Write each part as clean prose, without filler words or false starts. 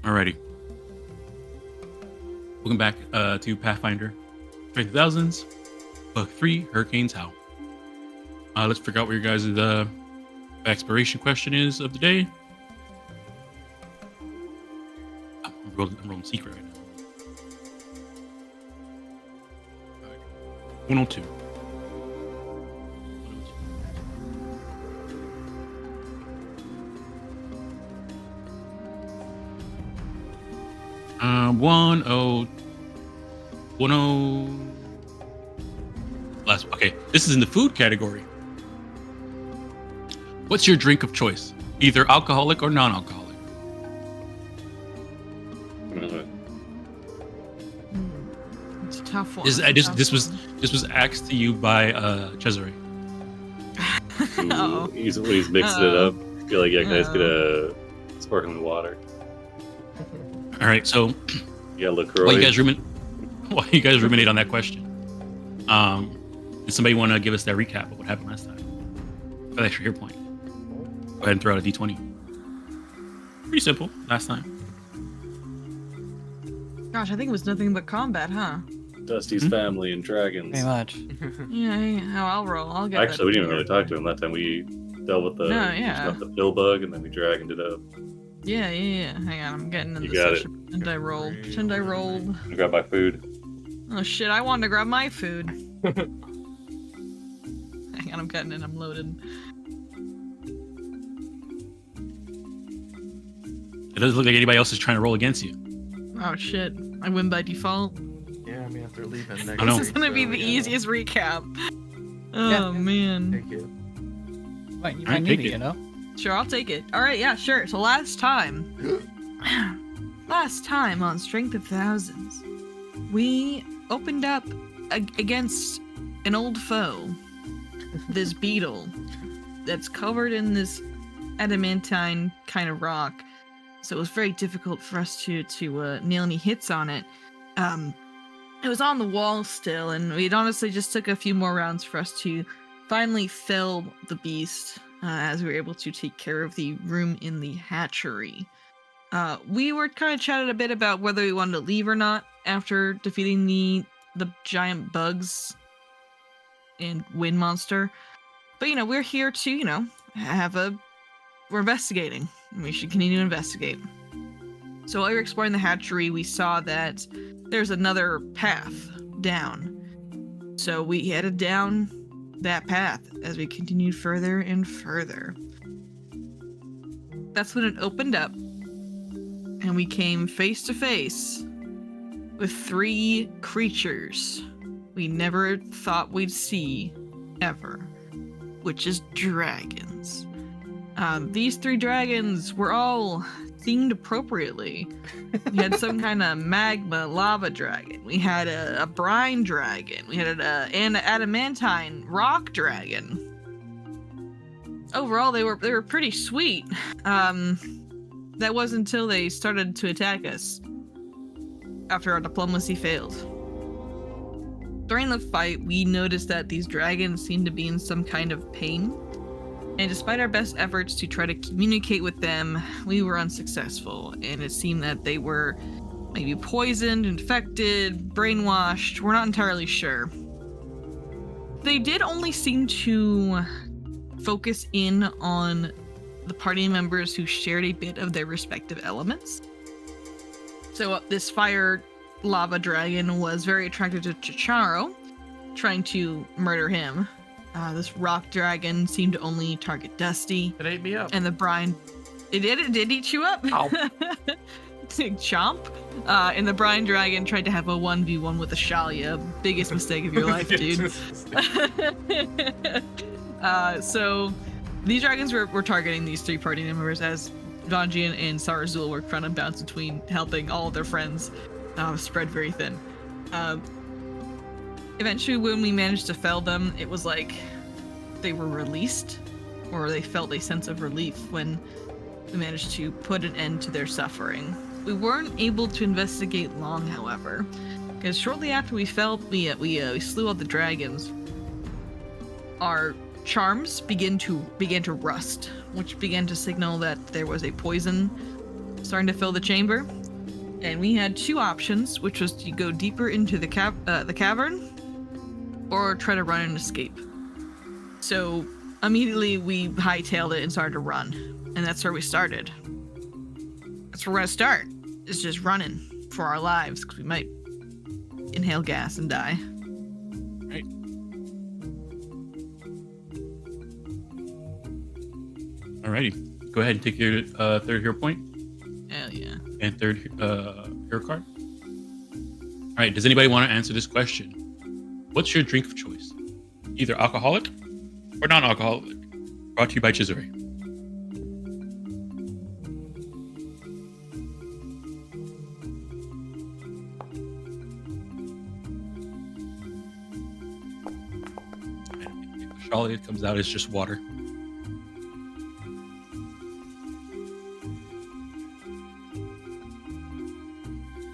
Alrighty. Welcome back to Pathfinder. Strength of Thousands, Book 3, Hurricanes Howl. Let's figure out what your guys' exploration question is of the day. I'm rolling secret right now. 102. 10. Last. Okay, this is in the food category. What's your drink of choice? Either alcoholic or non-alcoholic. It's a tough one. This was asked to you by Cesare. He's mixing it up. I feel like can I just get a sparkling water? All right, so yeah, LaCroix. While you guys ruminate on that question, did somebody want to give us that recap of what happened last time? For the extra hero point, go ahead and throw out a d20. Pretty simple last time. Gosh, I think it was nothing but combat, huh? Dusty's family and dragons. Pretty much. Yeah. I'll roll. I'll get. Actually, we didn't even really talk to him last time. We dealt with the pill bug, and then we dragoned it up. Yeah. Hang on, I'm getting in You the got session. Pretend I rolled. I grabbed my food. Oh shit! I wanted to grab my food. Hang on, I'm getting it. I'm loaded. It doesn't look like anybody else is trying to roll against you. Oh shit! I win by default. Yeah, I mean after leaving next I know. This is gonna be the easiest recap. Oh Yeah. man. Take it. You might need it, you know? Sure, I'll take it. All right, yeah, sure. So last time on Strength of Thousands, we opened up against an old foe, this beetle that's covered in this adamantine kind of rock. So it was very difficult for us to nail any hits on it. It was on the wall still, and it honestly just took a few more rounds for us to finally fell the beast. As we were able to take care of the room in the hatchery. We were kind of chatted a bit about whether we wanted to leave or not after defeating the giant bugs and wind monster. But, we're here to, we're investigating. We should continue to investigate. So while we were exploring the hatchery, we saw that there's another path down. So we headed down that path as we continued further and further. That's when it opened up and we came face to face with 3 creatures we never thought we'd see ever, which is dragons. These 3 dragons were all themed appropriately. We had some kind of magma lava dragon. We had a brine dragon. We had an adamantine rock dragon. Overall, they were pretty sweet. That wasn't until they started to attack us after our diplomacy failed. During the fight, we noticed that these dragons seemed to be in some kind of pain. And despite our best efforts to try to communicate with them, we were unsuccessful, and it seemed that they were maybe poisoned, infected, brainwashed. We're not entirely sure. They did only seem to focus in on the party members who shared a bit of their respective elements. So this fire lava dragon was very attracted to Chicharo, trying to murder him. This rock dragon seemed to only target Dusti. It ate me up. And the brine... It did eat you up? Ow. Chomp. And the brine dragon tried to have a 1v1 with a Shalia. Biggest mistake of your life, dude. So these dragons were targeting these 3 party members as Vanji and Sarazul were trying to bounce between helping all of their friends spread very thin. Eventually, when we managed to fell them, it was like they were released, or they felt a sense of relief when we managed to put an end to their suffering. We weren't able to investigate long, however, because shortly after we fell, we slew all the dragons. Our charms began to rust, which began to signal that there was a poison starting to fill the chamber, and we had two options, which was to go deeper into the cavern, or try to run and escape. So immediately we hightailed it and started to run, and that's where we started. That's where we're gonna start. It's just running for our lives, because we might inhale gas and die. Right. Alrighty. Go ahead and take your third hero point. Hell yeah. And third hero card. All right. Does anybody want to answer this question? What's your drink of choice? Either alcoholic or non-alcoholic. Brought to you by Chisore. All it comes out is just water.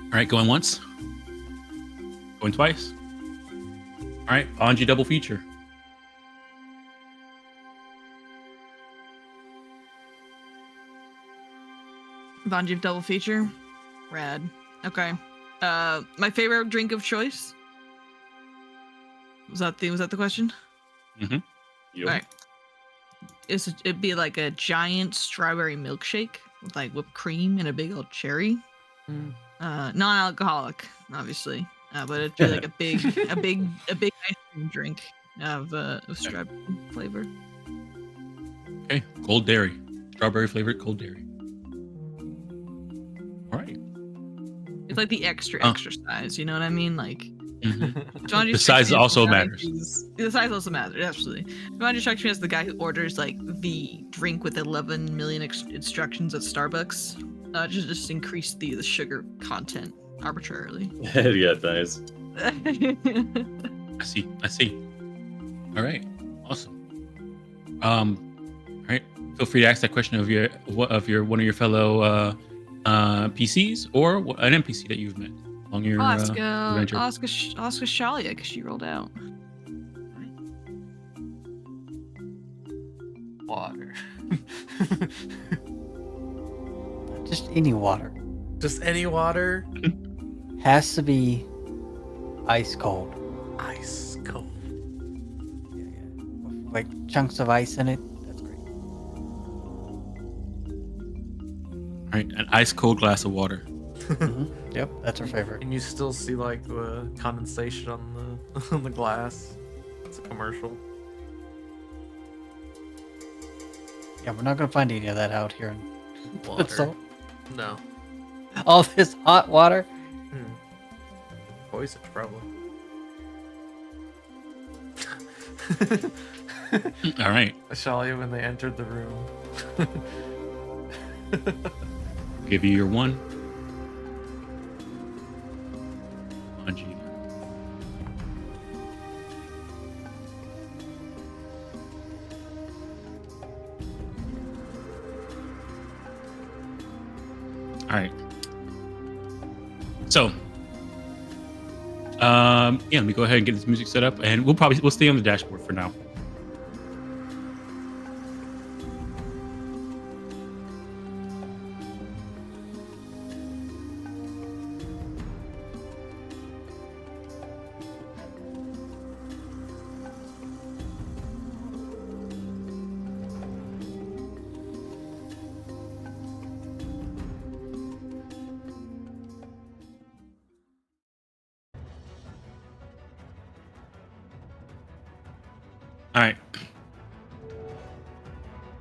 All right, going once. Going twice. All right, Anji double feature. Vanjiv double feature. Rad. Okay. My favorite drink of choice. Was that the question? Mm-hmm. Yep. All right. It'd be like a giant strawberry milkshake with like whipped cream and a big old cherry. Non-alcoholic, obviously, but it'd be like a big ice cream drink of strawberry flavor. Okay, cold dairy, strawberry flavored cold dairy. All right. It's like the extra size. You know what I mean? Like. The size also matters. The size also matters, absolutely. Mwangi strikes me as the guy who orders like the drink with 11 million instructions at Starbucks. Just increase the sugar content arbitrarily. Yeah, nice. I see. All right, awesome. All right, feel free to ask that question of one of your fellow PCs or an NPC that you've met along your adventure. Ask Shalia because she rolled out. Water. Just any water. Just any water? Has to be ice cold. Ice cold. Yeah. Like chunks of ice in it. That's great. All right, an ice cold glass of water. Mm-hmm. Yep, that's our favorite. And you still see like the condensation on the on the glass. It's a commercial. Yeah, we're not gonna find any of that out here in Water. Salt. No. All this hot water. Poison, probably. All right. I saw you when they entered the room. Give you your one. Anji. All right. So, let me go ahead and get this music set up, and we'll stay on the dashboard for now. All right.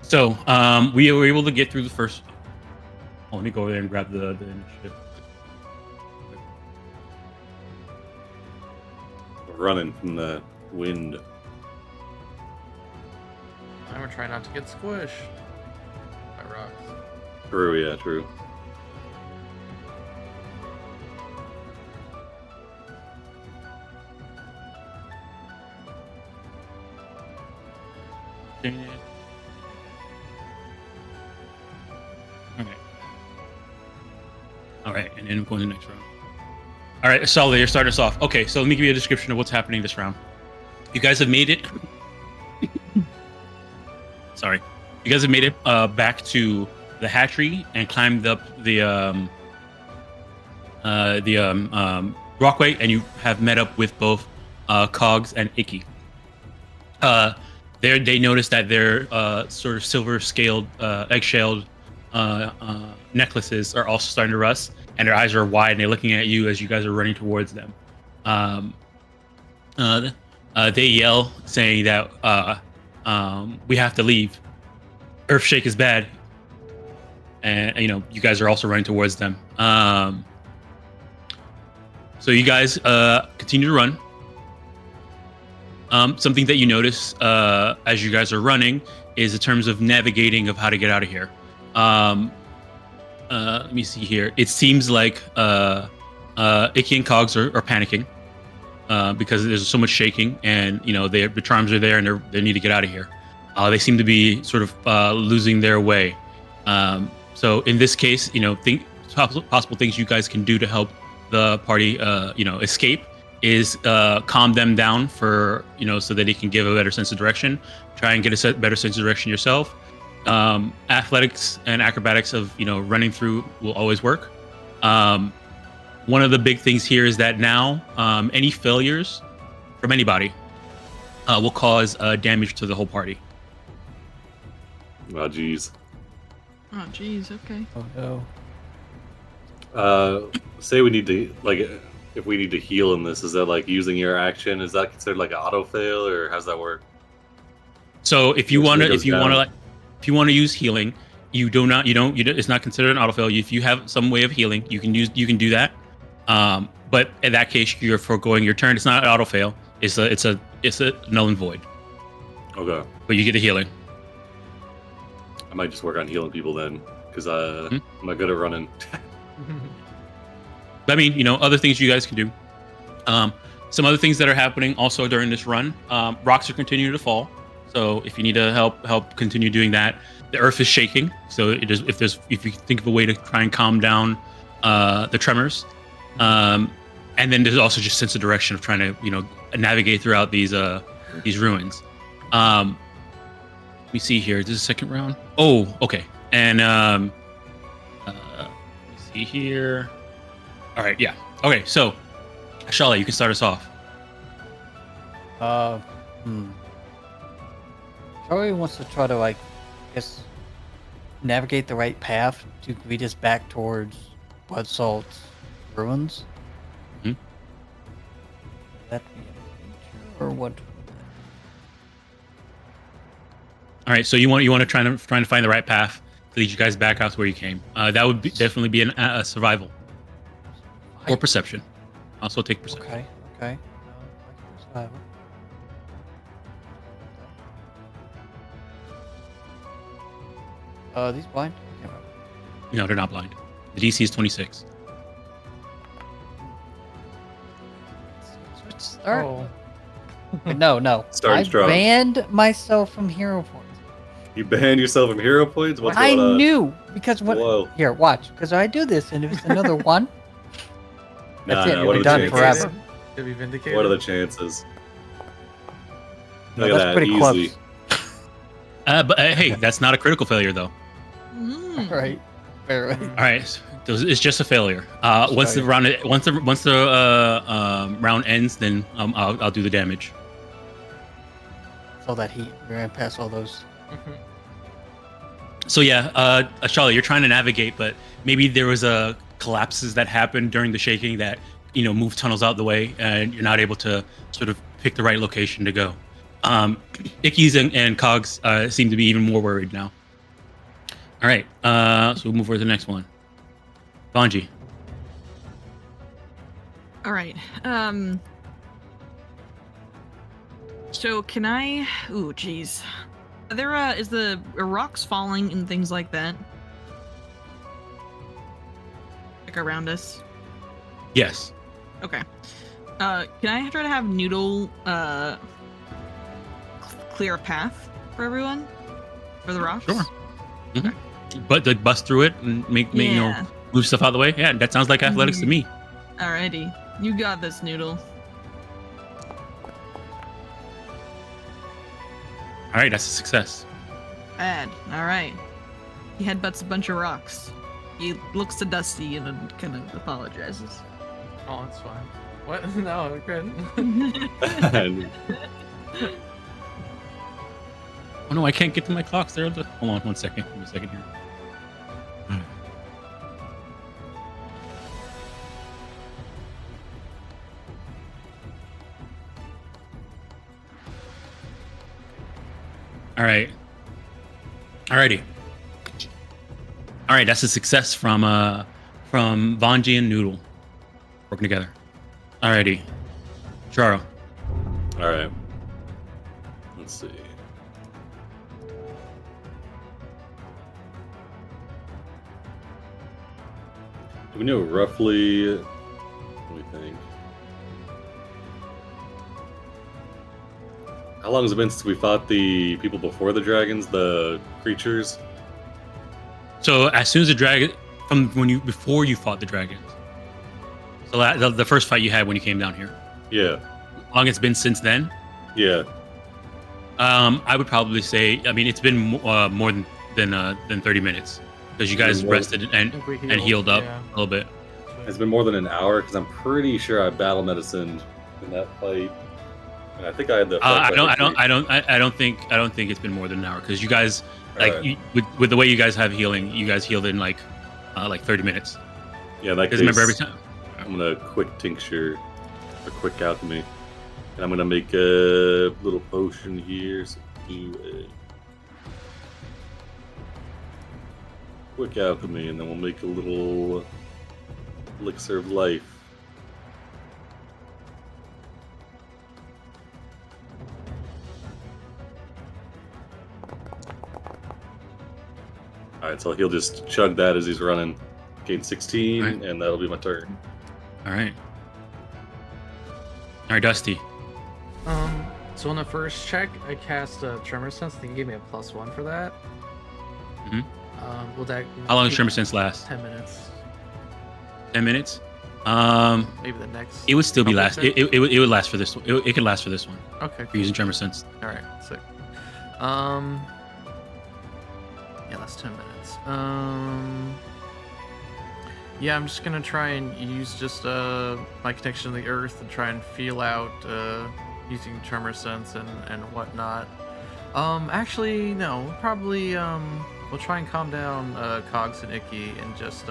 So we were able to get through the first. Oh, let me go over there and grab the initiative. Running from the wind. I'm gonna try not to get squished by rocks. True, yeah, true. Okay. All right, and then I'm going to the next round. All right, Solid, you're starting us off. Okay, so let me give you a description of what's happening this round. You guys have made it. Sorry, you guys have made it back to hatchery and climbed up the walkway, and you have met up with both Cogs and Icky. They notice that their sort of silver-scaled, egg-shelled necklaces are also starting to rust, and their eyes are wide, and they're looking at you as you guys are running towards them. They yell, saying that we have to leave. Earthshake is bad, and you guys are also running towards them. So you guys continue to run. Something that you notice as you guys are running is in terms of navigating of how to get out of here. Let me see here. It seems like Icky and Cogs are panicking because there's so much shaking, and the charms are there, and they need to get out of here. They seem to be sort of losing their way. So in this case, think possible things you guys can do to help the party, escape is calm them down for so that they can give a better sense of direction. Try and get a better sense of direction yourself. Athletics and acrobatics of running through will always work. One of the big things here is that now any failures from anybody will cause damage to the whole party. Oh jeez. Oh jeez. Okay. Oh no. Say we need to if we need to heal in this, is that like using your action? Is that considered like an auto fail, or how's that work? So if you want to use healing, it's not considered an auto fail. If you have some way of healing, you can do that. But in that case, you're foregoing your turn. It's not an auto fail. It's a null and void. Okay. But you get a healing. I might just work on healing people then, because I'm not good at running. I mean, other things you guys can do. Some other things that are happening also during this run. Rocks are continuing to fall. So if you need to help continue doing that. The earth is shaking. So if you think of a way to try and calm down the tremors. And then there's also just sense of direction of trying to navigate throughout these ruins. Let me see here. This is the second round. Oh, okay. And let me see here. All right, yeah. Okay, so Ashala, you can start us off. Charlie wants to try to navigate the right path to lead us back towards Bloodsalt's ruins. Mm-hmm. Would that be a feature, or what? All right, so you want to try to find the right path to lead you guys back out to where you came. That would definitely be a survival or perception. Also take perception. Okay. Survival. These blind? No, they're not blind. The DC is 26. Start. No. Starting strong. I banned myself from hero points. You banned yourself from hero points? What's I going on? knew, because what? Whoa. Here, watch. Because I do this, and if it's another one, that's it. What You'll are be the done chances? forever. To be vindicated. What are the chances? No, Look at that's that, pretty easy. close. But hey, that's not a critical failure though. Mm. Right. Very right. All right, so it's just a failure. Once the round ends, then I'll do the damage. So that we're gonna pass all those. So yeah, Ashala, you're trying to navigate, but maybe there was collapses that happened during the shaking that move tunnels out the way, and you're not able to sort of pick the right location to go. Icky's and Cogs seem to be even more worried now. All right, so we'll move over to the next one. Bonji. All right. So can I? Ooh, jeez. Is the rocks falling and things like that? Like around us? Yes. Okay. Can I try to have Noodle clear a path for everyone? For the rocks? Sure. Mm-hmm. But like bust through it and make move stuff out of the way. Yeah, that sounds like athletics to me. Alrighty. You got this, Noodle. All right, that's a success. Bad. All right. He headbutts a bunch of rocks. He looks to Dusti and then kind of apologizes. Oh, that's fine. What? No, good. And Oh no, I can't get to my clocks. Hold on 1 second. Give me a second here. All right. Alrighty. All right, that's a success from Vanji and Noodle working together. Alrighty. Charo. all right. Let's see. Do we know roughly? Let me think. How long has it been since we fought the people before the dragons, the creatures? So as soon as the dragon, before you fought the dragons, so the first fight you had when you came down here, Yeah, how long it's been since then? yeah. I would probably say, I mean, it's been more than 30 minutes because you guys rested and I think we healed up yeah. a little bit. It's been more than an hour because I'm pretty sure I battle medicined in that fight. And I think I had the. I don't think it's been more than an hour because you guys like Alright. with the way you guys have healing, you guys healed in like 30 minutes. Yeah, that Because case, remember every time. I'm gonna quick tincture, a quick alchemy, and I'm gonna make a little potion here. So do a quick alchemy, and then we'll make a little elixir of life. All right, so he'll just chug that as he's running. Gain 16, Right. and that'll be my turn. All right. All right, Dusty. So on the first check, I cast a Tremor Sense. I think you gave me a +1 for that. Mhm. Will that? How long does Tremor Sense last? 10 minutes. 10 minutes. Maybe the next. It would still be couple last. checks? It would last for this one. It could last for this one. Okay. For using Tremor Sense. All right. Sick. Yeah, that's 10 minutes. Yeah, I'm just gonna try and use just my connection to the earth and try and feel out using Tremor Sense and whatnot. Actually, no. We'll probably we'll try and calm down Cogs and Icky and just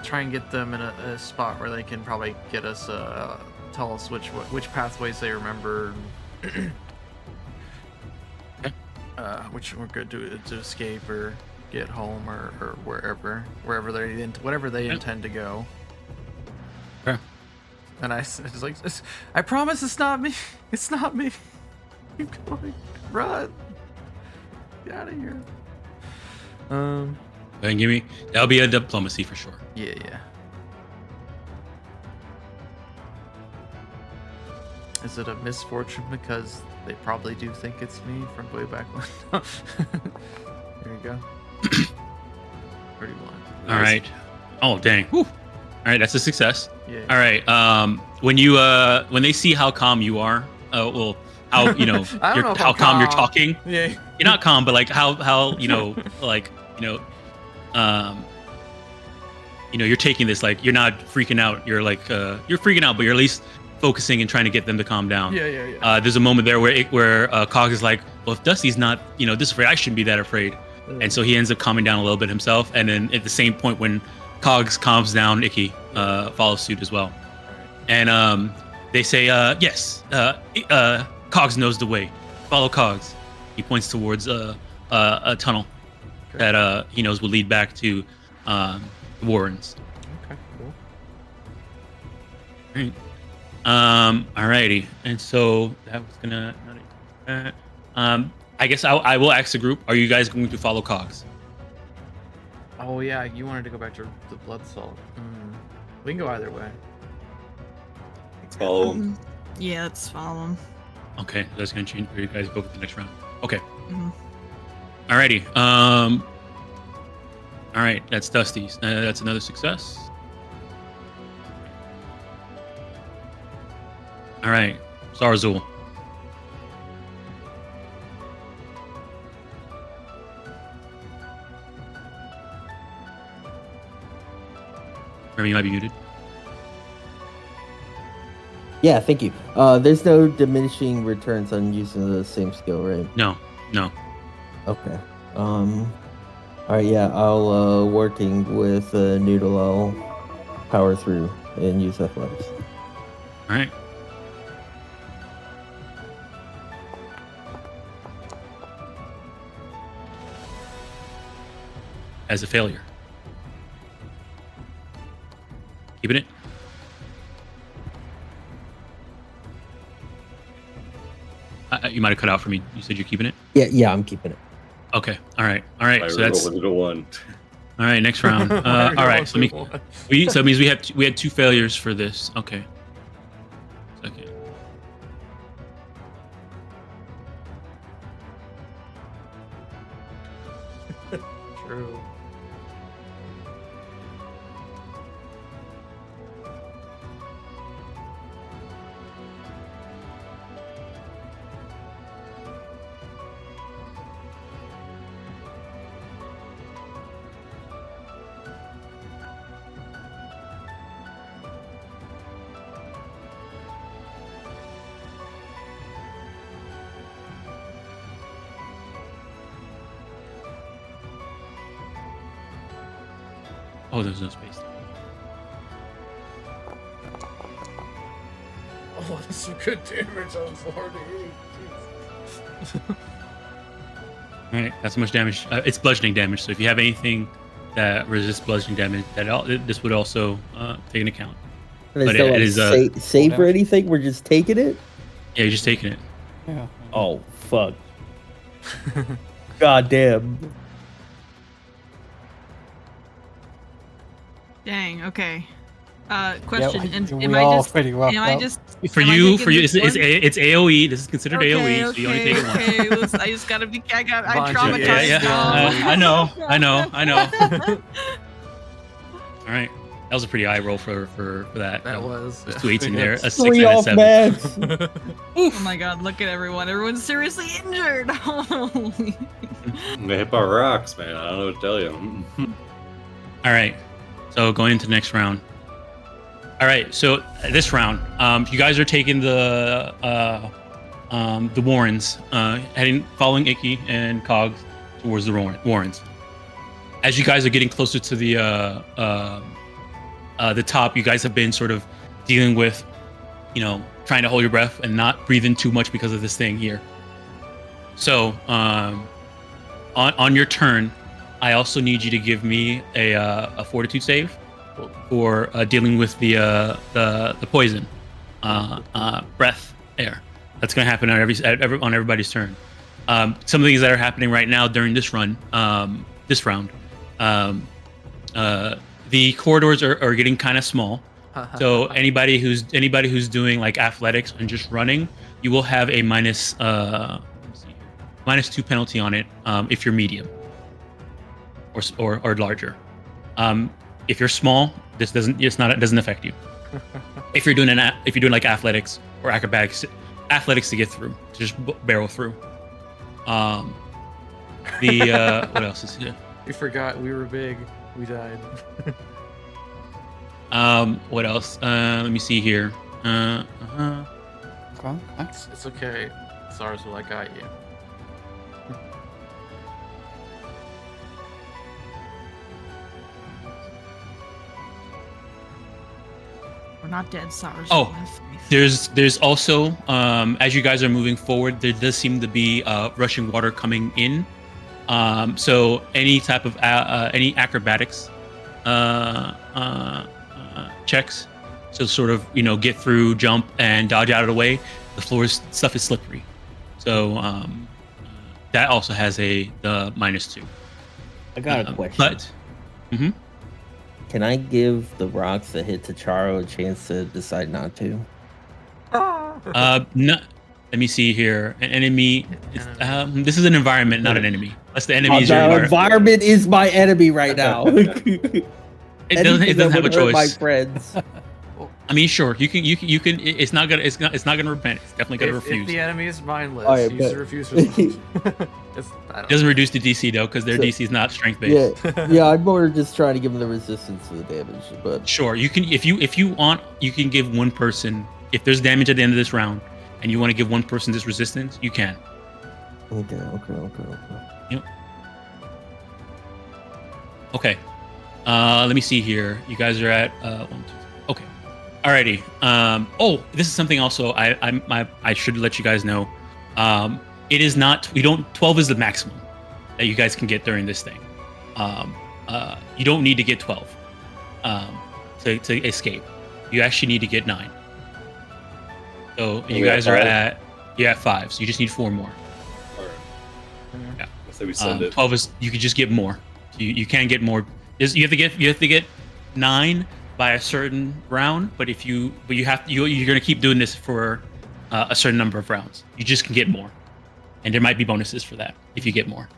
try and get them in a spot where they can probably get us tell us which pathways they remember. Which we're good to escape or get home or wherever whatever they Yep. intend to go. Okay. And I was like, I promise it's not me. It's not me. Keep going. Run. Get out of here. Go ahead and give me. That'll be a diplomacy for sure. Yeah. Is it a misfortune because they probably do think it's me from way back when? There you go. 31. All right. Oh dang. Whew. All right, that's a success. Yeah. All right. When they see how calm you are, how I don't know if how I'm calm you're calm. talking. Yeah. You're not calm, but like how you're taking this, like you're not freaking out. You're like you're freaking out, but you're at least focusing and trying to get them to calm down. Yeah. There's a moment there where Cog is like, well, if Dusty's not this afraid, I shouldn't be that afraid. And so he ends up calming down a little bit himself. And then at the same point when Cogs calms down, Icky follows suit as well. And they say, yes, Cogs knows the way. Follow Cogs. He points towards a tunnel that he knows will lead back to the Warrens. Okay, cool. Right. Alrighty. And so that was gonna. I guess I will ask the group. Are you guys going to follow Cogs? Oh yeah, you wanted to go back to the blood salt. We can go either way. Follow him. Yeah, let's follow him. Okay, that's gonna change where you guys go for the next round. Okay. Mhm. Alrighty. All right, that's Dusty's. That's another success. All right, Zarzul. Or you might be muted. Yeah, thank you. There's no diminishing returns on using the same skill, right? No. Okay. All right. Yeah, I'll working with Noodle. I'll power through and use athletics. All right. As a failure. Keeping it. You might have cut out for me. You said you're keeping it? Yeah, I'm keeping it. Okay. All right. So that's rolling to 1. all right. Next round. All right. So it means we had 2 failures for this. Okay. Okay. True. Oh, there's no space. Oh, that's some good damage on 48. All right. That's how much damage. It's bludgeoning damage. So if you have anything that resists bludgeoning damage, this would also take into account. And But there, it is, save or anything? We're just taking it? Yeah, you're just taking it. Yeah. Oh, fuck. God damn. Dang. Okay. Question. Yeah, and we am I all just? pretty roughed Am I up. just? For am I you, taking this one? it's AOE. This is considered AOE. So you only take it once. Okay. I just gotta be. I Bonji, traumatized. Yeah. now. I know. All right. That was a pretty eye roll for that. That was. There's 2 8s in there. A 6 3 and a off 7. max. Oh my god! Look at everyone. Everyone's seriously injured. Holy. They hit by rocks, man. I don't know what to tell you. All right. So going into the next round. All right. So this round, you guys are taking the Warrens, following Icky and Cog towards the Warrens. As you guys are getting closer to the top, you guys have been sort of dealing with, trying to hold your breath and not breathe in too much because of this thing here. So on your turn, I also need you to give me a fortitude save for dealing with the poison, breath, air. That's going to happen on on everybody's turn. Some of the things that are happening right now during this round, the corridors are getting kind of small. So anybody who's doing like athletics and just running, you will have a minus 2 penalty on it if you're medium or larger. If you're small, this doesn't affect you. If you're doing like athletics or acrobatics to get through, to just barrel through. What else is here? We forgot we were big. We died. What else? Let me see here. Okay. It's okay. Sarswell, I got you. We're not dead, SARS. Oh, there's also as you guys are moving forward, there does seem to be rushing water coming in. So any type of any acrobatics checks, so sort of get through, jump, and dodge out of the way. The stuff is slippery, so that also has the -2. I got a question. But Can I give the rocks a hit to Charo a chance to decide not to? no. Let me see here. An enemy. This is an environment, not an enemy. Unless the enemy is your The environment. environment is my enemy right now. It doesn't have a choice. My friends. I mean, sure, you can. It's not gonna repent. It's definitely gonna If refuse. the enemy is mindless, Alright, use but- the refuse response. It doesn't reduce the DC though, because their So- DC is not strength based. Yeah, I'm more just trying to give them the resistance to the damage, but Sure, you can if you want, you can give one person if there's damage at the end of this round, and you want to give one person this resistance, you can. okay. Okay. Let me see here. You guys are at 1, 2, 3. Okay. Alrighty. Oh, this is something also I should let you guys know. It is not. 12 is the maximum that you guys can get during this thing. You don't need to get 12 to escape. You actually need to get 9. So you we at guys are 5? at 5. So you just need 4 more. All right. Yeah. I say we send it. 12 is you could just get more. You can get more. You have to get 9 by a certain round, but you're gonna keep doing this for a certain number of rounds. You just can get more, and there might be bonuses for that if you get more.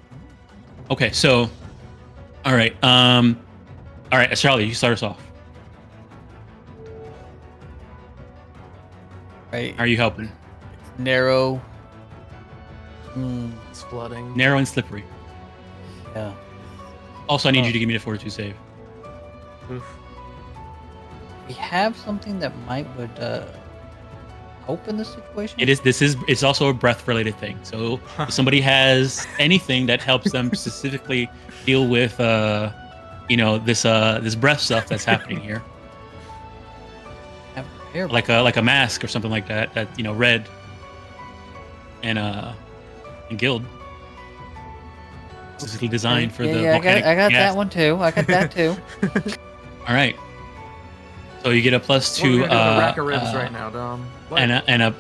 Okay, so all right, Charlie, you start us off. Right. How are you helping? Narrow. It's flooding. Narrow and slippery. Yeah. Also, I need you to give me the fortitude save. Oof. We have something that would help in this situation. It's also a breath related thing. So if somebody has anything that helps them specifically deal with this breath stuff that's happening here, Have hair- like a mask or something like that, red and guild specifically designed for the volcanic I got gas. that one too. I got that too. All right. So you get a +2 We're gonna do a rack of ribs right now, Dom. What? and a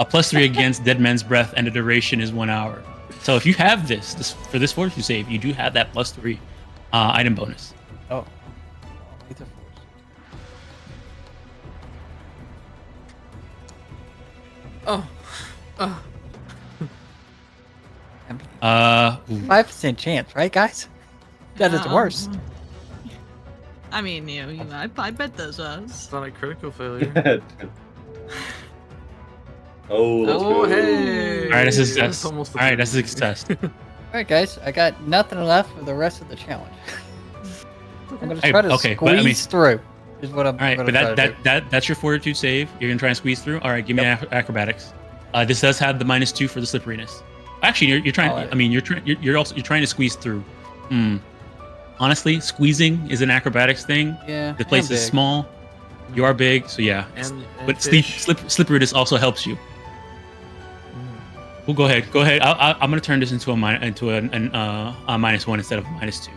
+3 against dead man's breath, and the duration is 1 hour. So if you have this for this fortitude save, you do have that +3 item bonus. Oh. Oh. 5% chance, right, guys? That is worse. I mean, I bet those odds. It's not a critical failure. Oh, let's Oh, go. hey. All right, that's a success. That's almost All right, that's a success. All right, guys. I got nothing left for the rest of the challenge. I'm gonna Hey, try to okay, squeeze but I mean- through. Is what I'm. All right, gonna but try to do. that's your fortitude save. You're gonna try and squeeze through. All right, give me acrobatics. This does have the -2 for the slipperiness. Actually, you're trying. Oh, I mean, you're trying to squeeze through. Honestly, squeezing is an acrobatics thing. Yeah. The place I'm is big. small. You are big, so yeah. And But fish. slipperiness also helps you. Well, go ahead. Go ahead. I'm gonna turn this into a -1 instead of -2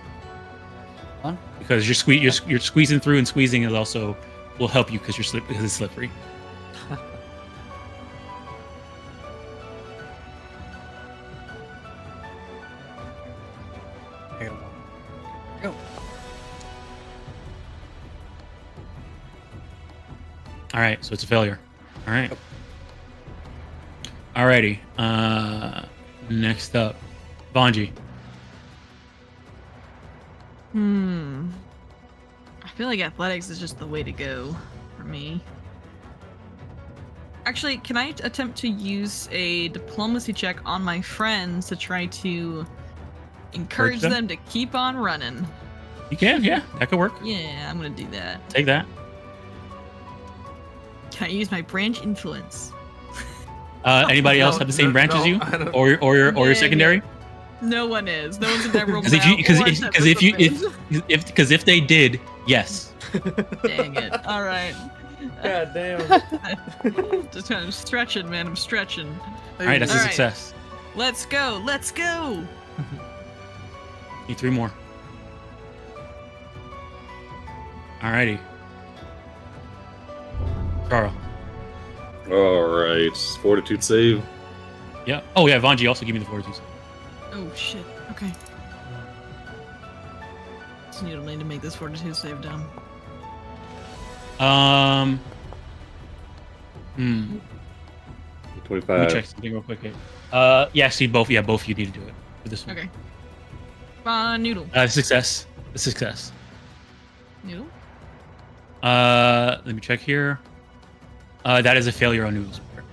One? because you're squeezing through, and squeezing is also will help you because because it's slippery. I got one. Go. All right, so it's a failure. All right. Alrighty. Next up, Vanji. I feel like athletics is just the way to go for me. Actually, can I attempt to use a diplomacy check on my friends to try to encourage them? them to keep on running? You can, yeah, that could work. Yeah, I'm gonna do that. Take that. Can I use my branch influence? Anybody else No, have the same no, branch as no, you, I don't- or your Yeah, secondary? No one is. No one's in that room. Because if they did, yes. Dang it. All right. God damn. Just kind of stretching, man. I'm stretching. All right, that's a All right. success. Let's go. Let's go. Need 3 more. Alrighty. Carl. All right, fortitude save. Yeah. Oh yeah, Vanji also give me the fortitude. Oh shit. Okay. So you don't need to make this fortitude save down. Let Let me 25. check something real quick. Yeah, see both. Yeah, both of you need to do it for this one. Okay. Noodle. Success. A success. Noodle. Let me check here. That is a failure on Noodle's part.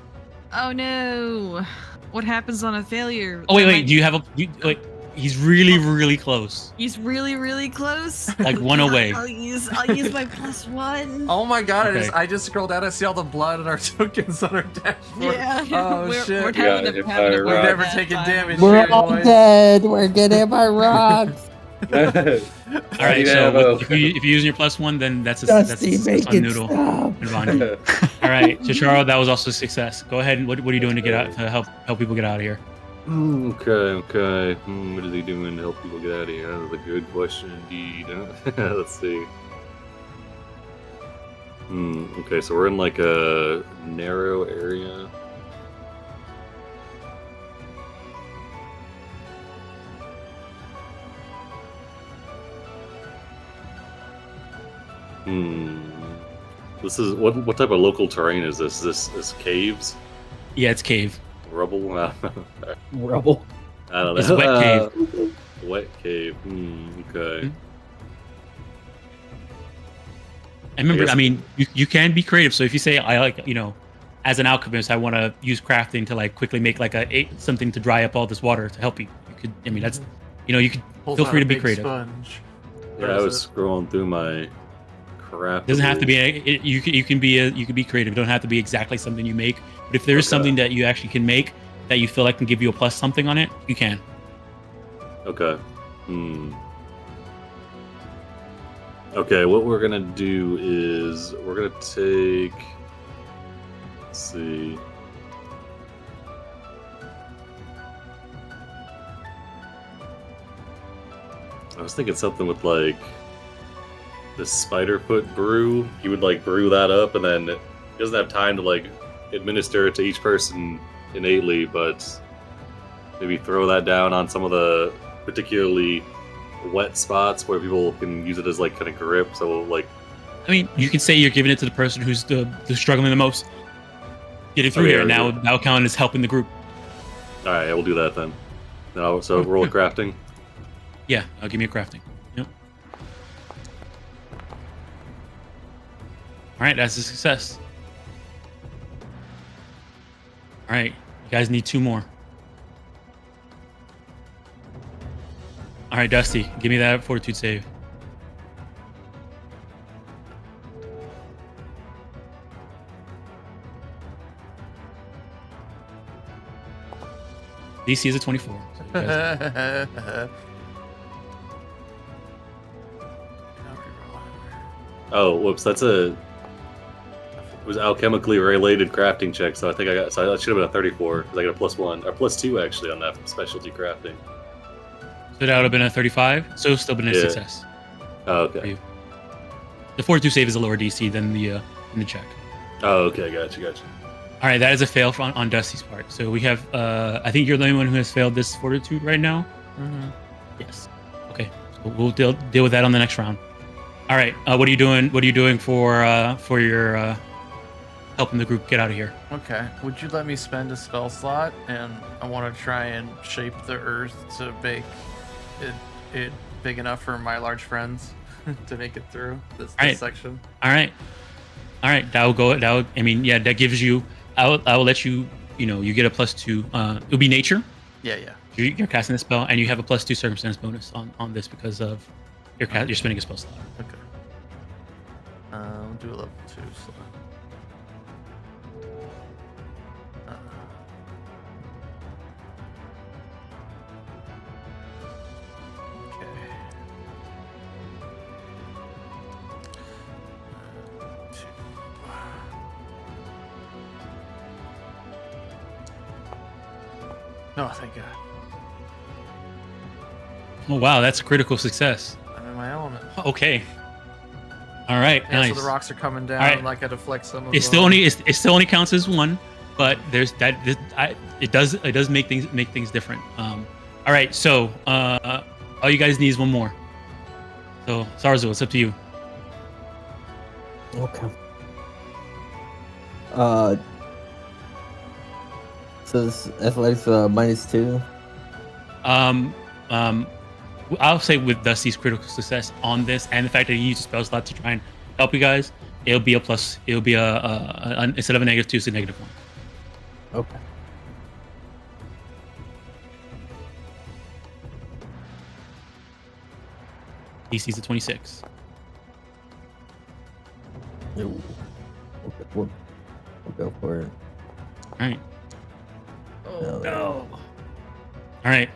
Oh no! What happens on a failure? Oh wait, That wait. might- Do you have a? Wait. He's really, really close. He's really close. Like one away. I'll use my +1. Oh my god! Okay. I just scrolled down. I see all the blood and our tokens on our dashboard. Yeah. Oh we're, shit! We're Yeah, having if a, I having a rock- We've never bad taken time. damage. We're Here, all boys. dead. We're getting by rocks. All right. Yeah, So well. if you're using your +1, then that's a Dusty, success make on it Noodle stop. and Vanji. All right. So Charo, that was also a success. Go ahead. And what are you doing to get out to help people get out of here? Okay. What is he doing to help people get out of here? That is a good question indeed. Let's see. Okay, so we're in like a narrow area. This is what type of local terrain is this? This caves? Yeah, it's cave. Rubble? Rubble. I don't know. It's a wet cave. Wet cave. Okay. And remember, guess- I mean, you can be creative. So if you say, I like, as an alchemist, I want to use crafting to like quickly make like something to dry up all this water to help you. You could, I mean, that's, you could Pulls feel out free a to be big creative. Sponge. Yeah, I was scrolling through my crap. It doesn't have to be. You can be creative. It don't have to be exactly something you make. But if there is Okay. something that you actually can make that you feel like can give you a plus something on it, you can. Okay. Okay, what we're gonna do is we're gonna take. Let's see. I was thinking something with like the Spiderfoot brew. He would like brew that up, and then he doesn't have time to like administer it to each person innately, but maybe throw that down on some of the particularly wet spots where people can use it as like kind of grip. So like, I mean, you can say you're giving it to the person who's the struggling the most. Getting through Okay, here okay. now count as helping the group. all right, we'll do that then. So roll crafting. Yeah, give me a crafting. Yep. All right, that's a success. All right, you guys need 2 more. All right, Dusty, give me that fortitude save. DC is a 24. So you guys- Oh, whoops! It was alchemically related crafting check, so I think that should have been a 34 because I got a +1 or +2 actually on that from specialty crafting. So that would have been a 35. So it's still been a Yeah. success. Oh, okay. The fortitude save is a lower DC than the in the check. Oh, okay. Gotcha. All right, that is a fail on Dusty's part. So we have, I think you're the only one who has failed this fortitude right now. Mhm. Yes. Okay. So we'll deal with that on the next round. All right. What are you doing? What are you doing for your helping the group get out of here? Okay. Would you let me spend a spell slot? And I want to try and shape the earth to make it big enough for my large friends to make it through this Alright. section. All right. That will go. I mean, yeah. That gives you. I will let you. You get a +2. It'll be nature. Yeah. You're casting the spell, and you have a +2 circumstance bonus on this because of you're spending a spell slot. Okay. We'll do a level 2 slot. Okay. Oh, thank God. Oh wow, that's a critical success. I'm in my element. Okay. All right. Yeah, Nice. so the rocks are coming down. Alright. Like I deflect some of It still them. it still only counts as 1, but there's that. It does make things different. All right. So all you guys need is 1 more. So Sarzo, it's up to you. Okay. So this athletics -2. I'll say with Dusty's critical success on this, and the fact that he used a spell slot to try and help you guys, it'll be a plus. It'll be instead of a -2, it's a -1. Okay. DC's a 26. Ooh. Okay, we'll go for it. All right. No. All right.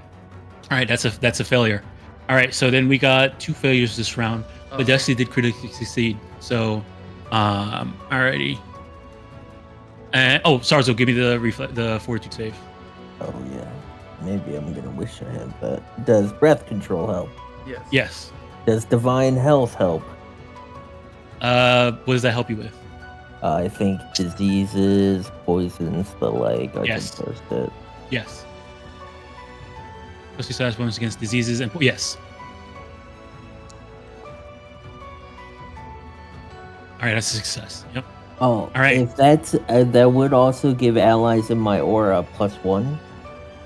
That's a failure. All right. So then we got 2 failures this round, but Dusti did critically succeed. So, alrighty. And Sarzo, give me the fortitude save. Oh yeah. Maybe I'm gonna wish I had that. Does breath control help? Yes. Yes. Does divine health help? What does that help you with? I think diseases, poisons, but like I Yes. can post it. Yes. Plus your status bonus against diseases and yes. All right, that's a success. Yep. Oh, All right. If that's that would also give allies in my aura +1.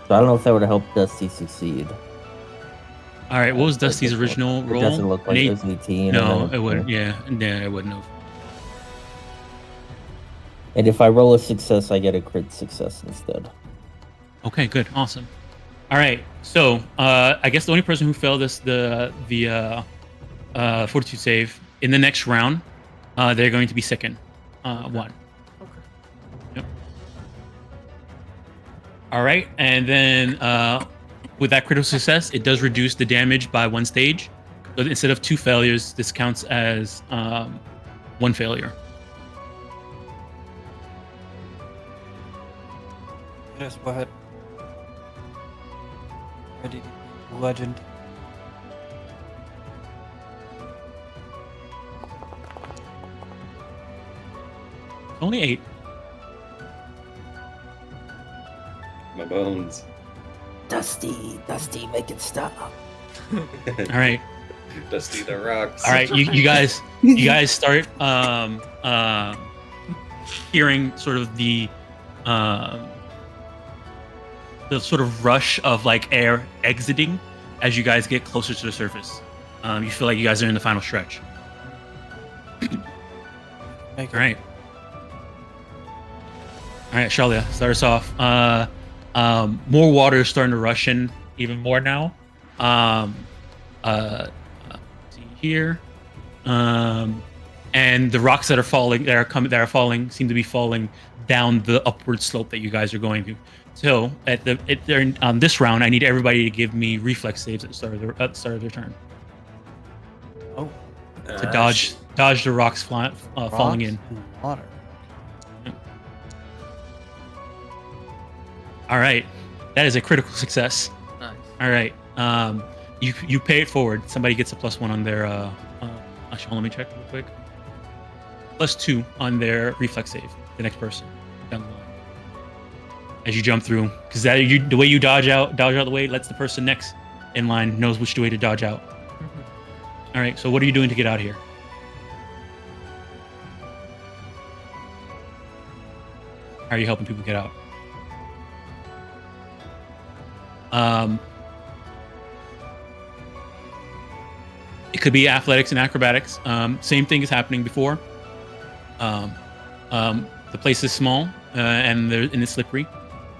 So I don't know if that would help Dusti succeed. All right. What was It Dusty's doesn't original look- roll? It doesn't look like An it eight? was 18. No, and then it wouldn't. Yeah, it wouldn't have. And if I roll a success, I get a crit success instead. Okay, good, awesome. All right, so I guess the only person who failed the fortitude save in the next round, they're going to be sickened. 1. Okay. Yep. All right, and then with that critical success, it does reduce the damage by 1 stage. So instead of 2 failures, this counts as 1 failure. Yes, go ahead. Ready, legend. Only 8. My bones. Dusty, make it stop. All right. Dusty the rocks. All right, you guys start hearing sort of the sort of rush of like air exiting as you guys get closer to the surface. You feel like you guys are in the final stretch. Make All right, Charlia, start us off. More water is starting to rush in even more now. See here, and the rocks that are falling seem to be falling down the upward slope that you guys are going to. So on this round, I need everybody to give me reflex saves at the start of their turn Oh, to dodge the rocks falling in. rocks and water. All right, that is a critical success. Nice. All right, you pay it forward. Somebody gets a +1 on their. Actually, let me check real quick. +2 on their reflex save. The next person down the line. As you jump through, because the way you dodge out the way lets the person next in line knows which way to dodge out. All right, so what are you doing to get out of here? How are you helping people get out? It could be athletics and acrobatics. Same thing is happening before. The place is small and it's slippery,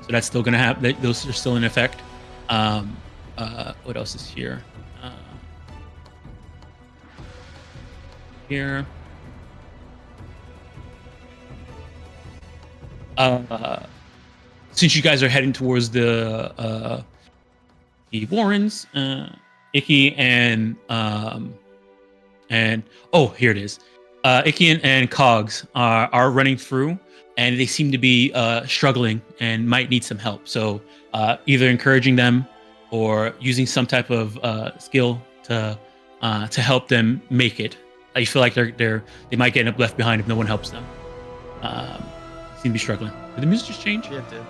so that's still gonna have those are still in effect. What else is here? Here. Since you guys are heading towards the Warrens, Icky and here it is. Icky and Cogs are running through, and they seem to be struggling and might need some help. So either encouraging them or using some type of skill to help them make it. I feel like they might get left behind if no one helps them. Seem to be struggling. Did the music just change? Yeah, it did.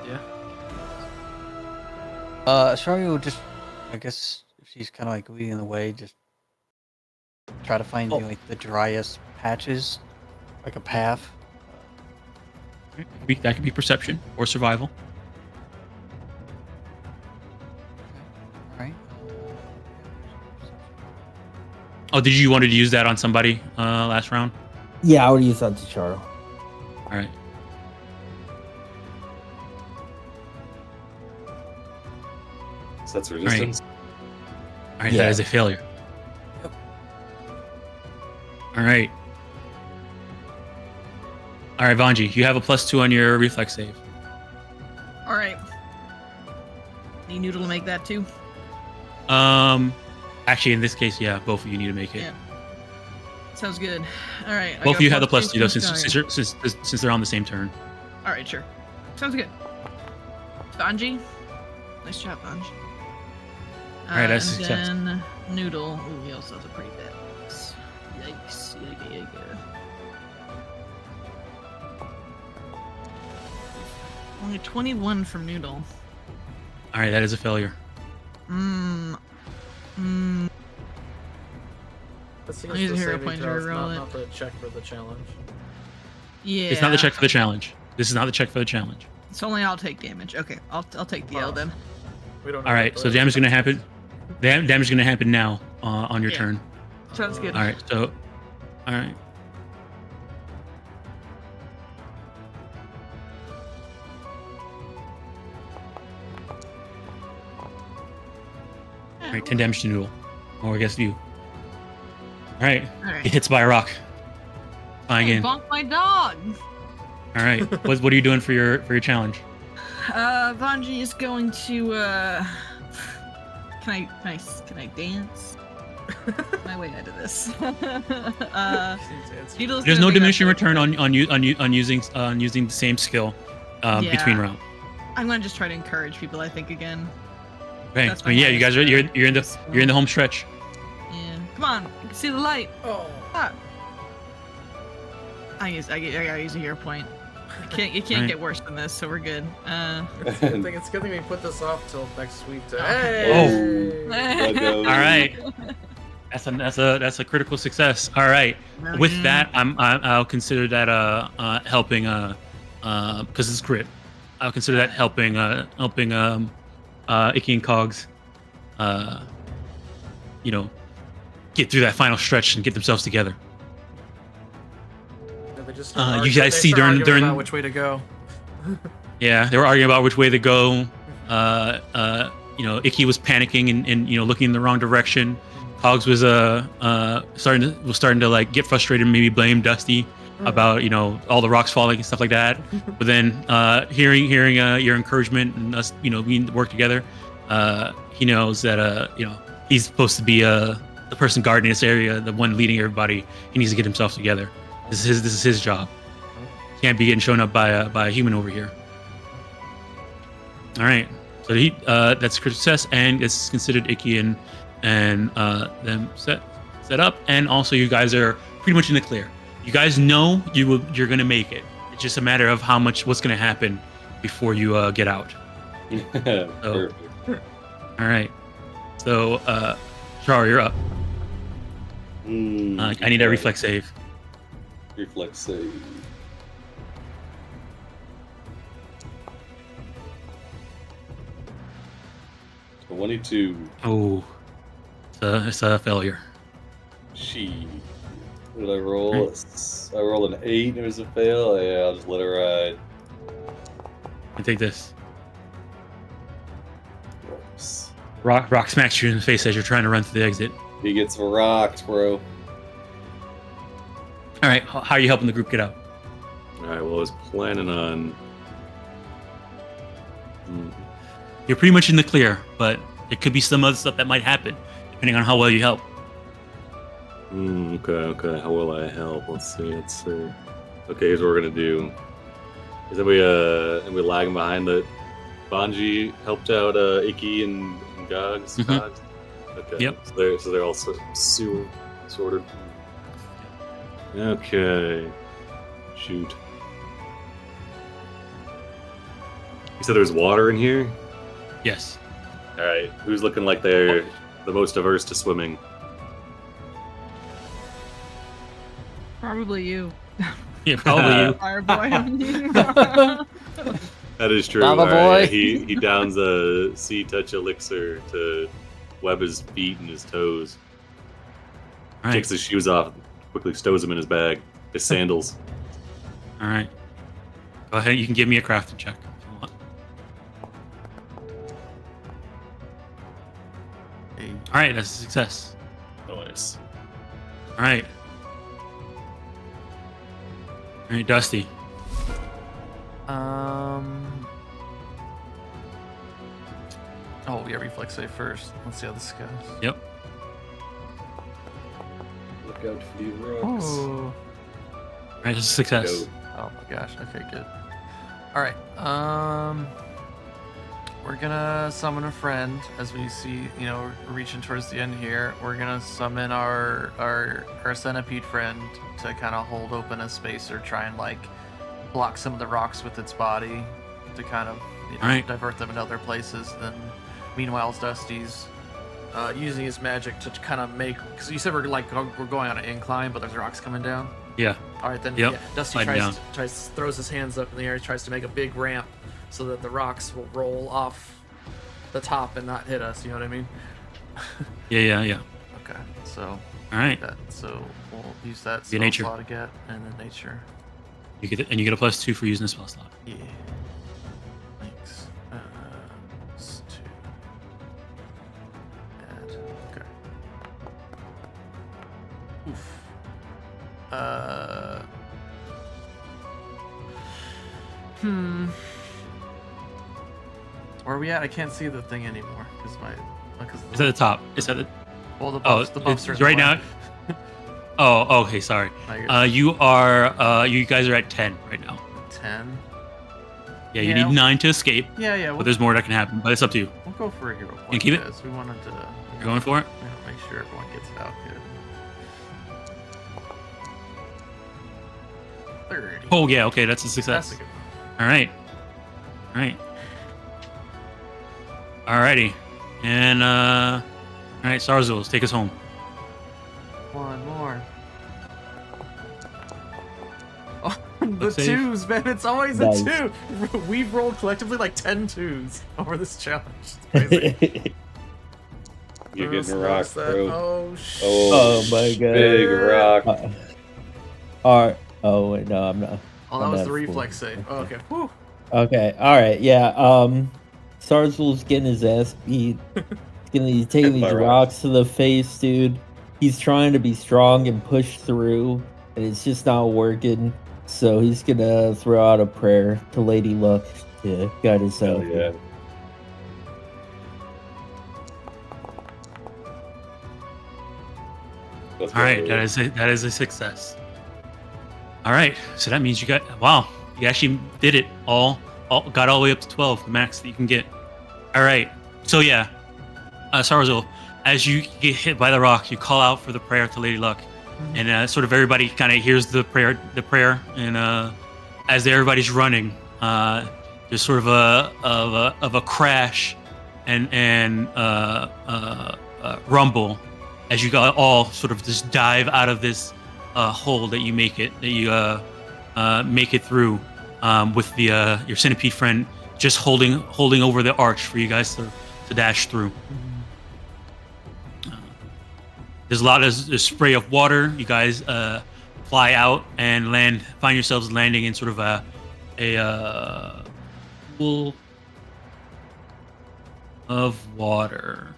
Yeah. Shari will just, I guess, if she's kind of like leading the way, just try to find like the driest patches, like a path. That could be perception or survival. All right. Oh, did you want to use that on somebody last round? Yeah, I would use that to Charo. All right. So that's resistance. All right, Yeah. that is a failure. Yep. All right. All right, Vanji, you have a +2 on your reflex save. All right. Need Noodle to make that too. Actually, in this case, yeah, both of you need to make it. Yeah. Sounds good. All right. I Both got of you have the +2 +2 though, from since they're on the same turn. All right, sure. Sounds good. Vanji. Nice job, Vanji. All right, that's a and success. then Noodle. Ooh, he also has a pretty bad miss. Yikes. Yikes. Only 21 from Noodle. All right, that is a failure. That's I'll use a the hero saving point to throws, reroll not the check for the challenge. Yeah. It's not the check for the challenge. This is not the check for the challenge. It's only I'll take damage. Okay, I'll take the L then. We don't know All what right, the so damage is gonna challenge happen. Damage is gonna happen now on your Yeah. turn. Sounds good. All right, so, all right. All right, 10 damage to Noodle. Or I guess you. All right, All right. it hits by a rock. Flying Hey, in. All bonk my dog. right, what are you doing for your challenge? Vanji is going to can I dance? My way out of this. Seems answered. Needle's There's gonna no make that diminishing for- return on using the same skill between Yeah. rounds. I'm gonna just try to encourage people. I think again. Okay, That's I mean, my yeah, you guys are highest you're in the home stretch. Yeah. Come on, you can see the light. Oh. Ah. I gotta use a hero point. It can't Right. get worse than this, so we're good. It's a good thing we put this off till next week. To, Oh. hey! All All right, that's a critical success. All right, with that, I'll consider that helping because it's crit. I'll consider that helping Icky and Cogs get through that final stretch and get themselves together. They just You start guys they see start arguing during about which way to go. Yeah, they were arguing about which way to go. Icky was panicking and looking in the wrong direction. Cogs was starting to like get frustrated and maybe blame Dusti about all the rocks falling and stuff like that. But then hearing your encouragement and us we work together, he knows that he's supposed to be the person guarding this area, the one leading everybody. He needs to get himself together. This is his job. Can't be getting shown up by a human over here. All right, so that's a critical success, and it's considered Icky and them set up, and also you guys are pretty much in the clear. You guys know you're gonna make it. It's just a matter of what's gonna happen before you get out. Perfect. All right, so Char, you're up. I need a reflex save. Reflex save. A 22. Oh, it's a failure. She. What did I roll? I rolled an 8 and it was a fail. Yeah, I'll just let her ride. I take this. Whoops. Rock smacks you in the face as you're trying to run through the exit. He gets rocked, bro. All right, how are you helping the group get out? Alright, well, I was planning on. You're pretty much in the clear, but there could be some other stuff that might happen, depending on how well you help. Okay. How will I help? Let's see. Okay, here's what we're gonna do. Is anybody lagging behind that Banji helped out Icky and Gogs? Mhm. Cogs? Okay. Yep. So they're all sorted. Okay. Shoot. You said there's water in here? Yes. Alright. Who's looking like they're the most averse to swimming? Probably you. Yeah, probably you. Fire boy. That is true. Lava Alright, boy. yeah, he downs a sea touch elixir to web his feet and his toes. All right. Takes his shoes off, quickly stows them in his bag. His sandals. All right. Go ahead. You can give me a crafting check if you want. Hey. All right, that's a success. Nice. All right. All right, Dusty. Oh, yeah, reflex save first. Let's see how this goes. Yep. Look out for the rocks. Oh. All right, that's a success. Go. Oh my gosh. Okay, good. All right. We're gonna summon a friend as we see, reaching towards the end here. We're gonna summon our centipede friend to kind of hold open a space or try and like block some of the rocks with its body to kind of Alright. divert them in other places. Then, meanwhile, Dusty's using his magic to kind of make. Because you said we're going on an incline, but there's rocks coming down. Yeah. All right, then. Yep. Yeah, Dusty Sliding throws his hands up in the air, tries to make a big ramp so that the rocks will roll off the top and not hit us. You know what I mean? Yeah. Okay, so All right. so we'll use that Be spell nature. slot again, and then nature. You get a +2 for using the spell slot. Yeah. Thanks. It's 2. Add. Okay. Oof. Where are we at? I can't see the thing anymore because It's at the top. It's at the. well, the Oh, buffs, the buffs are it's in the right way. now. Oh, okay. Sorry. No, you're You guys are at 10 right now. 10. Yeah, you Yeah. need 9 to escape, Yeah. but there's more that can happen. But it's up to you. We'll go for a hero point. And keep it? Guys. We wanted to. You're going for it. Make sure everyone gets it out good. 30. Oh yeah. Okay, that's a That's success. a good one. All right. Alrighty. And all right, Sarzuls, take us home. One more. Oh, the Let's save. twos, man. It's always Nice. a 2. We've rolled collectively like 10 twos over this challenge. It's crazy. You're Where's getting rocked, that? bro. Oh, shit. Oh my god. Big rock. Alright. Oh wait, no, I'm not. Oh, that I'm was not the full. reflex save. Oh, okay. Whew. Okay. All right. Yeah. Sarzul's getting his ass beat. He's taking Hit by these rocks. rocks to the face, dude. He's trying to be strong and push through, and it's just not working. So he's gonna throw out a prayer to Lady Luck to guide us Hell out. yeah. Let's go. All right, that is a success. All right, so that means you actually did it got all the way up to 12, the max that you can get. All right, so yeah, Sarzul, as you get hit by the rock, you call out for the prayer to Lady Luck, and sort of everybody kind of hears the prayer, and as everybody's running, there's sort of a crash and rumble as you all sort of just dive out of this hole that you make it through with your centipede friend just holding over the arch for you guys to dash through. There's a lot of spray of water. You guys fly out and find yourselves landing in sort of a pool of water.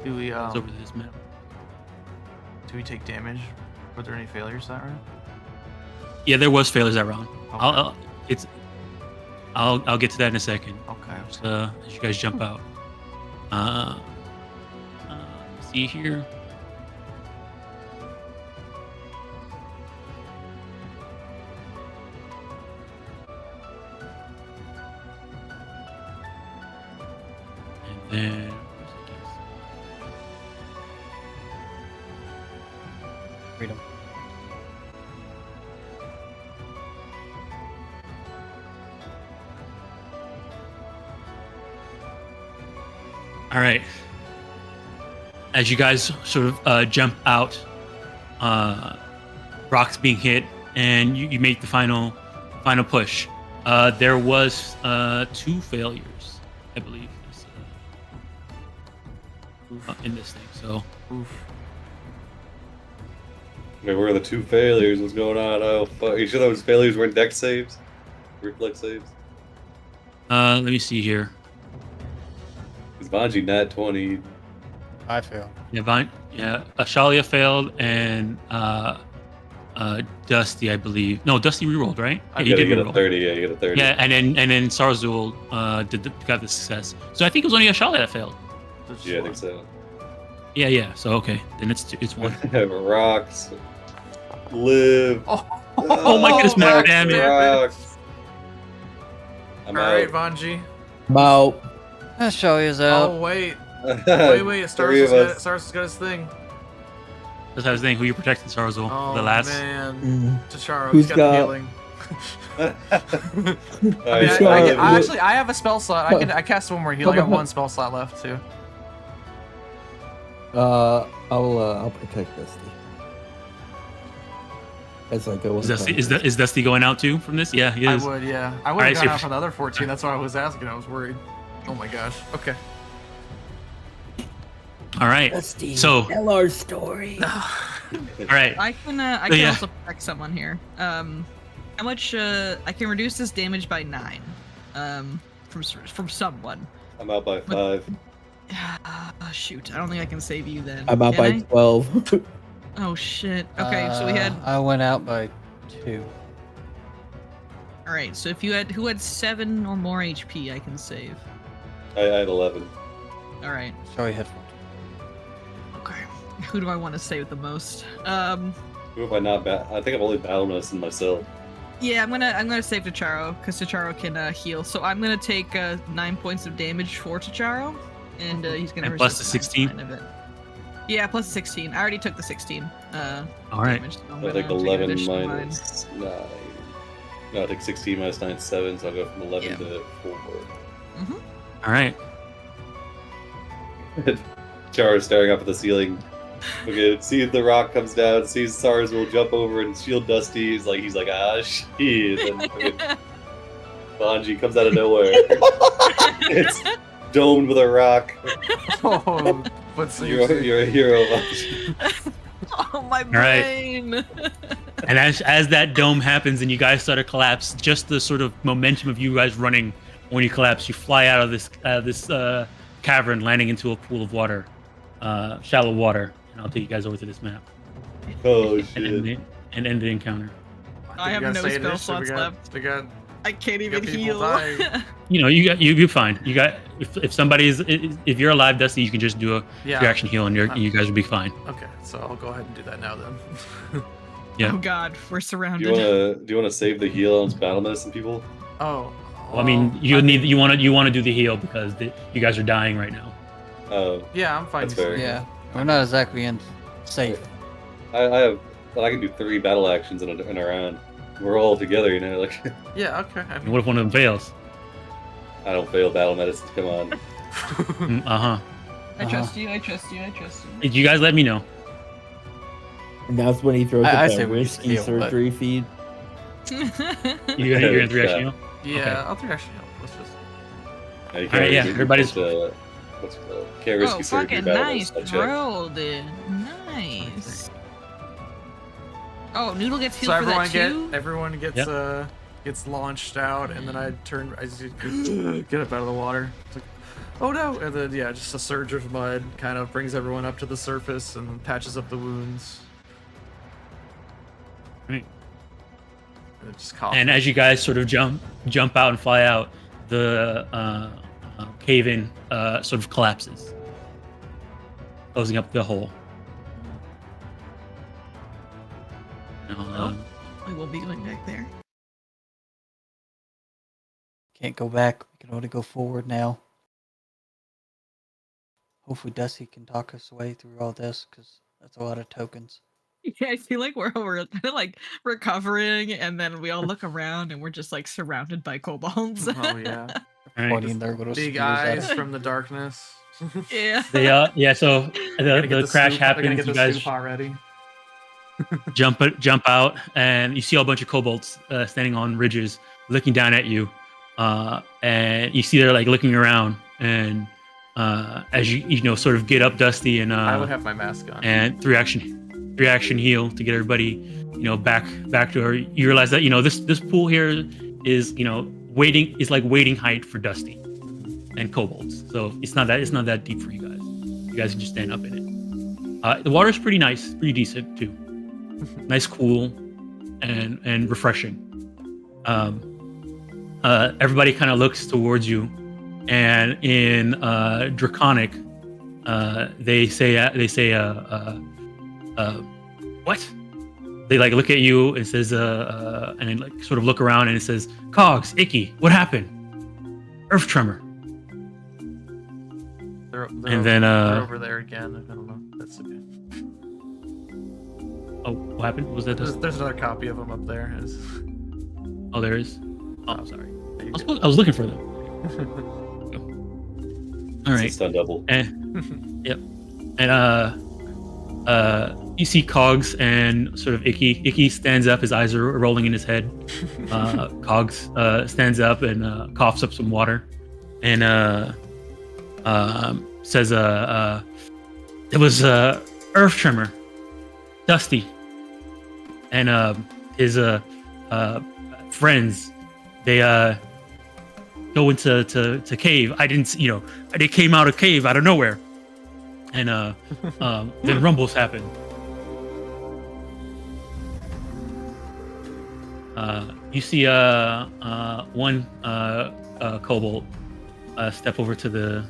Do we It's over this map. do we take damage? Were there any failures that round? Yeah, there was failures that round. Okay. I'll get to that in a second. Okay. As you guys jump out. See here. And then Freedom. all right. As you guys sort of jump out, rocks being hit, and you make the final push. There was 2 failures, I believe. in this thing. So Oof. Maybe we're the two failures. What's going on? Oh, fuck. You sure those failures weren't deck saves? Reflex saves? let me see here. Because Mwangi nat 20. I fail. Yeah, Ashalia failed and Dusti, I believe. No, Dusti rerolled, right? Yeah, You get a reroll. 30. Yeah, you get a 30. Yeah, and then Sarzul got the success. So I think it was only Ashalia that failed. Yeah, I think so. Yeah. So okay, then it's one. Rocks. Live. Oh my goodness, Max damn it. Rocks. I'm All right, out. Vanji. I'm out. Ashalia's out. Oh wait. Stars Three has of us. got his thing. That's how I was thinking. Who you protecting, Sarzul? Oh the last. man, Tacharo, Who's he's got the got- healing. All I mean, right, Sure. I have a spell slot. I cast one more heal. I got one spell slot left too. I'll protect Dusty. As I go. Is Dusty going out too from this? Yeah, he I is. would, yeah. I would Alright, have so gone out for the other 14. That's why I was asking. I was worried. Oh my gosh. Okay. All right. Dusty. So- tell our story. All right. I can Yeah. also protect someone here. How much I can reduce this damage by 9. From someone. I'm out by 5. Shoot, I don't think I can save you then. I'm out Can by I? 12. Oh shit. Okay, so we had. I went out by 2. All right, so if you had who had 7 or more HP, I can save. I had 11. All right. Sorry, headphones. Okay. Who do I want to save the most? Who have I not I think I've only battled us and myself. Yeah, I'm gonna save Tacharo because Tacharo can heal. So I'm gonna take 9 points of damage for Tacharo, and he's gonna And plus resist the 16? 9 of it. Yeah, plus 16. I already took the 16. All right. Damage, so I'm I gonna take take an 11 additional 9. minus 9. No, I take 16 minus 9 is 7, so I'll go from 11 Yeah. to 4. All right. Chara's staring up at the ceiling. Okay, sees the rock comes down, sees Sars will jump over and shield Dusty. He's like, ah, shit. And fucking Mwangi comes out of nowhere. It's domed with a rock. Oh, but so You're a hero, Mwangi. Oh my right. brain! And as that dome happens and you guys start to collapse, just the sort of momentum of you guys running when you collapse, you fly out of this cavern, landing into a pool of water, shallow water. And I'll take you guys over to this map Oh, and shit. end the encounter. I have no spell slots left. We got I can't we even got people heal. dying. You know, you're fine. You got if somebody's if you're alive, Dusty, you can just do a Yeah. reaction heal, and you guys will be fine. Okay, so I'll go ahead and do that now then. Yeah. Oh god, we're Do surrounded. you wanna save the heal on battle medicine people? Oh. Well, I mean, you want to do the heal because you guys are dying right now. Oh, Yeah, I'm fine. That's fair. Yeah, we're not exactly in safe. I have. Well, I can do 3 battle actions in a round. We're all together, you know. Like Yeah, okay. I And mean, what if one of them fails? I don't fail battle medicine. Come on. I trust you. I trust you. I trust you. You guys let me know. And that's when he throws I up say that we risky heal, but- surgery feed. You're gonna three action heal. yeah, Okay. I'll do actually help. Let's just. You All right, yeah, risk- everybody's- what's it called? Can't risk Oh, your surgery fucking battle nice medicine. I checked. roll, dude. Nice. Oh, Noodle gets So healed for that everyone too? gets launched out, and then I just get up out of the water. It's like, oh no! And then yeah, just a surge of mud kind of brings everyone up to the surface and patches up the wounds. Right. And it just coughs. And as you guys sort of jump out and fly out, the cave in sort of collapses, closing up the hole. We will be going back there. Can't go back. We can only go forward now. Hopefully Dusty can talk us away through all this, because that's a lot of tokens. Yeah, I feel like we're kind of like recovering, and then we all look around, and we're just like surrounded by kobolds. Oh yeah, All right. Pointing their little big spears at eyes us. from the darkness. Yeah. They yeah. So the crash happens. You guys already. jump out, and you see a bunch of kobolds standing on ridges, looking down at you, and you see they're like looking around, and as you sort of get up, Dusty, and I would have my mask on. and three action heal to get everybody back to her. You realize that this pool here is waiting height for Dusty and kobolds, so it's not that deep for you guys. You guys can just stand up in it. The water's pretty nice, pretty decent too. Nice, cool, and refreshing. Everybody kind of looks towards you, and in Draconic, they say what? They look at you and says and then sort of look around, and it says, Cogs, Icky, what happened? Earth tremor. They're then over there again. I don't know. That's okay. Oh, what happened? What was that? There's another copy of them up there. Oh, there is. Oh, I'm sorry. There you I was looking for them. All right. It's a double. And yep. And you see Cogs and sort of Icky. Icky stands up. His eyes are rolling in his head. Cogs stands up and coughs up some water, and says, "It was earth tremor, Dusty, and his friends. They go into cave. I didn't, they came out of cave out of nowhere, and then rumbles happened. You see one kobold step over to the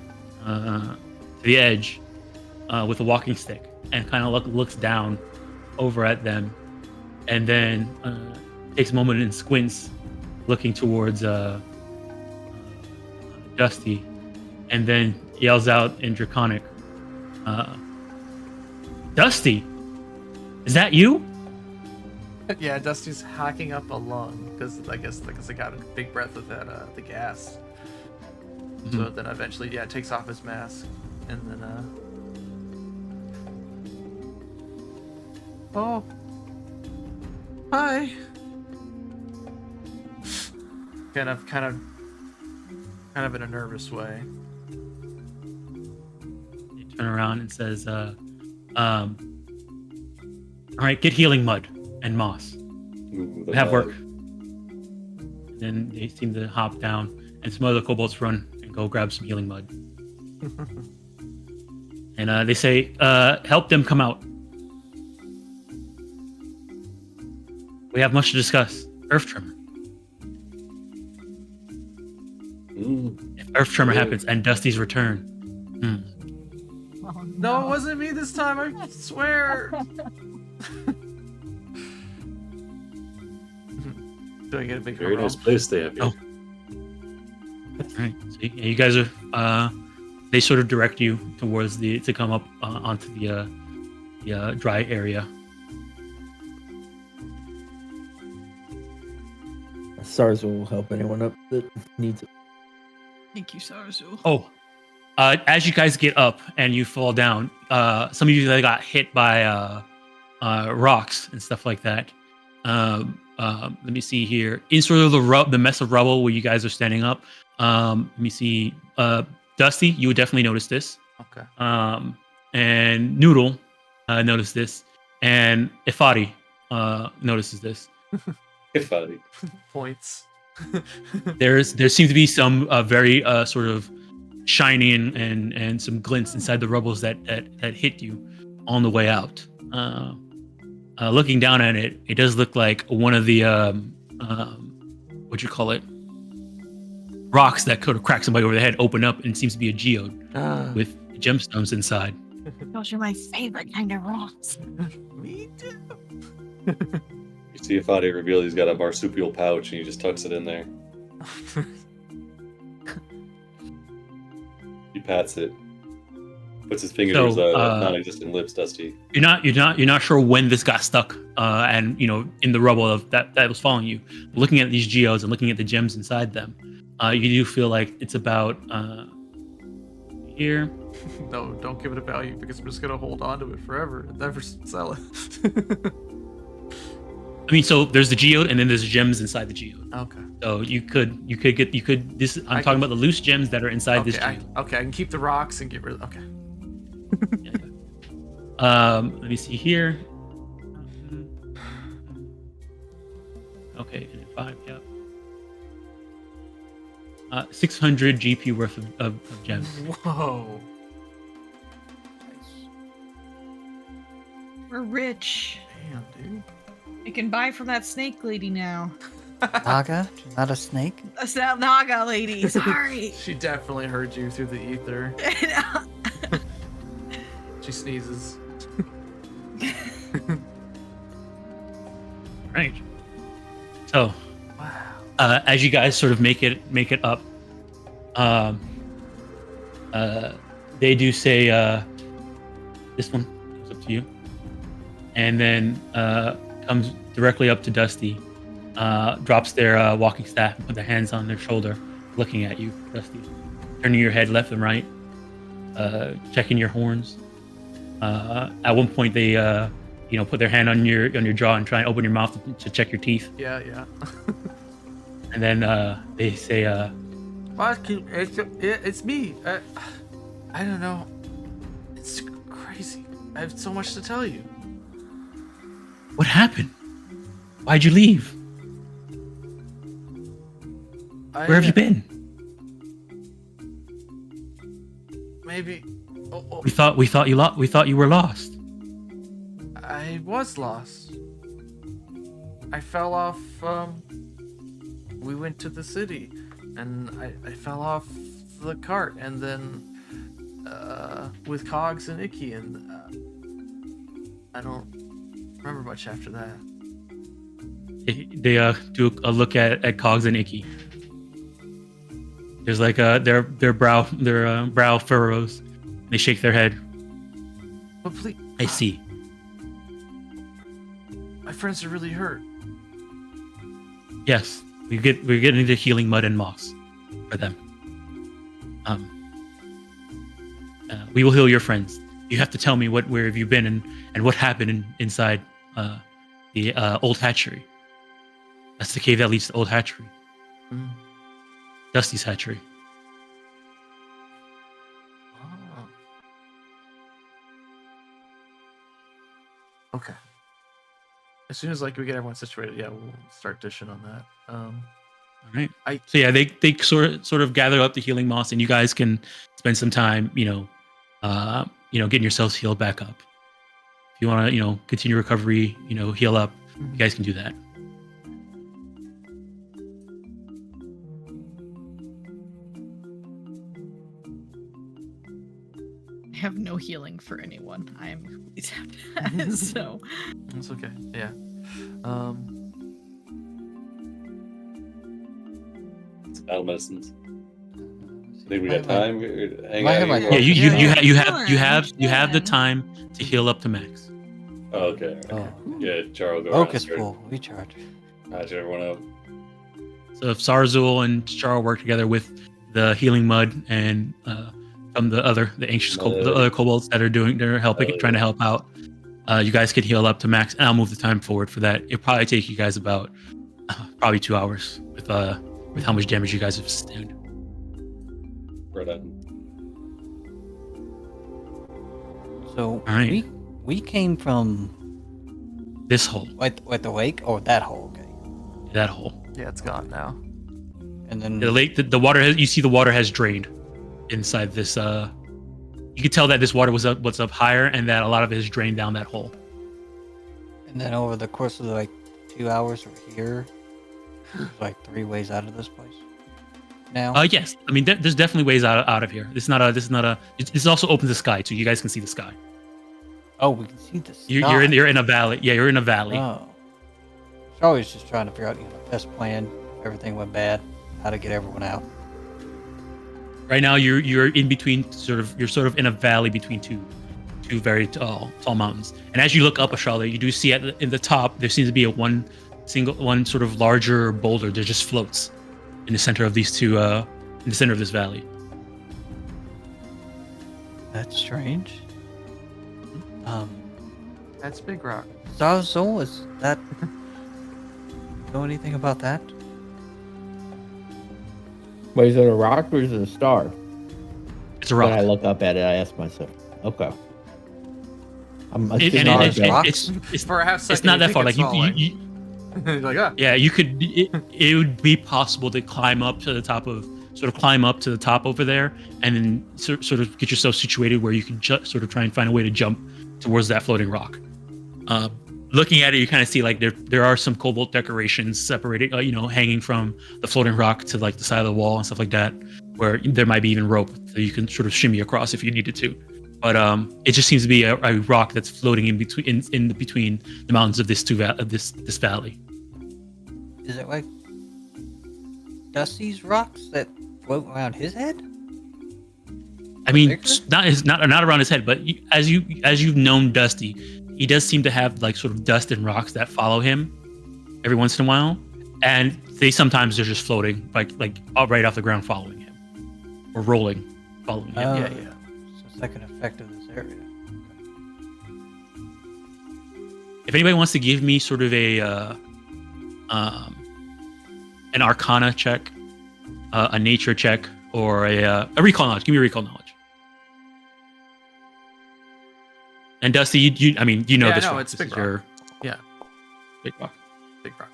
edge with a walking stick and kind of looks down over at them, and then takes a moment and squints, looking towards Dusty, and then yells out in Draconic, Dusty, is that you? Yeah, Dusty's hacking up a lung because I guess I got a big breath of that the gas. Mm-hmm. So then eventually, takes off his mask, and then oh, hi. Kind of in a nervous way. He turns around and says, all right, get healing mud and moss. Ooh, We have work. And then they seem to hop down, and some other kobolds run and go grab some healing mud. And they say, help them come out. We have much to discuss. Earth tremor. If Earth tremor happens and Dusty's return. Oh, No, it wasn't me this time. I swear. Do I get a big Very roll? nice place they have here. Oh. All right. So you guys are. They sort of direct you towards to come up onto the dry area. SARS will help anyone up that needs it. Thank you, Sarzu. Oh, as you guys get up and you fall down, some of you that got hit by rocks and stuff like that. Let me see here. In sort of the mess of rubble where you guys are standing up. Let me see. Dusty, you would definitely notice this. Okay. And Noodle noticed this, and Ifadi notices this. If I Points. There seems to be some very sort of shining and some glints inside the rubbles that hit you on the way out. Looking down at it, it does look like one of the what you call it, rocks that could have cracked somebody over the head open up, and it seems to be a geode with gemstones inside. Those are my favorite kind of rocks. Me too. you see if I reveal he's got a marsupial pouch and he just tucks it in there. He pats it. Puts his finger to his non-existent lips, Dusty. You're not sure when this got stuck, and in the rubble of that was following you. Looking at these geodes and looking at the gems inside them, you do feel like it's about here. No, don't give it a value because I'm just gonna hold on to it forever and never sell it. I mean, so there's the geode, and then there's gems inside the geode. Okay. So you could get this. I'm talking about the loose gems that are inside this geode. I can keep the rocks and get rid of. Okay. Let me see here. Okay, and then 5. Yeah. 600 GP worth of gems. Whoa. We're rich. Damn, dude. We can buy from that snake lady now. Naga, not a snake. That's that Naga lady. Sorry. She definitely heard you through the ether. She sneezes. Right. So, Wow. as you guys sort of make it up, they do say this one goes up to you, and then comes directly up to Dusti, drops their walking staff and put their hands on their shoulder, looking at you, Dusti, turning your head left and right, checking your horns. At one point, they put their hand on your jaw and try and open your mouth to check your teeth. Yeah. And then they say, It's me. I don't know. It's crazy. I have so much to tell you. "What happened? Why'd you leave? Where have you been? Maybe. Oh, We thought you were lost." I was lost. I fell off. We went to the city, and I fell off the cart, and then with Cogs and Icky, and I don't remember much after that. They do a look at Cogs and Icky. There's like their brow furrows. They shake their head. But please, I see. my friends are really hurt. Yes, we're getting into healing mud and moss for them. We will heal your friends. You have to tell me where have you been and what happened inside the old hatchery. That's the cave that leads to old hatchery. Mm. Dusti's hatchery. Oh. Okay. As soon as we get everyone situated, yeah, we'll start dishing on that. All right. So yeah, they sort of gather up the healing moss, and you guys can spend some time, getting yourselves healed back up. If you want to, continue recovery, heal up, you guys can do that. I have no healing for anyone. I am completely tapped. So That's okay. Yeah. It's battle medicines. I think we got time. Hang I have out my- here. Yeah, you Sure, have the sure. time to heal up to max. Oh, okay. Oh, Yeah, Charles, go around. focus pool, recharge. Patch everyone up. So if Sarzul and Char work together with the healing mud and the other kobolds that are helping, trying to help out, you guys can heal up to max, and I'll move the time forward for that. It'll probably take you guys about probably 2 hours with how much damage you guys have sustained. Right on. So right. we came from This hole, what the lake or that hole, okay? that hole. Yeah, it's gone now. And then The lake, the water has. You see, the water has drained inside this. You could tell that this water was up higher, and that a lot of it has drained down that hole. And then over the course of 2 hours, we're here. There's 3 ways out of this place. Now, Yes, I mean there's definitely ways out of here. This also opens the sky, so you guys can see the sky. oh, we can see the sky. You're in a valley. Yeah, you're in a valley. Oh. Charlie was just trying to figure out, best plan. If everything went bad, how to get everyone out. Right now, you're in between you're sort of in a valley between two very tall mountains. And as you look up, Ashale, you do see in the top there seems to be one sort of larger boulder that just floats in the center of these two in the center of this valley. That's strange. That's Big Rock. Zarzul, is that know anything about that? Wait, is it a rock or is it a star? It's a When I rock. look up at it, I ask myself. Okay. I'm And assuming it- it's it's For a half second, it's not you that think far. it's Like falling. you like, ah. yeah, you could. It would be possible to climb up to the top of, sort of climb up to the top over there, and then sort of get yourself situated where you can sort of try and find a way to jump towards that floating rock. Looking at it, you kind of see like there are some cobalt decorations separated, hanging from the floating rock to like the side of the wall and stuff like that, where there might be even rope so you can sort of shimmy across if you needed to. But it just seems to be a rock that's floating in between between the mountains of this this valley. Is it like Dusty's rocks that float around his head? I mean, Bigger? not around his head, but as you've known Dusty, he does seem to have like sort of dust and rocks that follow him every once in a while, and sometimes they're just floating like right off the ground following him, or rolling following him. Oh, yeah. So it's like an effect of this area. If anybody wants to give me sort of an Arcana check, a Nature check, or a Recall knowledge, give me a Recall knowledge. And Dusty, you know Yeah, this no, rock. it's This big is rock. your Yeah. big rock. Big rock.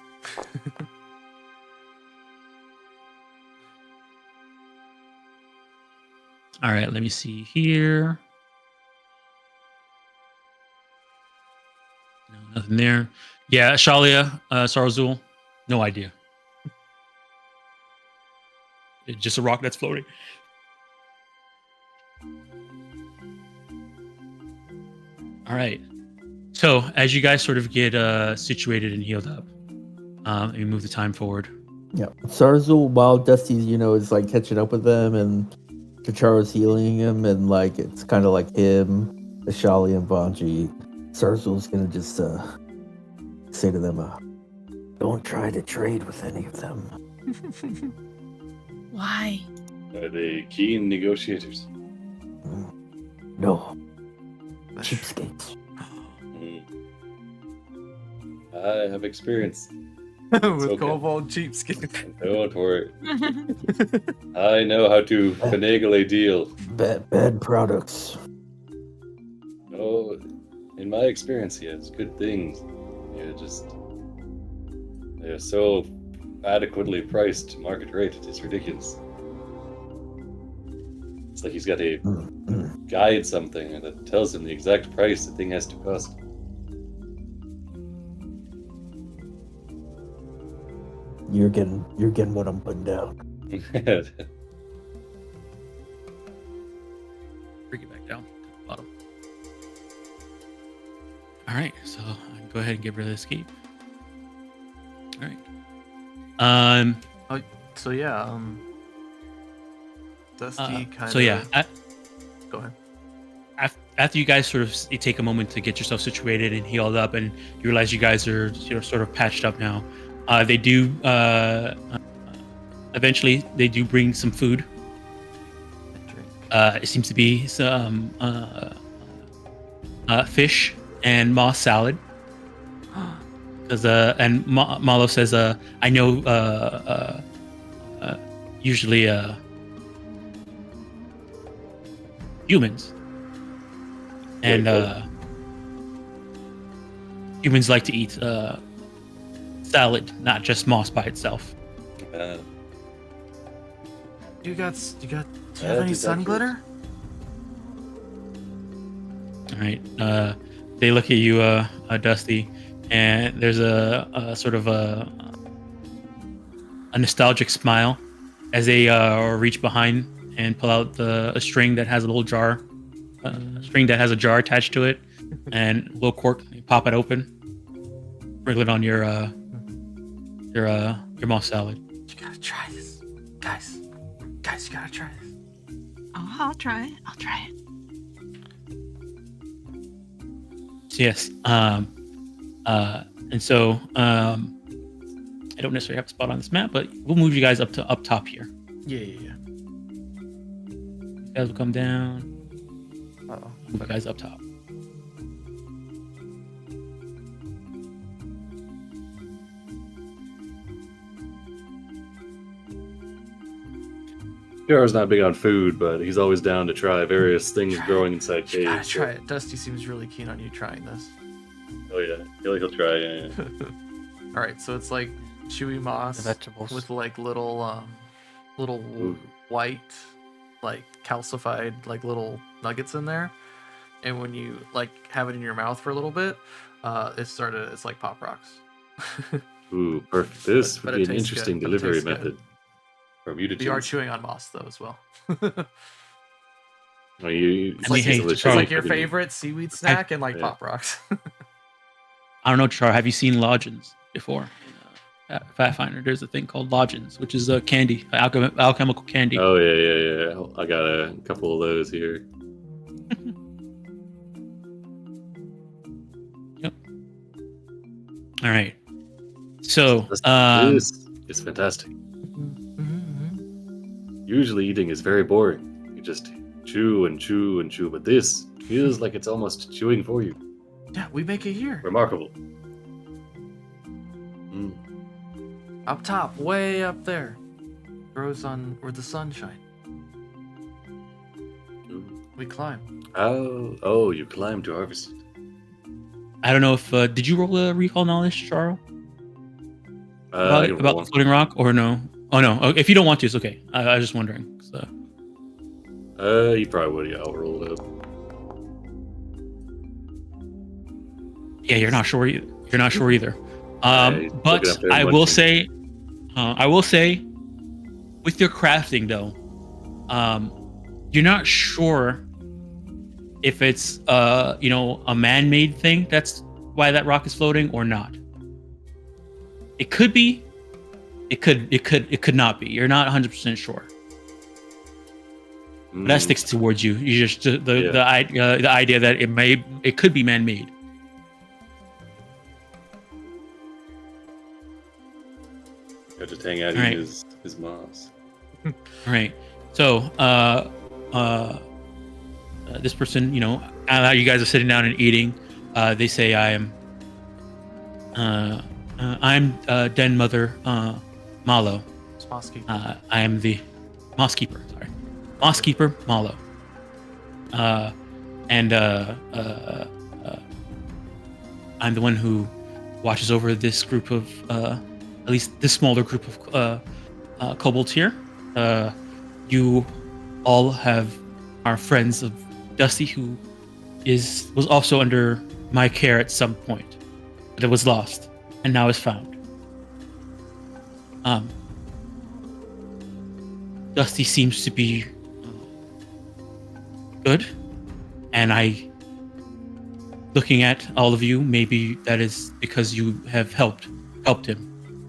All right, let me see here. No, nothing there. Yeah, Shalia, Sarazul, no idea. It's just a rock that's floating. All right. So as you guys sort of get situated and healed up, let me move the time forward. Yeah. Sarzul, while Dusty's, is like catching up with them and Kacharo's healing him, and like it's kind of like him, Ashali, and Vanji. Sarzul's gonna just say to them, don't try to trade with any of them. Why? Are they keen negotiators? No. Cheapskates. Mm. I have experience. With okay. kobold cheapskate. Don't worry. I know how to finagle a deal. Bad products. Oh, in my experience, yes, good things. Yeah, they're so adequately priced market rate, it is ridiculous. It's like he's got a guide something that tells him the exact price the thing has to cost. You're getting what I'm putting down. Bring it back down to the bottom. All right, so I can go ahead and get rid of the escape. All right. So yeah, Dusty kind of. So yeah, Go ahead. after you guys sort of take a moment to get yourself situated and healed up, and you realize you guys are sort of patched up now, they do eventually they do bring some food. It seems to be some fish and moss salad. Because and Malo says, I know usually humans and humans like to eat salad, not just moss by itself. Uh, Do you have any sun glitter? All right. They look at you, Dusty, and there's a sort of a nostalgic smile as they reach behind and pull out a string that has a little jar, string that has a jar attached to it, and a little cork. You pop it open, sprinkle it on your moss salad. You gotta try this, guys. Guys, you gotta try this. Oh, I'll try it. So yes. And so I don't necessarily have a spot on this map, but we'll move you guys up top here. Yeah. You guys will come down. Uh-oh. Move you guys up top. Jar's not big on food, but he's always down to try various things growing inside You gotta caves. try it. Dusty seems really keen on you trying this. Oh yeah, he'll try. Yeah. All right, so it's like chewy moss The vegetables. with like little Ooh. white, like calcified like little nuggets in there, and when you like have it in your mouth for a little bit, it's like pop rocks. Ooh, perfect. This But would it be an tastes interesting good, but it delivery tastes good. method for mutagens. You are chewing on moss though as well. Oh, you, I mean, hey, delicious. It's Charles, like your favorite seaweed snack and like yeah. pop rocks. I don't know, Char. Have you seen lodgins before? In Pathfinder, there's a thing called lodgins, which is a candy, alchemical candy. Oh yeah. I got a couple of those here. Yep. All right. So, This is fantastic. Mm-hmm. Usually eating is very boring. You just chew and chew and chew, but this feels like it's almost chewing for you. Yeah, we make it here. Remarkable. Mm. Up top, way up there. Grows on where the sun shines. Ooh. We climb. Oh, you climb to harvest it. I don't know if did you roll a recall knowledge, Charles, I can roll about the one. floating rock, or no? Oh no. If you don't want to, it's okay. I was just wondering. So. You probably would. Yeah, I'll roll it up. Yeah, you're not sure. You're not sure either. Right, But look it up there, I one will thing. say, with your crafting though, you're not sure if it's a man-made thing. That's why that rock is floating, or not. It could be. It could not be. You're not 100% sure. But that sticks towards you. You just the idea that it could be man-made. I just hang out All right. eating his moss. All right. So, this person, you guys are sitting down and eating. They say, I'm Den Mother Malo. Smosky. I am the Moss Keeper. Sorry, Moss Keeper Malo. And I'm the one who watches over this group of, at least this smaller group of kobolds here. You all are friends of Dusti, who was also under my care at some point, but it was lost and now is found. Dusti seems to be good, and looking at all of you, maybe that is because you have helped him.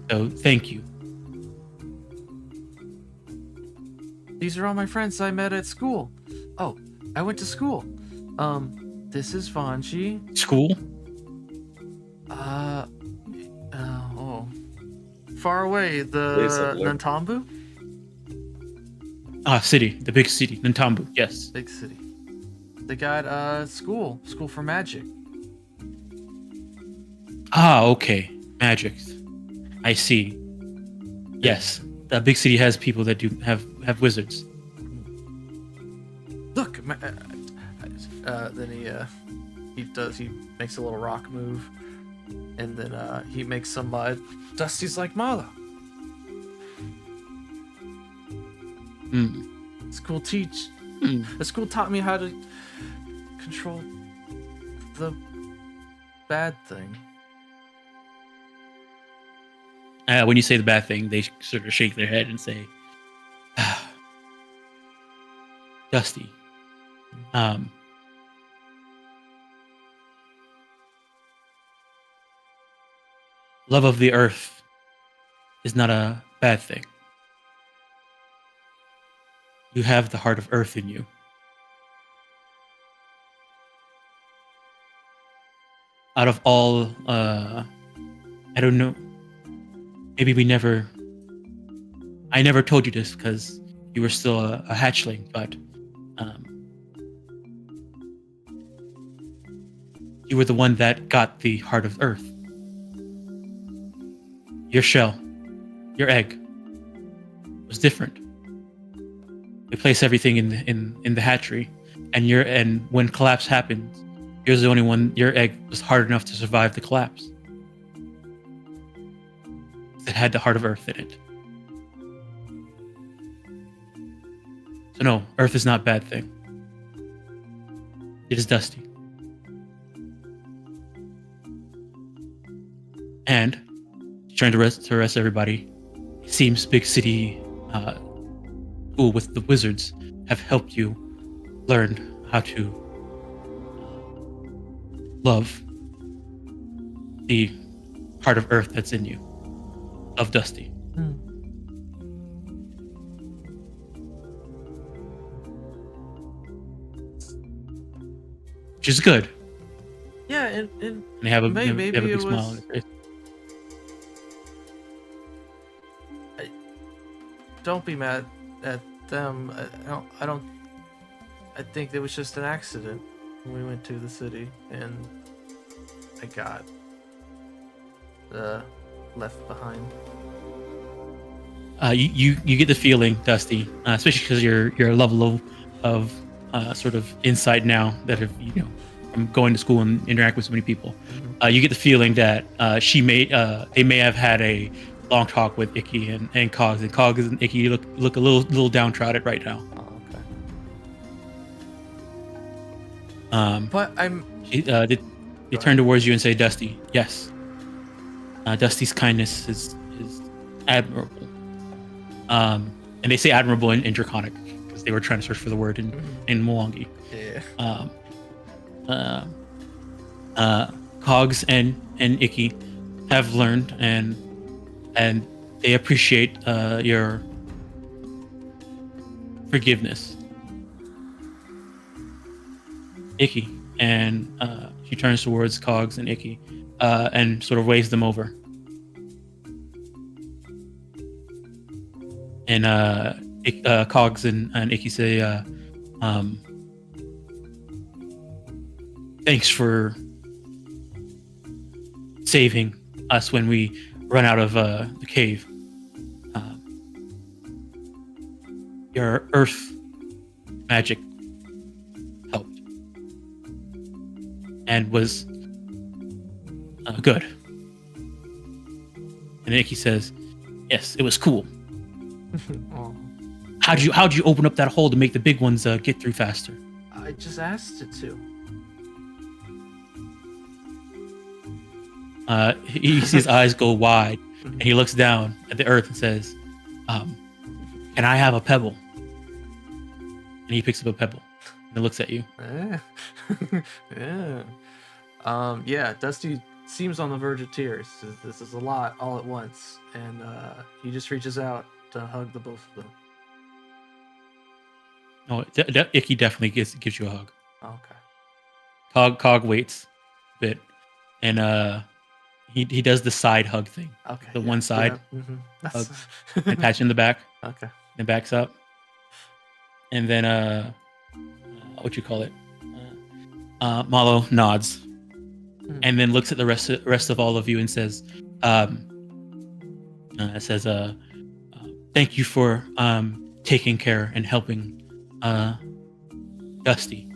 So thank you. These are all my friends I met at school. Oh, I went to school. This is Vanchi. School? Far away, the somewhere. Nantambu? City, the big city, Nantambu. Yes. Big city. They got school for magic. Okay. Magic. I see. Yes, the big city has people that do have wizards. Look, then he makes a little rock move, and then he makes some Dusty's like Marla. School the school taught me how to control the bad thing. When you say the bad thing, they sort of shake their head and say, Dusti. Love of the earth is not a bad thing. You have the heart of earth in you. Out of all, I don't know. Maybe I never told you this because you were still a hatchling, but you were the one that got the heart of earth. Your shell, your egg, was different. we place everything in the hatchery, and when collapse happens, you're the only one. Your egg was hard enough to survive the collapse. It had the heart of Earth in it. So no, Earth is not a bad thing. It is Dusti. And trying to rest everybody. It seems big city school with the wizards have helped you learn how to love the heart of Earth that's in you, of Dusti. Which is good. Yeah, and And they have a, maybe they have a big it smile was- on their face. don't be mad at them. I think it was just an accident when we went to the city and I got left behind. You get the feeling, Dusti, especially because you're a level of sort of insight now that have from going to school and interact with so many people. You get the feeling that they may have had a long talk with Icky and Cogs, and Cogs and Icky look a little downtrodden right now. Oh, okay. But I'm. They turn towards you and say, "Dusti, yes. Dusti's kindness is admirable." And they say admirable in Draconic because they were trying to search for the word in Mwangi. Yeah. Cogs and Icky have learned and they appreciate your forgiveness. Icky, and she turns towards Cogs and Icky and sort of waves them over. And Cogs and Icky say, thanks for saving us when we run out of the cave. Your earth magic helped and was good. And Icky says, yes, it was cool. Oh, How'd you open up that hole to make the big ones get through faster? I just asked it to. He sees his eyes go wide, and he looks down at the earth and says, "Can I have a pebble?" And he picks up a pebble and looks at you. Yeah. Yeah, Dusti seems on the verge of tears. This is a lot all at once, and he just reaches out to hug the both of them. No, Icky definitely gives you a hug. Okay. Cog waits a bit, and he does the side hug thing, Okay. the one side That's... and patch in the back, Okay. and backs up, and then what you call it? Malo nods, and then looks at the rest of all of you and says, "Thank you for taking care and helping Dusti.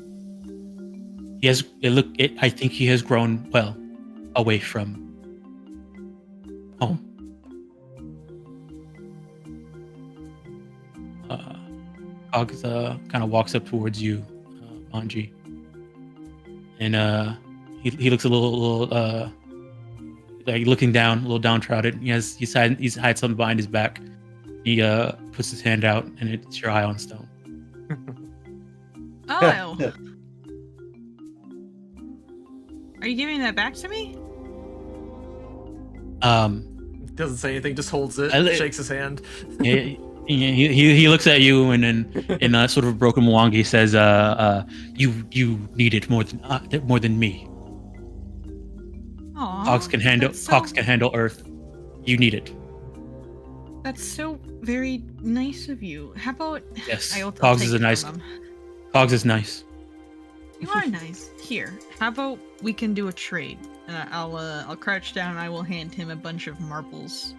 I think he has grown well away from home." Cogs kind of walks up towards you, Mwangi, and he looks a little like looking down, a little downtrodden. He's hide something behind his back. He puts his hand out, and it's your eye on stone. Oh. Are you giving that back to me? Doesn't say anything, just holds it, shakes his hand. He looks at you and then in a sort of a broken Mwangi says, "You need it more than me. Aw, Cogs can handle Earth. You need it." That's so very nice of you. How about Yes, I'll Cogs take is it nice. from him. Cogs is nice. You are nice. Here, how about we can do a trade? I'll crouch down and I will hand him a bunch of marbles.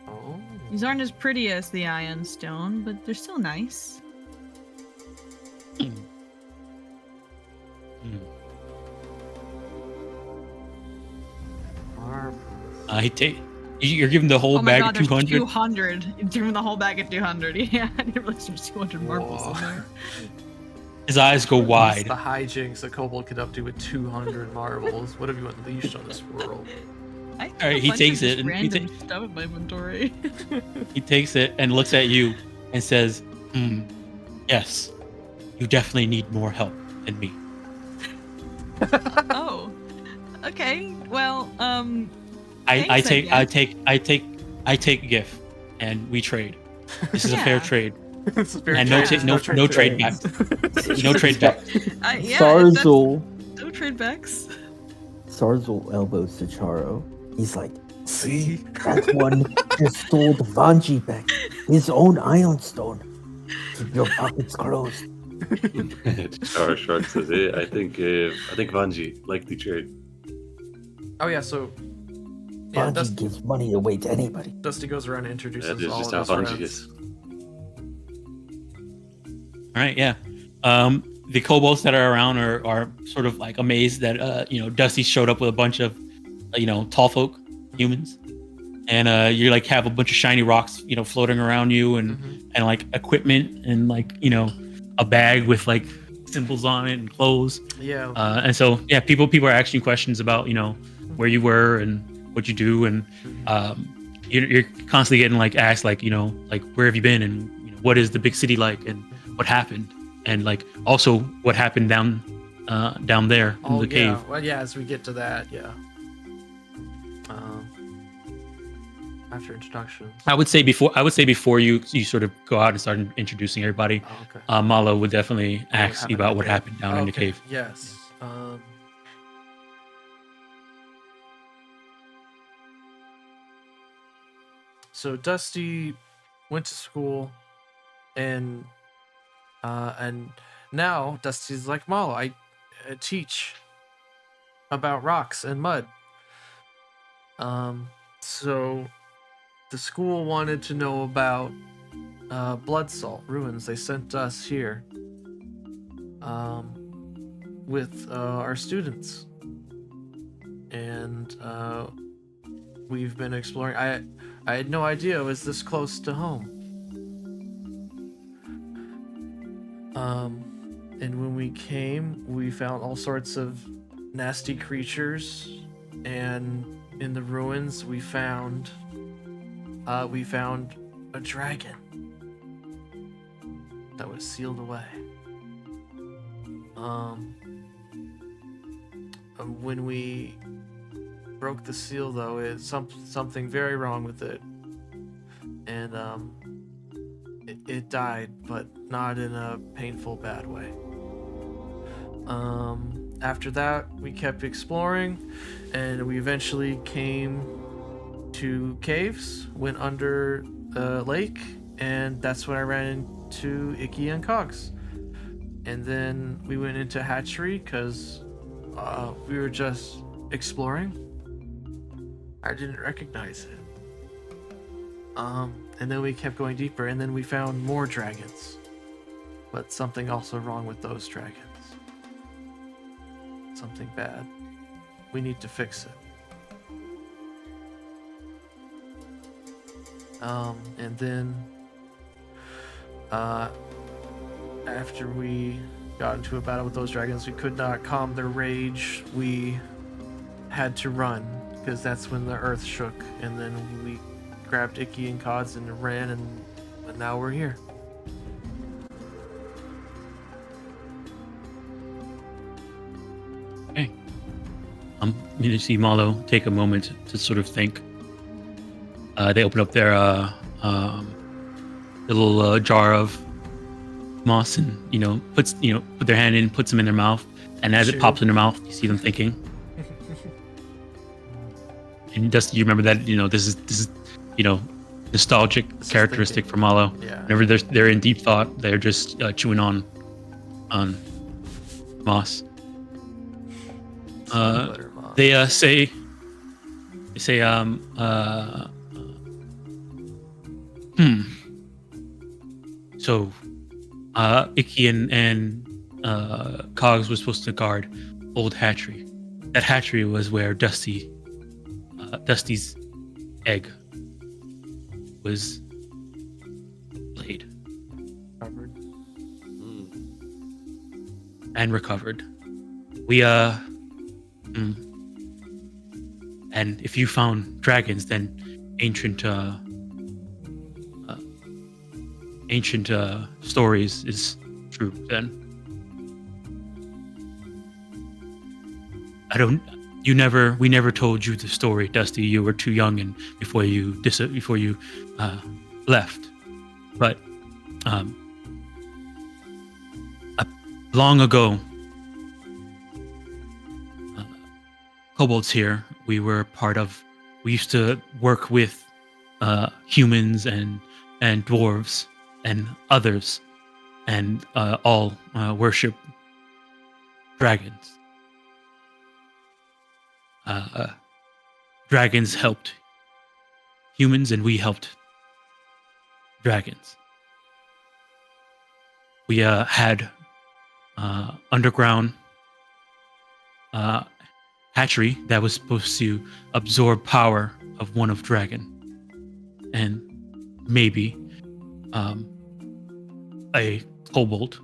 Oh. These aren't as pretty as the Iron Stone, but they're still nice. You're giving the whole Oh my bag god, of there's 200. 200. You're giving the whole bag at 200. Yeah, I didn't realize there's 200 marbles in there. His eyes go What's wide. the hijinks a kobold could up to with 200 marbles? What have you unleashed on this world? I have All right, a he bunch takes of it just and he random stuff in my inventory. He takes it and looks at you and says, yes, you definitely need more help than me. Oh, okay. Well, I thanks, take GIF and we trade. This is a fair Yeah. trade. It's a very And Yeah. no trade back. No trade back. yeah, Sarzel. no trade backs. Sarzel elbows Charo. He's like, see, that one just stole the Vanji back. His own Ion Stone. Keep your pockets closed. Chara shrugs says, I think Vanji like the trade. Oh yeah, so yeah, Vanji gives money away to anybody. Dusty goes around and introduces That is all just of how his Vanji friends. is. All right, yeah. The kobolds that are around are sort of like amazed that Dusty showed up with a bunch of tall folk humans, and you like have a bunch of shiny rocks floating around you and like equipment and like a bag with like symbols on it and clothes. Yeah. And so yeah, people are asking questions about where you were and what you do, and you're constantly getting like asked like like where have you been, and what is the big city like, and what happened, and like also what happened down there in the cave. Well, yeah, as we get to that, yeah. After introductions. I would say before you sort of go out and start introducing everybody, Oh, okay. Malo would definitely ask happened you about in the what cave. happened down in the Okay, cave. Yes. So Dusty went to school, and now Dusty's like Malo. I teach about rocks and mud. So the school wanted to know about blood salt ruins. They sent us here with our students, and we've been exploring. I had no idea it was this close to home. And when we came, we found all sorts of nasty creatures, and in the ruins we found a dragon that was sealed away. When we broke the seal, though, it's something very wrong with it, and it died, but not in a painful, bad way. After that, we kept exploring, and we eventually came to caves, went under the lake, and that's when I ran into Icky and Cogs. And then we went into hatchery because we were just exploring. I didn't recognize it. And then we kept going deeper, and then we found more dragons. But something also wrong with those dragons. Something bad. We need to fix it. And then after we got into a battle with those dragons, we could not calm their rage. We had to run, because that's when the earth shook, and then we grabbed Icky and Cods and ran, and now we're here. Okay. You see Malo take a moment to sort of think. They open up their little jar of moss and put their hand in, puts them in their mouth, and as it pops in their mouth, you see them thinking. And Dusty, you remember that this is nostalgic characteristic for Malo. Yeah. Whenever they're in deep thought, they're just chewing on moss. They say so Icky and Cogs was supposed to guard Old Hatchery. That hatchery was where Dusty's egg was laid Covered. and recovered. And if you found dragons, then ancient stories is true. Then we never told you the story, Dusty. You were too young and before you left. But long ago, kobolds here, we used to work with humans and dwarves and others, and all worship dragons. Dragons helped humans, and we helped dragons. We had underground hatchery that was supposed to absorb power of one of dragon, and maybe a kobold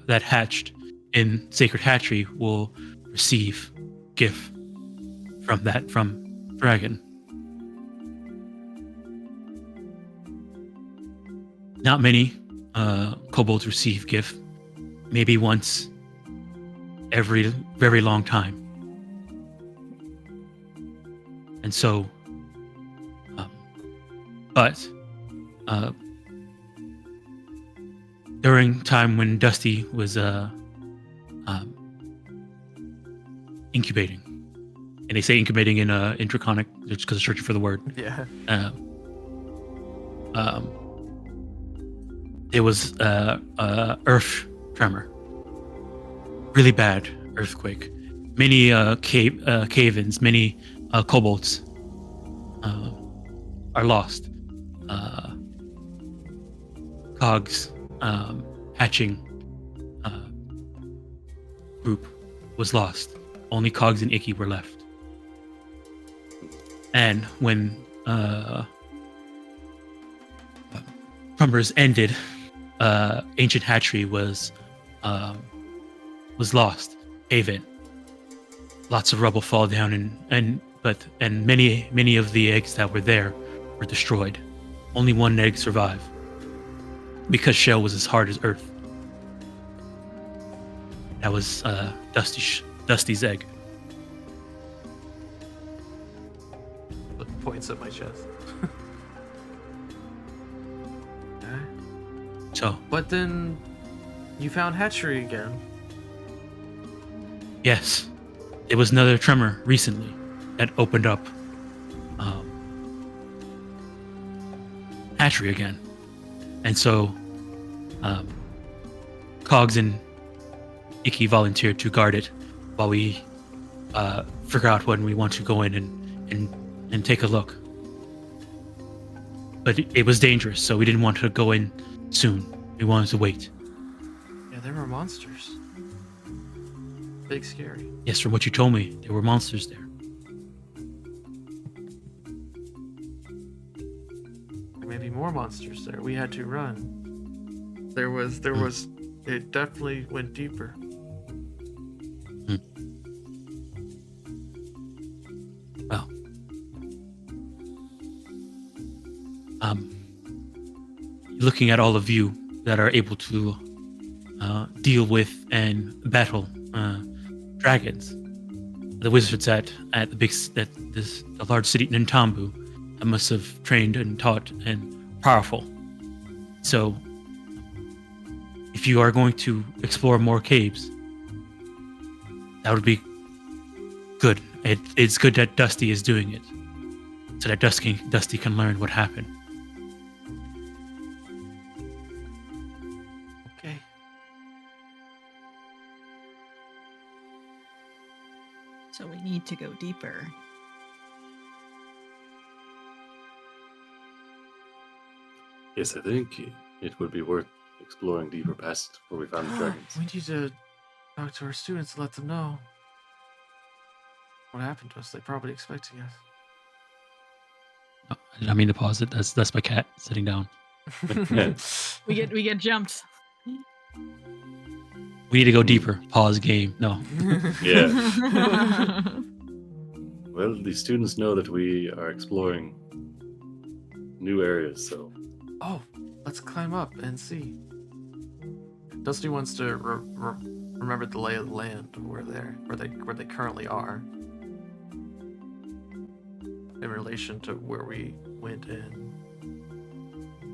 that hatched in sacred hatchery will receive gift from dragon. Not many kobolds receive gift, maybe once every very long time. And so, but during time when Dusty was incubating, and they say incubating in intraconic just because I'm searching for the word. Yeah. There was earth tremor, really bad earthquake, many cave-ins, many kobolds are lost. Cog's hatching group was lost. Only Cogs and Icky were left. And when Trumbers ended, ancient hatchery was lost. Haven. Lots of rubble fall down, and many of the eggs that were there were destroyed. Only one egg survived because shell was as hard as earth. That was Dusty's egg. Points at my chest. Okay. So, But then you found hatchery again. yes, there was another tremor recently that opened up hatchery again. And so Cogs and Icky volunteered to guard it while we figure out when we want to go in and take a look. But it was dangerous, so we didn't want to go in soon. We wanted to wait. Yeah, there were monsters. Big scary. Yes, from what you told me, there were monsters there. There may be more monsters there. We had to run. There was it definitely went deeper. Well, looking at all of you that are able to deal with and battle dragons, the wizards at the large city Nintambu must have trained and taught and powerful. So, if you are going to explore more caves, that would be good. It's good that Dusty is doing it, so that Dusty can learn what happened. Okay. So we need to go deeper. Yes, I think it would be worth exploring deeper past where we found the dragons. We need to talk to our students and let them know what happened to us. They're probably expecting us. Oh, I did not mean to pause it. That's my cat sitting down. We get jumped. We need to go deeper. Pause game. No. Yeah. Well, the students know that we are exploring new areas, so Oh, let's climb up and see. Dusty wants to remember the lay of the land where they currently are in relation to where we went in.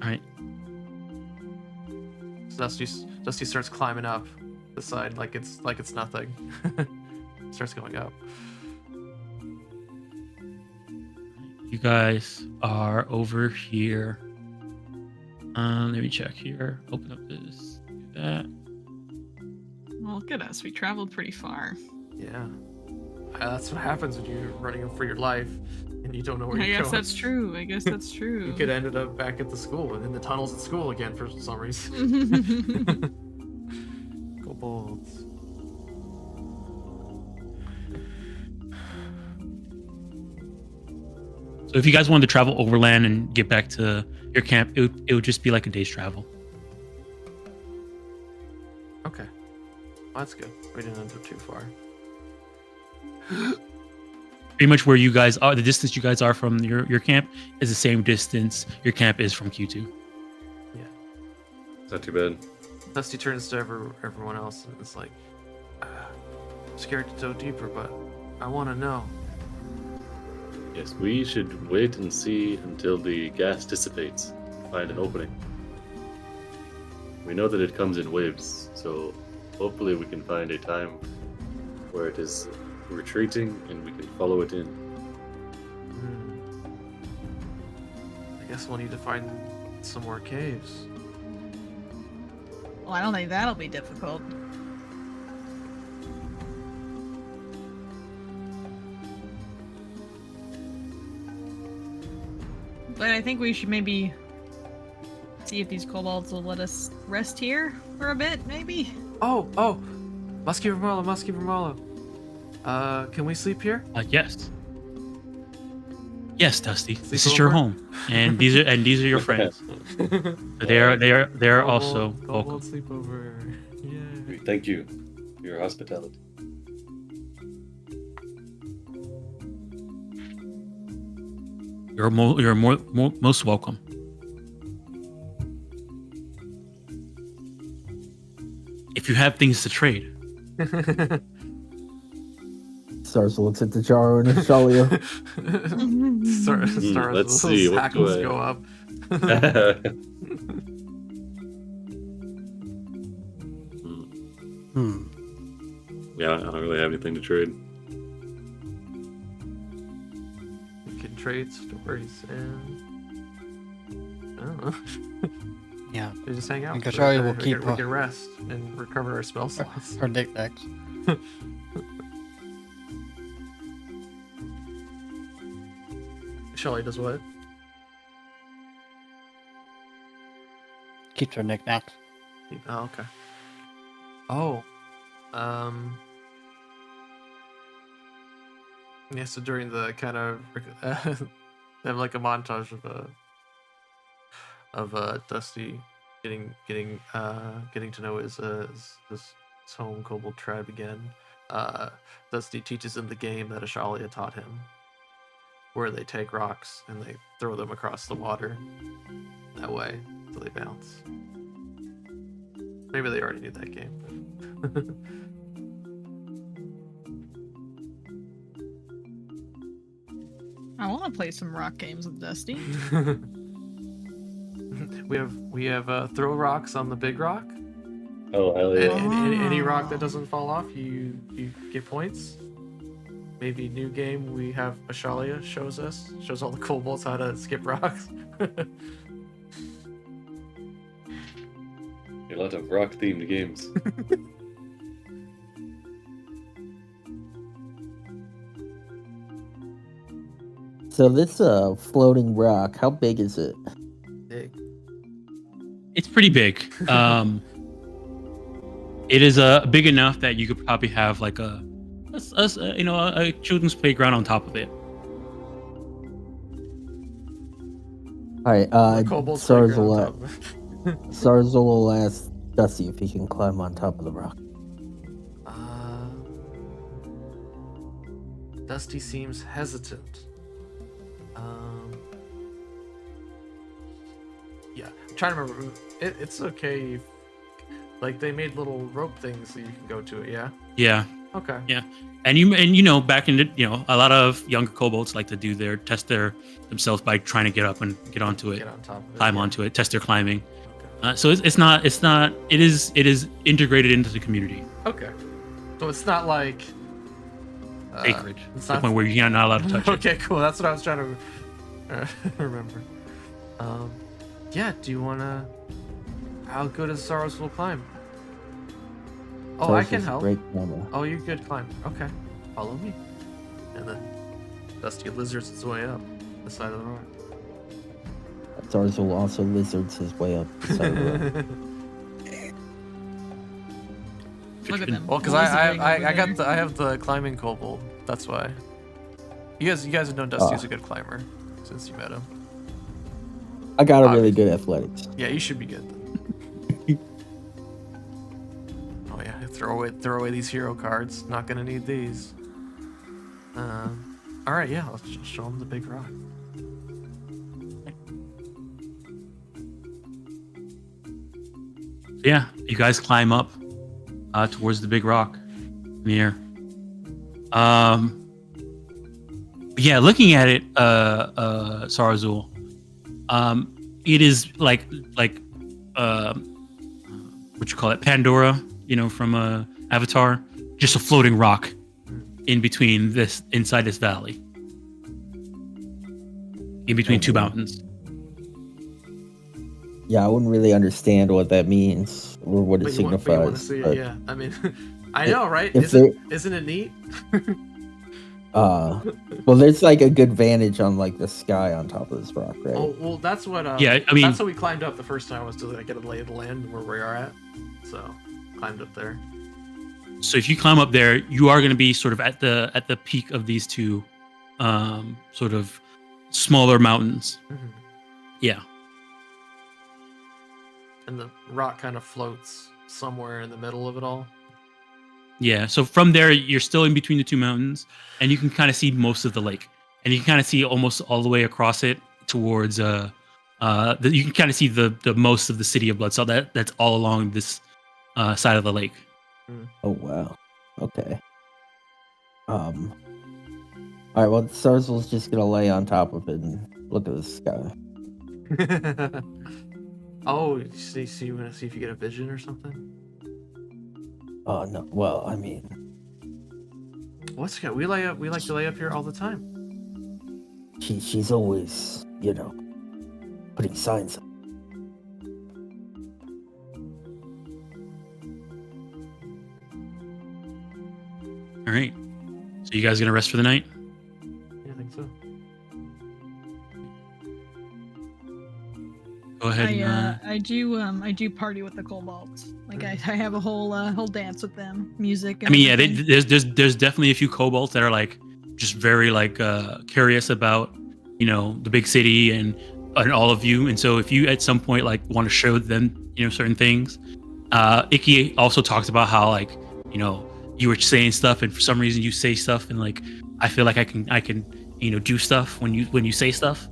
All right. So Dusty starts climbing up the side like it's nothing. Starts going up. You guys are over here. Let me check here. Open up this. Do that. Well, look at us. We traveled pretty far. Yeah. That's what happens when you're running for your life and you don't know where I you're guess going. that's true. I guess that's true. You could ended up back at the school and in the tunnels at school again for some reason. Kobolds. So if you guys wanted to travel overland and get back to your camp, it would just be like a day's travel. Okay. Well, that's good. We didn't end up too far. Pretty much where you guys are, the distance you guys are from your camp is the same distance your camp is from Kuitu. it's not too bad. Dusty turns to everyone else and it's like, I'm scared to go deeper, but I want to know. Yes, we should wait and see until the gas dissipates. Find an opening. We know that it comes in waves, so hopefully we can find a time where it is retreating and we can follow it in. I guess we'll need to find some more caves. Well, I don't think that'll be difficult. But I think we should maybe see if these kobolds will let us rest here for a bit, maybe? Oh! Musky Vermolo. Can we sleep here? Yes. Yes, Dusty. This Sleep is your over? home, and these are your friends. They are also Kobold welcome. sleepover. Yeah. Thank you for your hospitality. You're most welcome. If you have things to trade, Sarsa looks at the jar and Ashalia. Let's see, what do hackles I- go up. Yeah, I don't really have anything to trade. We can trade stories and I don't know. Yeah. We just hang out. And Kashari will keep we can rest and recover our spell slots. her knickknacks. Shelly does what? Keeps her knickknacks. Oh, okay. Oh, yeah. So during the kind of they have like a montage of Dusty getting to know his home kobold tribe again. Dusty teaches him the game that Ashalia taught him, where they take rocks and they throw them across the water that way until they bounce. Maybe they already knew that game. I want to play some rock games with Dusty. we have throw rocks on the big rock. Oh, hell yeah. And any rock that doesn't fall off, you get points. Maybe new game we have Ashalia shows all the kobolds how to skip rocks. A lot of rock themed games. So this floating rock, how big is it? Big. it's pretty big. It is big enough that you could probably have like a children's playground on top of it. All right, The kobolds playground on top Sarzel of it. will ask Dusty if he can climb on top of the rock. Dusty seems hesitant. Yeah, I'm trying to remember. It's okay. Like they made little rope things so you can go to it. Yeah. Yeah. Okay. Yeah. And you know, back in the, a lot of younger kobolds like to test themselves by trying to get up and get onto it, Get on top of it. climb yeah. onto it, test their climbing. Okay. So it is integrated into the community. Okay. So it's not like Sacred. It's It's the not point where you're not allowed to touch it. Okay, cool. That's what I was trying to remember. Yeah. Do you wanna? How good is Saros will climb? Oh, I Sarzel's can a help. Great climber. Oh, you're a good climber. Okay, follow me. And then Dusty lizards its way up the side of the rock. Sarzel also lizards his way up the side of the rock. Look at them. Well, because I have the climbing kobold. That's why. You guys have known Dusty's a good climber since you met him. I got a really good athletics. Yeah, you should be good. Oh yeah, throw away these hero cards. Not gonna need these. All right, yeah, let's just show him the big rock. Yeah, you guys climb up towards the big rock in the air. Yeah, looking at it, Sarazul, it is like what you call it, Pandora, from Avatar, just a floating rock in between inside this valley, in between two mountains. Yeah, I wouldn't really understand what that means or what it But you want to signifies. see but, it, yeah. I mean, I know, right? if Isn't it neat? well, there's like a good vantage on like the sky on top of this rock, right? Oh, well, that's what. Yeah, I mean- that's how we climbed up the first time, was to get a lay of the land where we are at. So, climbed up there. So if you climb up there, you are going to be sort of at the peak of these two sort of smaller mountains. Mm-hmm. Yeah. And the rock kind of floats somewhere in the middle of it all. Yeah, so from there, you're still in between the two mountains, and you can kind of see most of the lake, and you can kind of see almost all the way across it towards you can kind of see the most of the city of Bloodsaw. That's all along this side of the lake. Oh wow. Okay. All right. Well, Sarzel's just gonna lay on top of it and look at the sky. Oh, so you want to see if you get a vision or something? Oh no. Well, I mean, What's good? We like to lay up here all the time. she's always, putting signs up. All right. So you guys gonna rest for the night? Yeah, I think so. Go ahead. And, I do party with the kobolds. Like I have a whole dance with them, music. I And mean, yeah, everything. there's definitely a few kobolds that are like just very like curious about the big city and all of you, and so if you at some point like want to show them certain things, Icky also talks about how like you were saying stuff, and for some reason you say stuff, and like I feel like I can do stuff when you say stuff.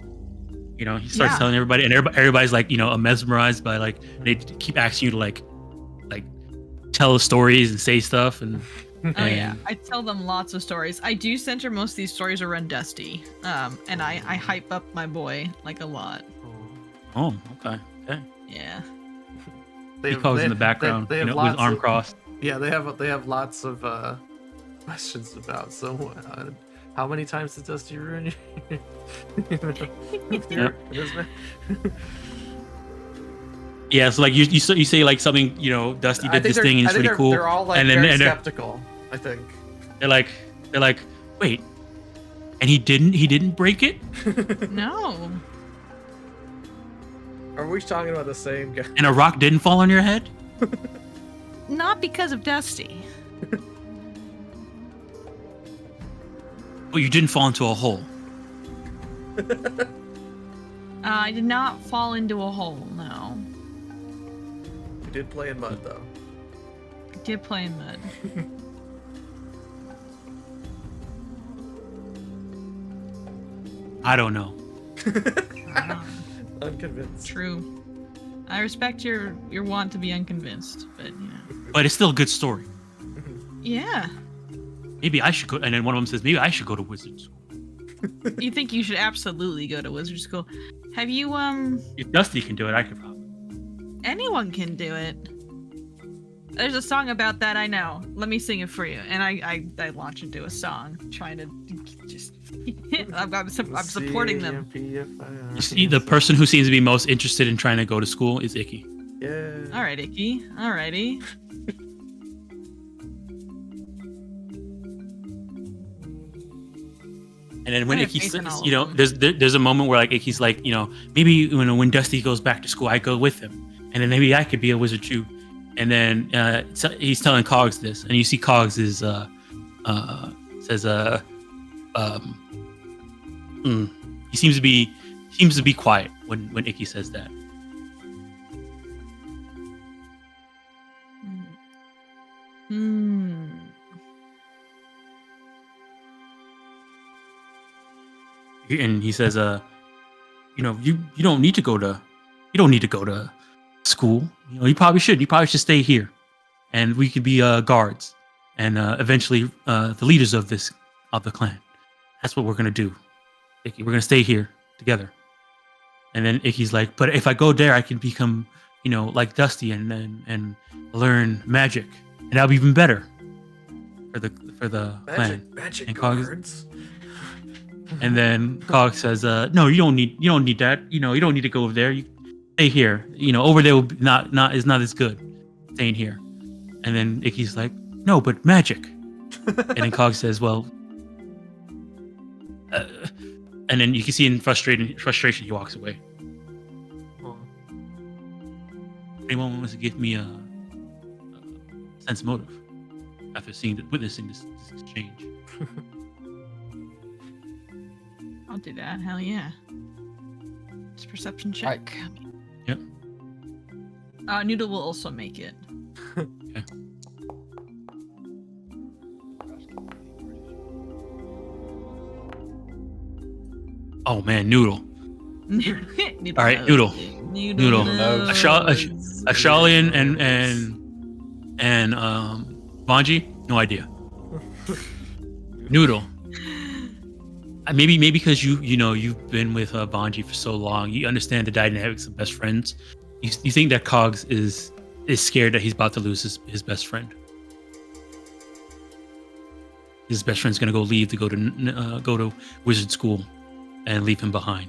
He starts Yeah. telling everybody, and everybody's like mesmerized by like they keep asking you to like tell stories and say stuff and. Oh yeah, I tell them lots of stories. I do center most of these stories around Dusty, and I hype up my boy like a lot. Oh, okay. Yeah. He calls in the background, they have with lots arm of- crossed. Yeah, they have lots of questions about. So, how many times did Dusty ruin you? Yeah, so like you say like something, Dusty did this thing and it's really cool, They're all like and then very and they're, skeptical. I think. they're like, wait, and he didn't break it, No. Are we talking about the same guy? and a rock didn't fall on your head. Not because of Dusty. Well, you didn't fall into a hole. I did not fall into a hole, no. We did play in mud, though. I did play in mud. I don't know. Unconvinced. True. I respect your want to be unconvinced, but But it's still a good story. yeah. Maybe I should go. And then one of them says, maybe I should go to wizard school. You think you should absolutely go to wizard school? Have you If Dusty can do it, I could probably. Anyone can do it. There's a song about that, I know. Let me sing it for you. And I launch into a song, trying to just. I'm supporting them. You see, the person who seems to be most interested in trying to go to school is Icky. Yeah. All right, Icky. Alrighty. And then when I have Icky, faith in all you know, of them. there's a moment where like Icky's like, you know, maybe when Dusty goes back to school, I go with him, and then maybe I could be a wizard too. And then he's telling Cogs this, and you see Cogs is says he seems to be quiet when Icky says that. And he says, you know, you don't need to go to school. You know, you probably should. You probably should stay here, and we could be guards, and eventually the leaders of the clan. That's what we're gonna do. Icky, we're gonna stay here together. And then Icky's like, but if I go there, I can become, you know, like Dusty and learn magic, and that'll be even better for the clan. Magic And Cogs- guards. And then Cog says, "No, you don't need that. You know, you don't need to go over there. You stay here. You know, over there will be not as good. Staying here." And then Icky's like, "No, but magic." And then Cog says, "Well," and then you can see in frustration he walks away. Anyone wants to give me a sense of motive after witnessing this exchange? I'll do that. Hell yeah. It's perception check. Yep. Noodle will also make it. Okay. Oh man, Noodle. Noodle All right, knows. Noodle. Noodle. knows. Ashalian and Mwangi, no idea. Noodle. Maybe because you've been with Mwangi for so long, you understand the dynamics of best friends. You think that Cogs is scared that he's about to lose his best friend. His best friend's gonna leave to go to wizard school, and leave him behind.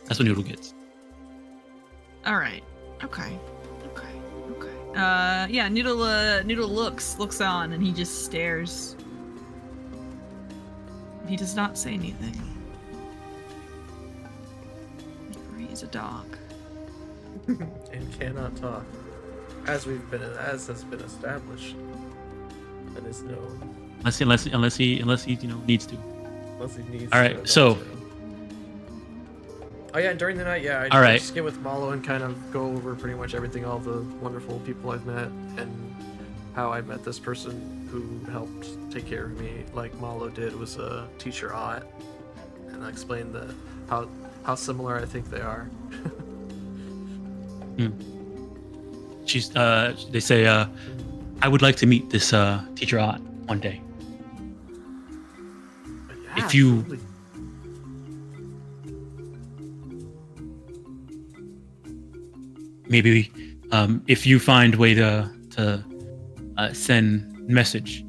That's what Noodle gets. All right. Okay. Yeah. Noodle looks on, and he just stares. He does not say anything. He's a dog. And cannot talk, as has been established. That is known. Unless he needs to. Unless he needs. All to right, know so- that too. Oh yeah, during the night, I All right. just get with Malo and kind of go over pretty much everything, all the wonderful people I've met, and how I met this person who helped take care of me, like Malo did, was a teacher Ott, and I explained how similar I think they are. They say, I would like to meet this teacher Ott one day. But yeah, If you- absolutely. Maybe if you find a way to send message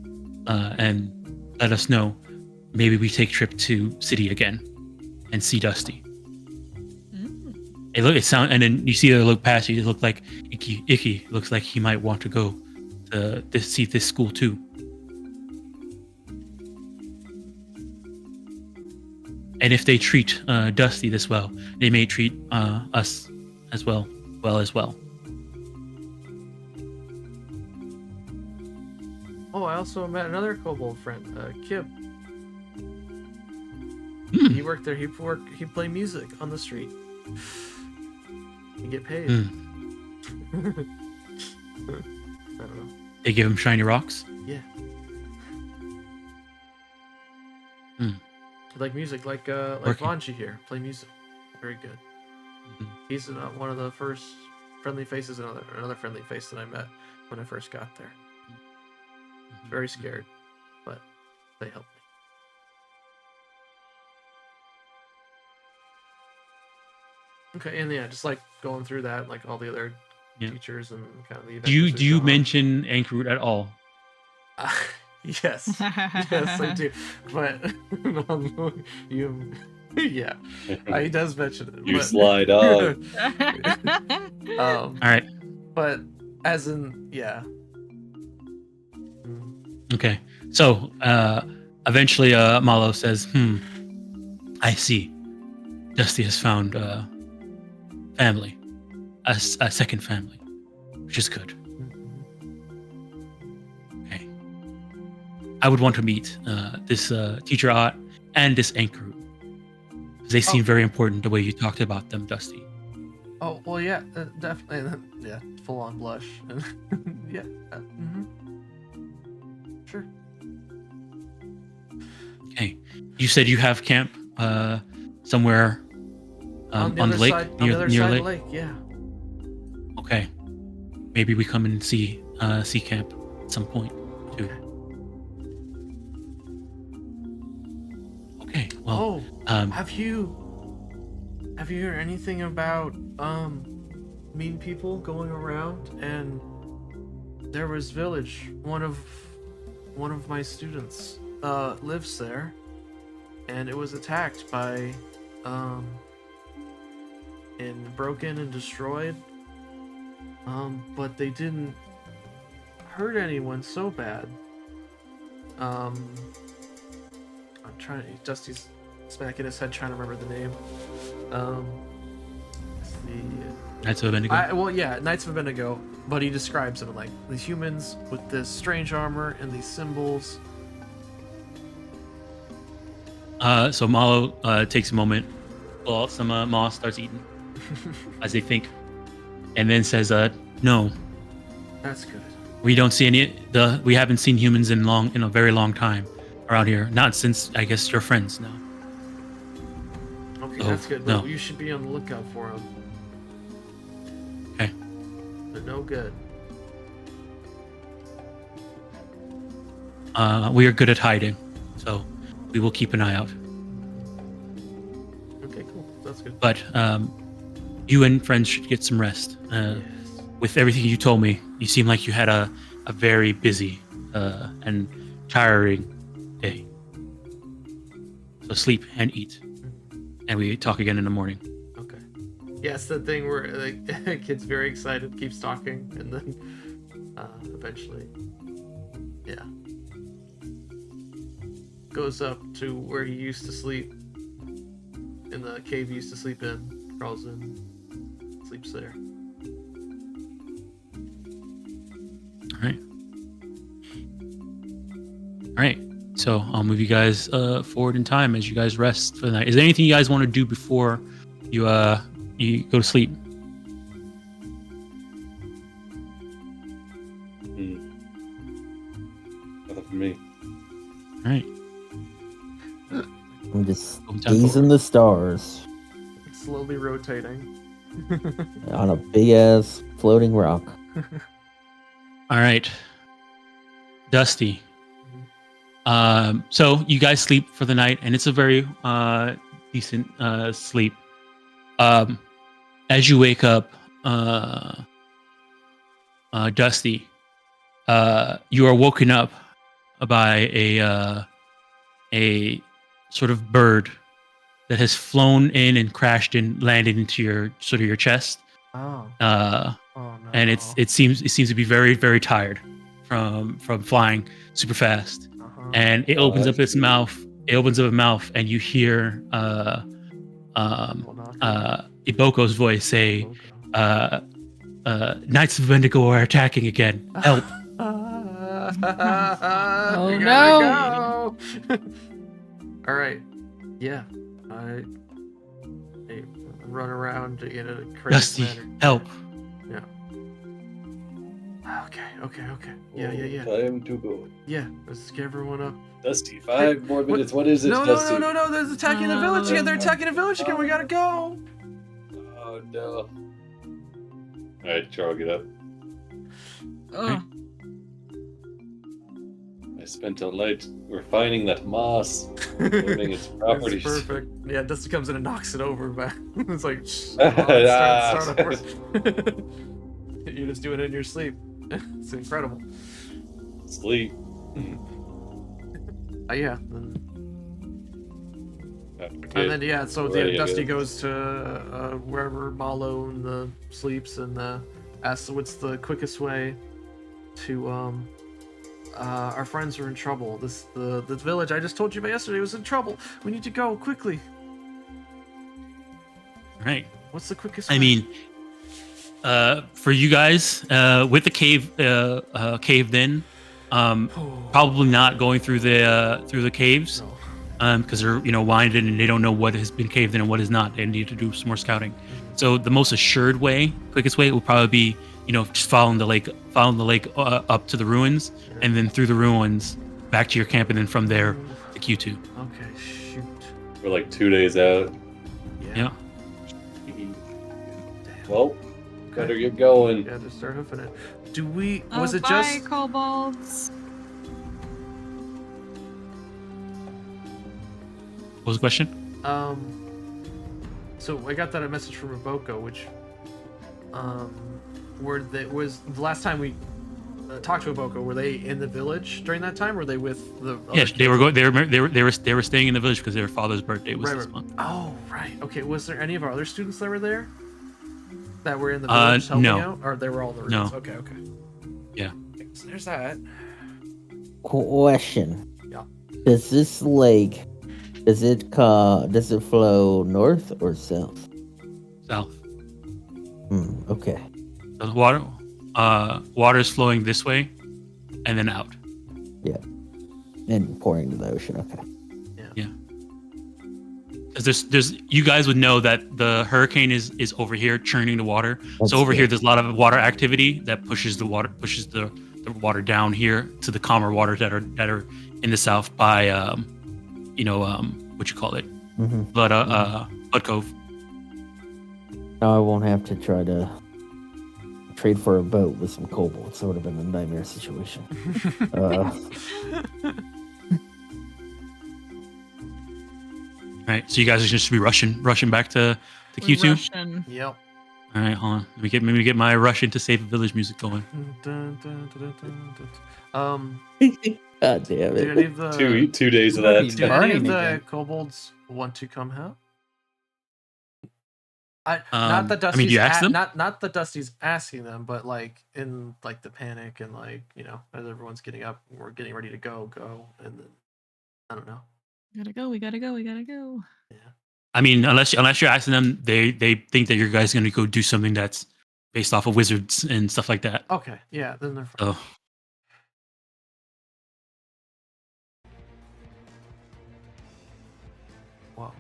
and let us know, maybe we take a trip to city again and see Dusty. And then you see her look past you. It looked like Icky looks like he might want to go to see this school too. And if they treat Dusty this well, they may treat us as well. Oh, I also met another kobold friend, Kib. Hmm. He worked there. He played music on the street. He get paid. Hmm. I don't know. They give him shiny rocks. Yeah. Hmm. Like music, like Working. Vanji here. Play music. Very good. Mhm. He's one of the first friendly faces, another friendly face that I met when I first got there. Very scared, but they helped me. Okay, and yeah, just like going through that, like all the other Yeah. teachers and kind of the Do you adventures we've gone on. mention Ankrut at all? Yes, yes, I do. But yeah, he does mention it. You but- sly dog. All right. But as in, yeah. Okay. So eventually Malo says, I see. Dusti has found family. A second family. Which is good. Okay. I would want to meet this teacher Art and this Ankrut. They seem very important the way you talked about them, Dusti. Oh well, yeah, definitely. Yeah, full on blush. Yeah. Sure. Okay. You said you have camp somewhere on the lake, side, near on the other near side lake. of the lake. Yeah. Okay. Maybe we come and see camp at some point too. Okay. Well, Have you heard anything about mean people going around? And there was village. One of my students lives there, and it was attacked by and broken and destroyed. But they didn't hurt anyone so bad. I'm trying. Dusty's smacking his head, trying to remember the name. Knights of Abendego. Well, yeah, Knights of Abendego. But he describes them like the humans with this strange armor and these symbols. So Malo takes a moment, pull out some moss, starts eating as they think, and then says, "No, That's good. we don't see we haven't seen humans in a very long time around here. Not since I guess your friends now." Okay, Oh, that's good. no. But you should be on the lookout for them. Okay. They're no good. We are good at hiding, so we will keep an eye out. Okay, cool. That's good. But you and friends should get some rest. Yes. With everything you told me, you seem like you had a very busy and tiring day. So sleep and eat, and we talk again in the morning. Okay. Yeah, it's the thing where like the kid's very excited, keeps talking, and then eventually, yeah, goes up to where he used to sleep, in the cave he used to sleep in, crawls in, sleeps there. All right. So I'll move you guys forward in time as you guys rest for the night. Is there anything you guys want to do before you go to sleep? Nothing for me. All right. I'm just Home temple. gazing the stars It's slowly rotating. on a big ass floating rock. All right. Dusti. So you guys sleep for the night, and it's a very decent sleep. As you wake up, Dusti, you are woken up by a sort of bird that has flown in and crashed and landed into your chest. Oh. Uh, Oh no. and it seems to be very, very tired from flying super fast. Uh-huh. And it opens up its mouth. It opens up a mouth, and you hear Iboko's voice say, "Knights of Abendego are attacking again. Help!" Oh no. All right. Yeah, I run around in a crazy Dusty, manner. help. Okay. Yeah. Time to go. Yeah, let's get everyone up. Dusty, 5 more minutes. What is it, No, Dusty? no, they're attacking the village again. They're attacking the village again. We gotta go. Oh no. Alright, Charles, get up. Oh, I spent all night refining that moss, learning its properties. It's perfect. Yeah, Dusty comes in and knocks it over, but it's like, start over. You just do it in your sleep. It's incredible. Sleep. Yeah. Okay. And then yeah, so Ready, I Dusty guess. goes to wherever Malo sleeps and asks what's the quickest way to our friends are in trouble. The village I just told you about yesterday was in trouble. We need to go quickly. Right. What's the quickest I way? mean, for you guys, with the caved in, probably not going through the caves, No. because they're winded and they don't know what has been caved in and what is not. They need to do some more scouting. So the most assured way, quickest way, will probably be just following the lake up to the ruins, and then through the ruins back to your camp, and then from there to Kuitu. Okay, shoot. We're like 2 days out. Yeah. Well, better get going. Yeah, just start hoofing it. Do we? oh, Was it bye, just? kobolds. What was the question? So I got that a message from Reboko, which, was the last time we talked to Reboko. Were they in the village during that time? Were they with the? Yes, they were going. They were staying in the village because their father's birthday was this month. Oh, right. Okay. Was there any of our other students that were there? That were in the village helping no. out, or they were all the No. ruins? Okay. Yeah. So there's that. Question. Yeah. Does this lake, does it flow north or south? South. Okay. The water is flowing this way, and then out. And pouring into the ocean. Okay. There's you guys would know that the hurricane is over here churning the water. That's so over here good. there's a lot of water activity that pushes the water down here to the calmer waters that are in the south by what you call it, Mm-hmm. Bud Cove. Now I won't have to try to trade for a boat with some kobolds. That would have been a nightmare situation. All right, so you guys are just be rushing back to We're Kuitu. Russian. Yep. All right, hold on. Let me get my rush into Save a Village music going. Dun, dun, dun, dun, dun, dun. God damn Did any it. of the 2 days of Might that. be did any burning of the again. kobolds want to come help? Not I that Dusty's mean, do you ask them? not that Dusty's asking them, but like in like the panic and like as everyone's getting up, we're getting ready to go, and then I don't know. We gotta go. I mean, unless you're asking them, they think that you guys going to go do something that's based off of wizards and stuff like that. Okay, yeah, then they're fine. So Wow.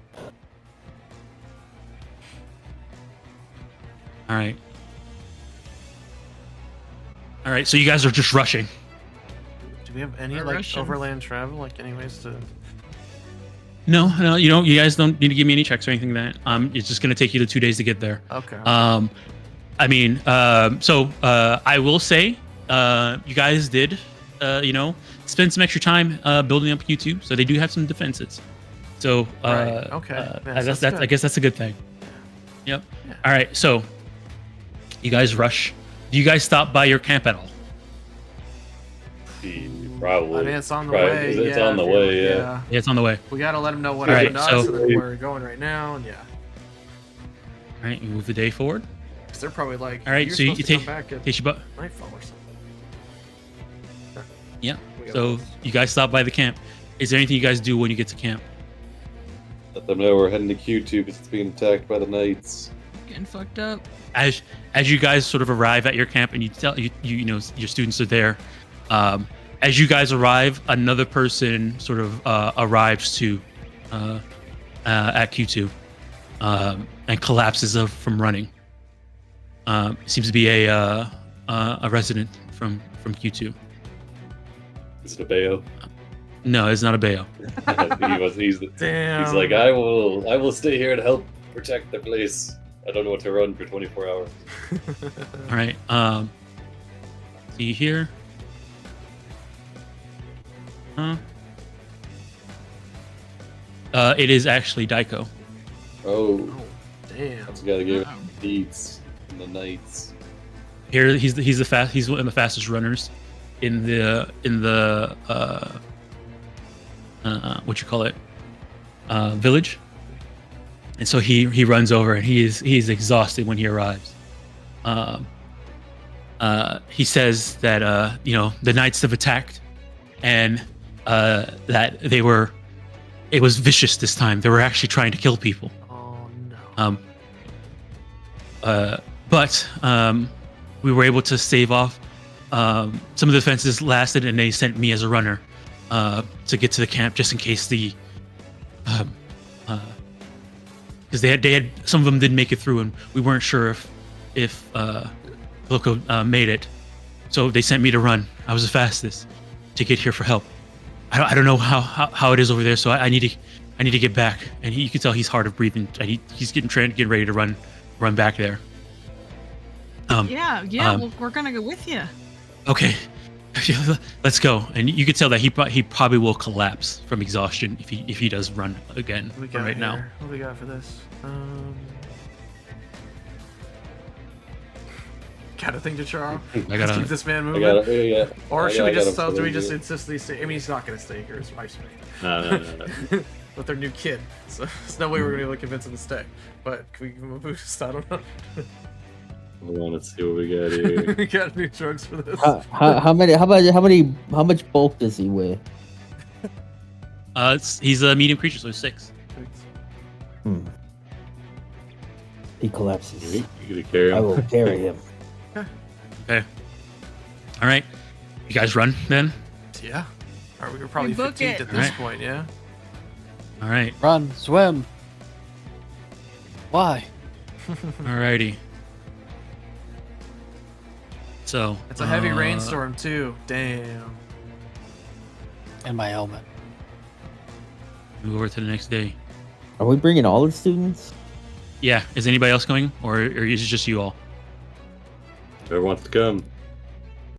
all right. So you guys are just rushing. Do we have any We're like Russian. overland travel, like anyways to? No, you guys don't need to give me any checks or anything like that. It's just going to take you 2 days to get there. Okay. I mean, so I will say, you guys did, spend some extra time building up Kuitu, so they do have some defenses. So, Right, okay. Yes, that's I good. guess that's a good thing. Yep. Yeah. All right, so you guys rush. Do you guys stop by your camp at all? Probably. I mean, it's on the Right, way. it's yeah, on the if you're- way, yeah. Yeah, it's on the way. We gotta let them know what Right, happened to us, so- and then we're going right now, and yeah. All right, you move the day forward. 'Cause they're probably like, All right, you're so you supposed to take come back at takes you about nightfall or something. yeah. We got So this. you guys stop by the camp. Is there anything you guys do when you get to camp? Let them know we're heading to Q2 because it's being attacked by the Knights. Getting fucked up. As you guys sort of arrive at your camp and you tell you know your students are there, as you guys arrive, another person sort of arrives too. at Kuitu, and collapses from running. Seems to be a resident from Kuitu. Is it a Bayo? No, it's not a Bayo. Damn. He's like, I will stay here to help protect the place. I don't know what to run for 24 hours. All right. See here. It is actually Daiko. Oh, Damn. I just gotta give it the beats and the Knights. Here, he's one of the fastest runners in the what you call it, village. And so he runs over, and he is exhausted when he arrives. He says that the Knights have attacked, and that it was vicious this time. They were actually trying to kill people. Oh no. But we were able to stave off. Some of the defenses lasted, and they sent me as a runner to get to the camp just in case because they had some of them didn't make it through, and we weren't sure if Loco made it. So they sent me to run. I was the fastest to get here for help. I don't know how it is over there, so I need to get back. And you can tell he's hard of breathing. He's getting ready to run back there. We're gonna go with you. Okay, let's go. And you can tell that he probably will collapse from exhaustion if he does run again What we got right here? now. What do we got for this? Got a thing to Charo? I Let's gotta. keep this man I moving. got it. Or I should we got just him do we for just the- insistently stay? I mean, he's not gonna stay here. His wife's No. with their new kid, so there's no way we're gonna be able to convince him to stay. But can we give him a boost? I don't know. Hold on, let's see what we got here. We got new drugs for this. How much bulk does he weigh? He's a medium creature, so he's 6. He collapses. You gonna carry I him? will carry him. Okay. All right. You guys run then. Yeah. All right, we were probably book 15th it. at this Alright. point. Yeah. All right. Run, swim. Why? Alrighty. So It's a heavy rainstorm too. Damn. And my helmet. Move over to the next day. Are we bringing all the students? Yeah. Is anybody else going, or is it just you all? Whoever wants to come,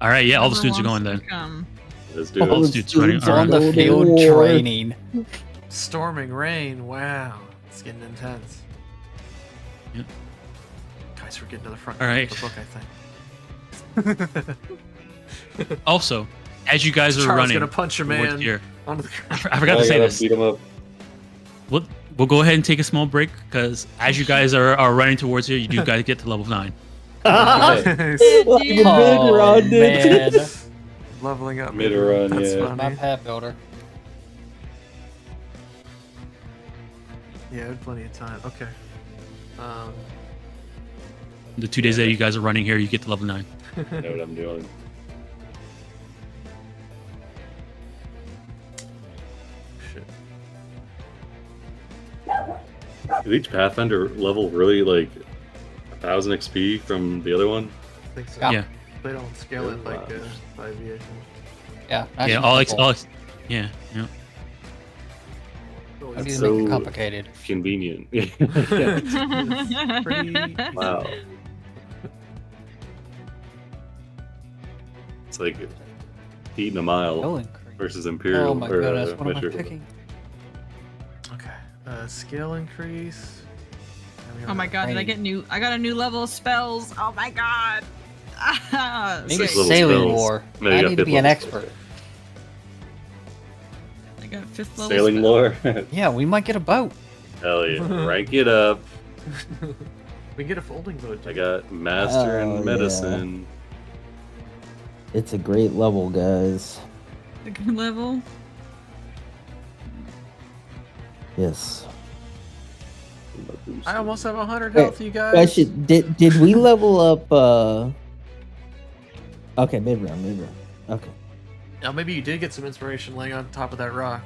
All right. Yeah. All the Whoever students are going wants then. to come. let's do All it. the students running. students All On right. the Go to field war. training. Storming rain. Wow. It's getting intense. Yep. Guys, we're getting to the front All right. of the book, I think. Also, as you guys are Charles running gonna punch your towards man here, onto the ground. I forgot to say gotta this. beat him up. We'll go ahead and take a small break because as you guys are running towards here, you do guys get to level 9. Nice. Like a Oh, mid-run, man. Leveling up. Mid-run, That's yeah. funny. My path builder. Yeah, we had plenty of time. Okay. The 2 days that you guys are running here, you get to level 9. I know what I'm doing. Shit. Did each Pathfinder level really like 1,000 XP from the other one? I think so. Yeah. Yeah. They don't scale it like Wow. 5e, I think. Yeah. Yeah. Yeah. Yeah. I need to So- make it complicated. Convenient. Pretty. Wow. It's like eating a mile Will increase. versus Imperial. Oh my or, goodness, what am I Measure. picking? Okay. Scale increase. And we Oh my are- god, I got a new level of spells. Oh my god. Maybe Six level sailing spells. war. No, you I got need to fifth be an level expert. I got 5th level Sailing spell. lore. Yeah, we might get a boat. Hell yeah. Rank it up. We can get a folding boat. I got Master Oh, in Medicine. It's a great level, guys. A good level. Yes. I almost have 100 Hey, health, you guys. Question: Did we level up? Okay, mid round. Okay. Now maybe you did get some inspiration laying on top of that rock.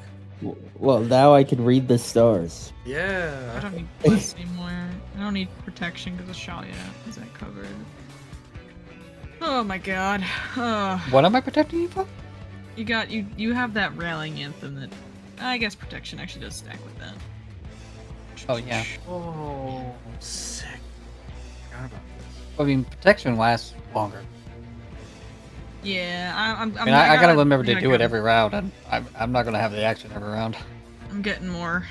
Well, now I can read the stars. I Yeah. don't need plus anymore. I don't need protection because of Shalia is that covered. Oh my god. What am I protecting you from? You have that rallying anthem that I guess protection actually does stack with that. Oh yeah. Oh, sick. Forgot about this. I mean, protection lasts longer. Yeah, I mean, I gotta remember to do it every round, and I'm not gonna have the action every round. I'm getting more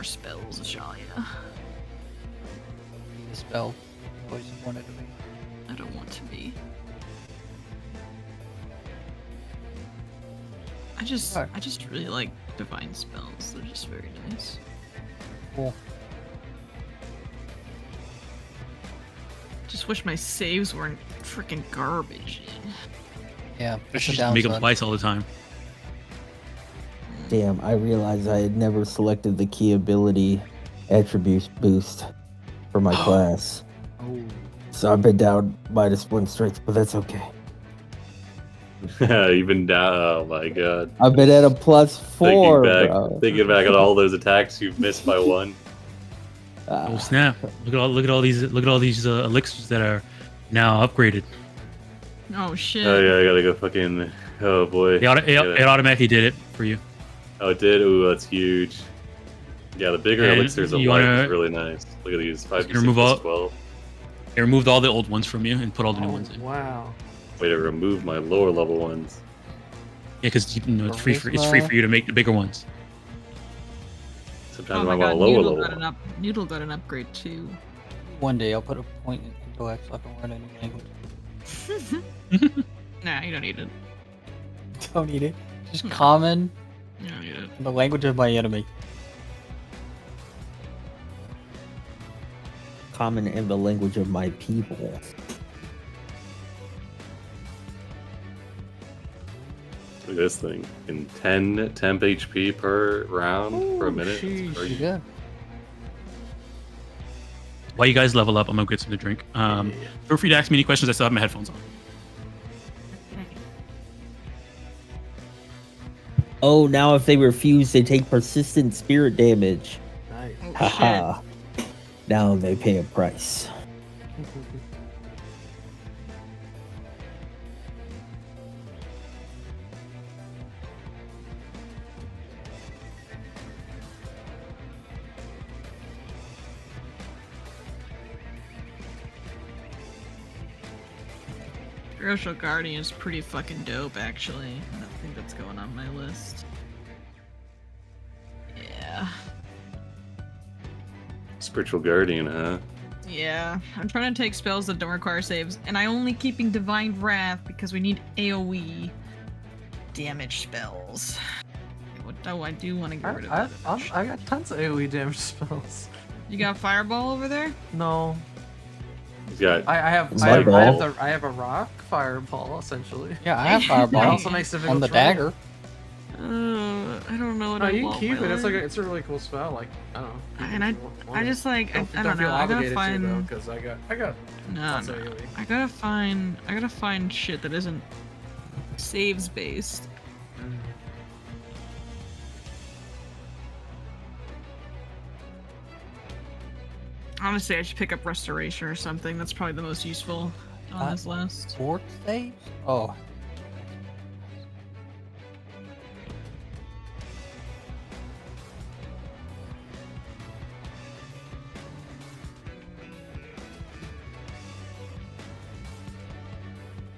spells of Shalia. The spell always wanted to be. I don't want to be. I just really like divine spells. They're just very nice. Cool. Just wish my saves weren't freaking garbage. Yeah, I that's should the just make them downside. twice all the time. Damn, I realized I had never selected the key ability attribute boost for my class. Oh. So I've been down -1 strength, but that's okay. Even down. Oh my god. I've been at a +4, bro. Thinking back on all those attacks you've missed by 1. Oh snap! Look at all these elixirs that are now upgraded. Oh shit. Oh yeah, I gotta go fucking. Oh boy. It automatically did it for you. Oh, it did. Ooh, that's huge. Yeah, the bigger And elixirs of you life wanna- is really nice. Look at these. 5 gonna remove all- 12. It removed all the old ones from you and put all the new Oh, ones in. wow. Way to remove my lower level ones. Yeah, because it's free for you to make the bigger ones. Sometimes Oh my I want god, a lower Noodle level got one. Noodle got an upgrade too. One day I'll put a point in intellect so I can learn a new language. Nah, you don't need it. Don't need it. Just common You don't need it. in the language of my enemy. Common in the language of my people. Look at this thing. In 10 temp HP per round for a minute. That's sheesh. crazy. Yeah. While you guys level up, I'm gonna get something to drink. Feel free to ask me any questions. I still have my headphones on. Oh, now if they refuse, they take persistent spirit damage. Nice. Oh, Haha. Now they pay a price. Ferocious Guardian is pretty fucking dope, actually. I don't think that's going on my list. Yeah. Spiritual Guardian, huh? Yeah. I'm trying to take spells that don't require saves, and I only keeping Divine Wrath because we need AoE damage spells. Oh, I do want to get rid of that. I got tons of AoE damage spells. You got Fireball over there? No. He's got I have Fireball. I have a rock fireball essentially. Yeah, I have It fireball also makes it on the dagger. I don't know what No, I you can want. keep my it. It's lord. it's a really cool spell. Like I don't know. And I just like I don't feel know. I gotta obligated find to because I got no, lots no. of AoE. I gotta find shit that isn't saves based. Honestly, I should pick up Restoration or something. That's probably the most useful on this list. Fort saves? Oh.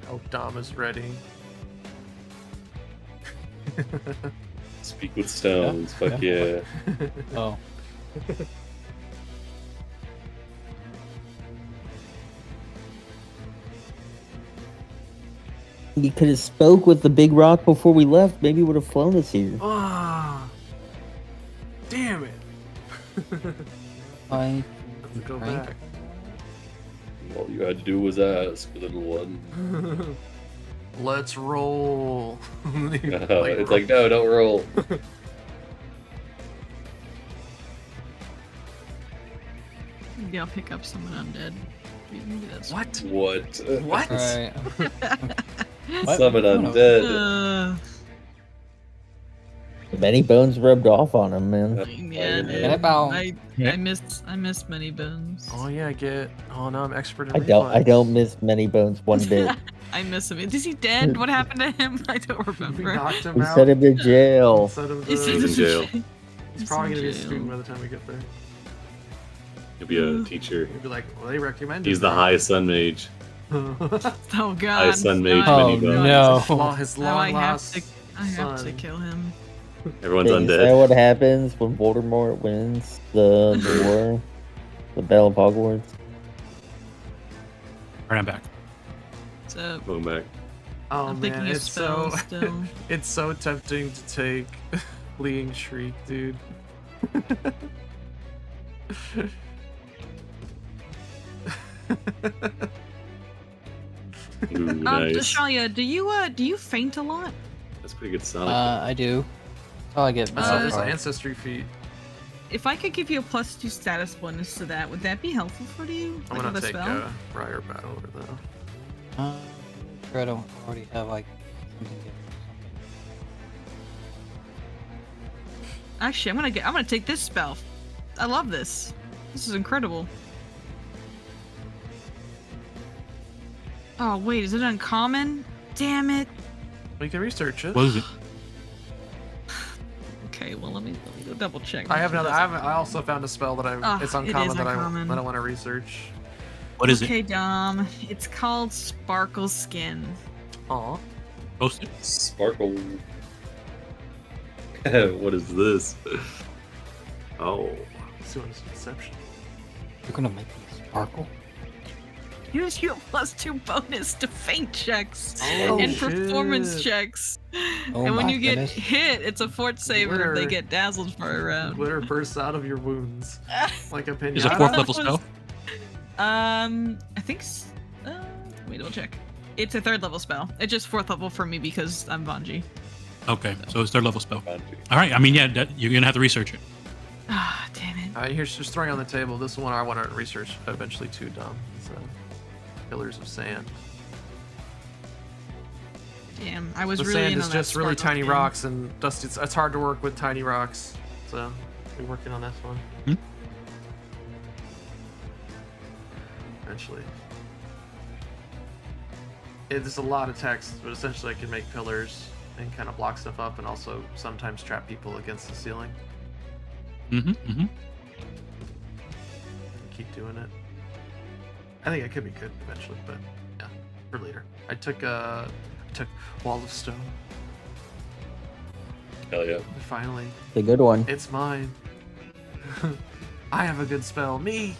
Oh, Dom is ready. Speak with Stones. Yeah, Fuck yeah. yeah. Oh. You could have spoke with the big rock before we left. Maybe it would have flown us here. Ah, damn it! I Have to go Frank? back. All you had to do was ask, little one. Let's roll. It's like, no, don't roll. Maybe I'll pick up someone undead. Maybe that's What? What? What? Alright. What? Summon No, no. undead. Many bones rubbed off on him, man. Yeah, dude. Many bones. I missed many bones. Oh yeah, I get. Oh no, I'm expert in I reflex. don't miss many bones one bit. I miss him. Is he dead? What happened to him? I don't We remember. knocked him We out. set him in jail. Set him He's to- in jail. He's probably gonna be a student by the time we get there. He'll be a teacher. He'll be like, well, they recommended. He's the me." highest sun mage. Oh god. Highest sun mage No, mini bone. no. His Now I long have lost to. I have to son. kill him. Everyone's Is that undead. what happens when Voldemort wins the war? The Battle of Hogwarts? Alright, I'm back. So Going back. Oh I'm man, thinking of it's so spells still. it's so tempting to take Fleeing Shriek, dude. Ooh, nice. Shalia, do you faint a lot? That's pretty good Sonic. I do. Oh, I get. That's Uh, it's an ancestry feat. If I could give you a +2 status bonus to that, would that be helpful for you? I'm Like gonna with a take spell? Briar Battle over though. I'm sure I don't already have like something different or Actually, I'm gonna take this spell. I love this. This is incredible. Oh wait, is it uncommon? Damn it. We can research it. What is it? Okay, well let me go double check. I have Make sure another. that's I also found a spell that Ah, it's it is uncommon that I uncommon. want to research. What is okay, it? Dom. It's called Sparkle Skin. Aw. Post it. Sparkle. What is this? Oh. Let's do this Inception. You're gonna make me sparkle? Use your +2 bonus to feint checks Oh, and shit. performance checks. Oh and when my you get goodness. hit, it's a fort saver if they Glitter. get dazzled for a round. Glitter bursts out of your wounds like a pinata. Is it a 4th level spell? I think. Let me double check. It's a 3rd level spell. It's just 4th level for me because I'm Vanji. Okay, so it's 3rd level spell. Alright, I mean, yeah, you're gonna have to research it. Ah, damn it. Alright, here's just throwing on the table. This one I want to research eventually too, Dom. It's Pillars of Sand. Damn, I was The really sand in is on that just really Sparkle tiny Skin. rocks, and Dusti, it's hard to work with tiny rocks. So we're working on this one. Hmm? Eventually. There's a lot of text, but essentially I can make pillars and kind of block stuff up, and also sometimes trap people against the ceiling. Mm-hmm. Keep doing it. I think I could be good eventually, but yeah, for later. I took Wall of Stone. Hell yeah. Finally, The good one. it's mine. I have a good spell. Me.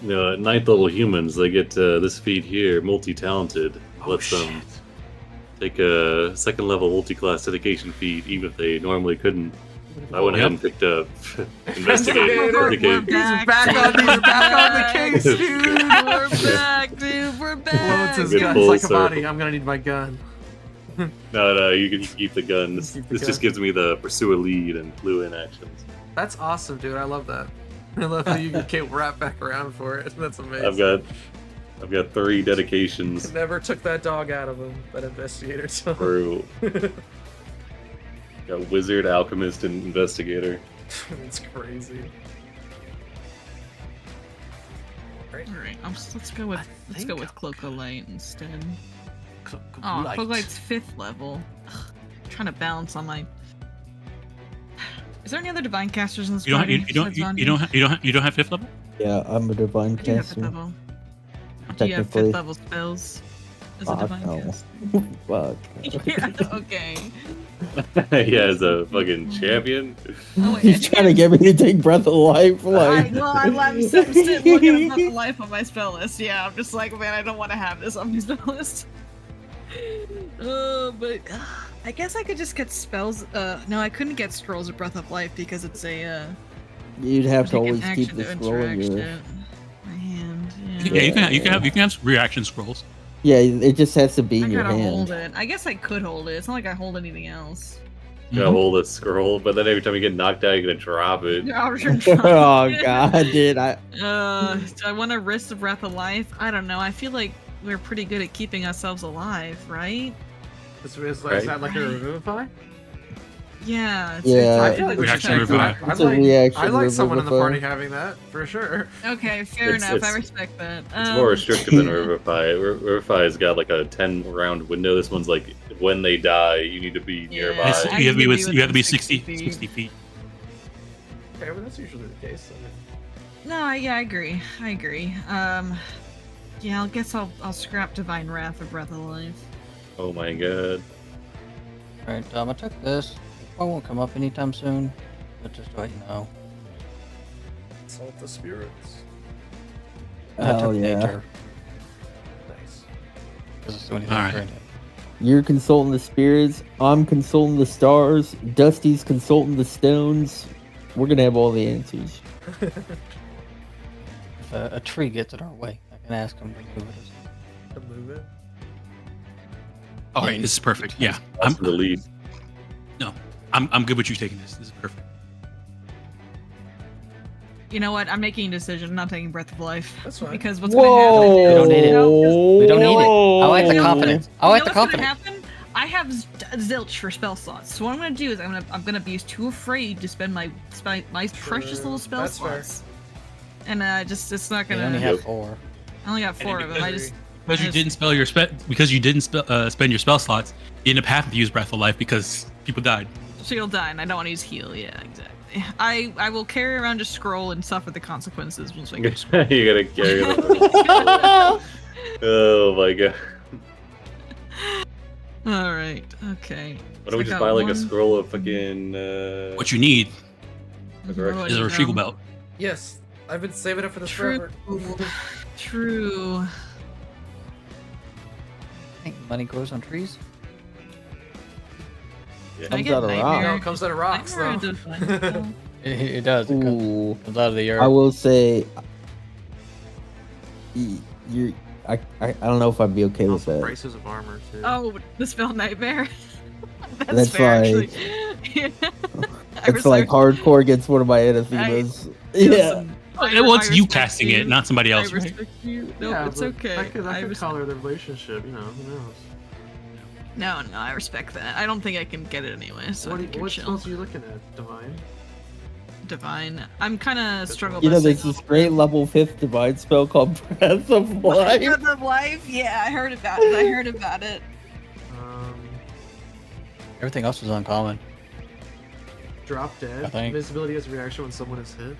You know, at 9th level humans, they get this feat here, multi-talented. Oh, Lets them take a 2nd level multi-class dedication feat, even if they normally couldn't. I went ahead and picked up Investigate. Investigator. Indicate. Back. He's back on the case, dude. We're back, dude. We're Loads back. his Good guns full like a circle. body. I'm gonna need my gun. No, you can keep the gun. This Keep the just gun. gives me the pursue a lead and clue in actions. That's awesome, dude. I love that. I love how you came wrap back around for it. That's amazing. I've got 3 dedications Never took that dog out of him. That investigator. So. through. Got wizard, alchemist, and investigator. It's crazy. All right, let's go with Cloak of Light instead. Cloak of Oh, Light. Cloak of Light's 5th level. Ugh, I'm trying to balance on my. Is there any other divine casters in this You don't, party? you don't, besides you Vanji? don't have 5th level? Yeah, I'm a divine I do have 5th caster. level. Do you have 5th Technically. level spells as a Fuck divine no. caster? Fuck. Yeah, okay. Yeah, as a fucking champion. Oh, wait, He's trying to get me to take Breath of Life. Like, I'm sitting looking at Breath of Life on my spell list. Yeah, I'm just like, man, I don't want to have this on my spell list. But I guess I could just get spells. No, I couldn't get scrolls of Breath of Life because it's a. you'd have to take an always keep action the to scroll in interact your. it. My hand. Yeah, you can have reaction scrolls. Yeah, it just has to be I in your gotta hand. hold it. I guess I could hold it. It's not like I hold anything else. You gotta hold a scroll, but then every time you get knocked out, you're gonna drop it. Oh god, dude! Do I want to risk the Breath of Life? I don't know. I feel like we're pretty good at keeping ourselves alive, right? Is Right. that like a revivify? Yeah. Yeah. I feel like we should Reaction check revive. that. It's a reaction I like someone in the revivify. party having that for sure. Okay, fair It's- enough. I it's- respect that. It's more restrictive than Revivify. Revivify's got like a 10-round window. This one's like when they die, you need to be Yeah. nearby. It's- I you have to be need to be you have to be within 60 60 60 feet. Okay, well that's usually the case. No, yeah, I agree. Yeah, I guess I'll scrap Divine Wrath or Breath of Life. Oh my god. Alright, I took this. I won't come up anytime soon, but just to let you know. Salt the spirits. I Hell took yeah. nature. Nice. Because it's the only All right. thing You're consulting the spirits. I'm consulting the stars. Dusty's consulting the stones. We're gonna have all the answers. If a tree gets in our way, I can ask him to move it. To move it. All right, this is perfect. Yeah, That's a relief. I'm good with you taking this. This is perfect. You know what? I'm making a decision. I'm not taking Breath of Life. That's fine. Because what's going to happen is... We don't need it. We don't need it. I like the You know- confidence. I like the what's gonna confidence. happen? I have zilch for spell slots. So what I'm gonna do is I'm gonna be too afraid to spend my precious little spell That's fair. slots. And it's not We gonna. only have 4. I only got 4 of them. Because you didn't spell your because you didn't spend your spell slots, you ended up having to use Breath of Life because people died. So you'll die, and I don't want to use heal. Yeah, exactly. I will carry around a scroll and suffer the consequences once I get a You gotta carry them. Oh my god. All right. Okay. Why don't we So I just got buy like a one- scroll of fucking What you need What is a do you retrieval know? belt. Yes, I've been saving up for this True. forever. True. I think money grows on trees. Yeah. I Comes get out of nightmare. rock. No, it comes out of rocks Nightmare though. into fun. It does. It Ooh. comes out of the earth. I will say, you're. I don't know if I'd be okay with Also that. prices of armor too. Oh, the spell nightmare. That's fair, like- actually. Yeah. I It's like respect- hardcore against one of my anathemas. Yeah. Listen, Well, it's you respect casting you. it, not somebody I else, right? respect you. No, yeah, it's but okay. That could I respect- color the relationship. You know, who knows? No, I respect that. I don't think I can get it anyway, so I think you're What chill. spells are you looking at, Divine? Divine. I'm kind of struggling. You know, there's this great level 5th divine spell called Breath of Life. Breath of Life? Yeah, I heard about it. Everything else is uncommon. Drop I dead. think. Invisibility as a reaction when someone is hit.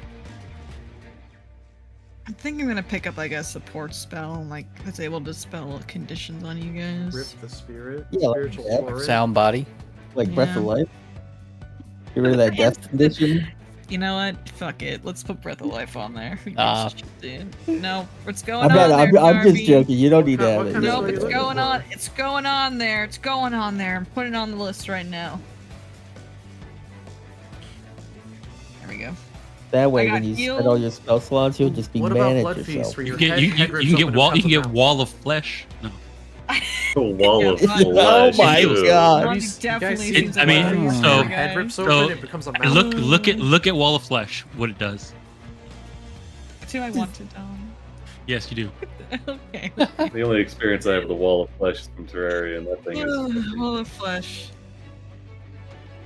I think I'm gonna pick up like a support spell, like that's able to spell conditions on you guys. Rip the spirit. Yeah, like Spiritual that. torrent. Sound body. Like Breath of Yeah. Life. Get rid of that death condition. You know what? Fuck it. Let's put Breath of Life on there. Who gives Ah. a shit, dude? No, what's going I'm on not. there, I'm just Darby? joking. You don't need to What have kind it. of Yeah. Nope, spell it's you going looking on. for? It's going on there. It's going on there. I'm putting it on the list right now. There we go. That way, I when got you healed. spend all your spell slots, you'll just be What mad about at Blood yourself. Feast, where You your can, head, you, head you, rips you can get open wall. and You can get becomes a wall of flesh. No. A wall Yeah, of fine. flesh. Oh my Ew. God. Monty you guys definitely seen seems I like mean, a so- monster guy. head rips So- open, it becomes a mountain. Look at wall of flesh. What it does. Do I want to, Dom? Yes, you do. Okay. The only experience I have with the wall of flesh is from Terraria, and that thing is. Wall of Flesh.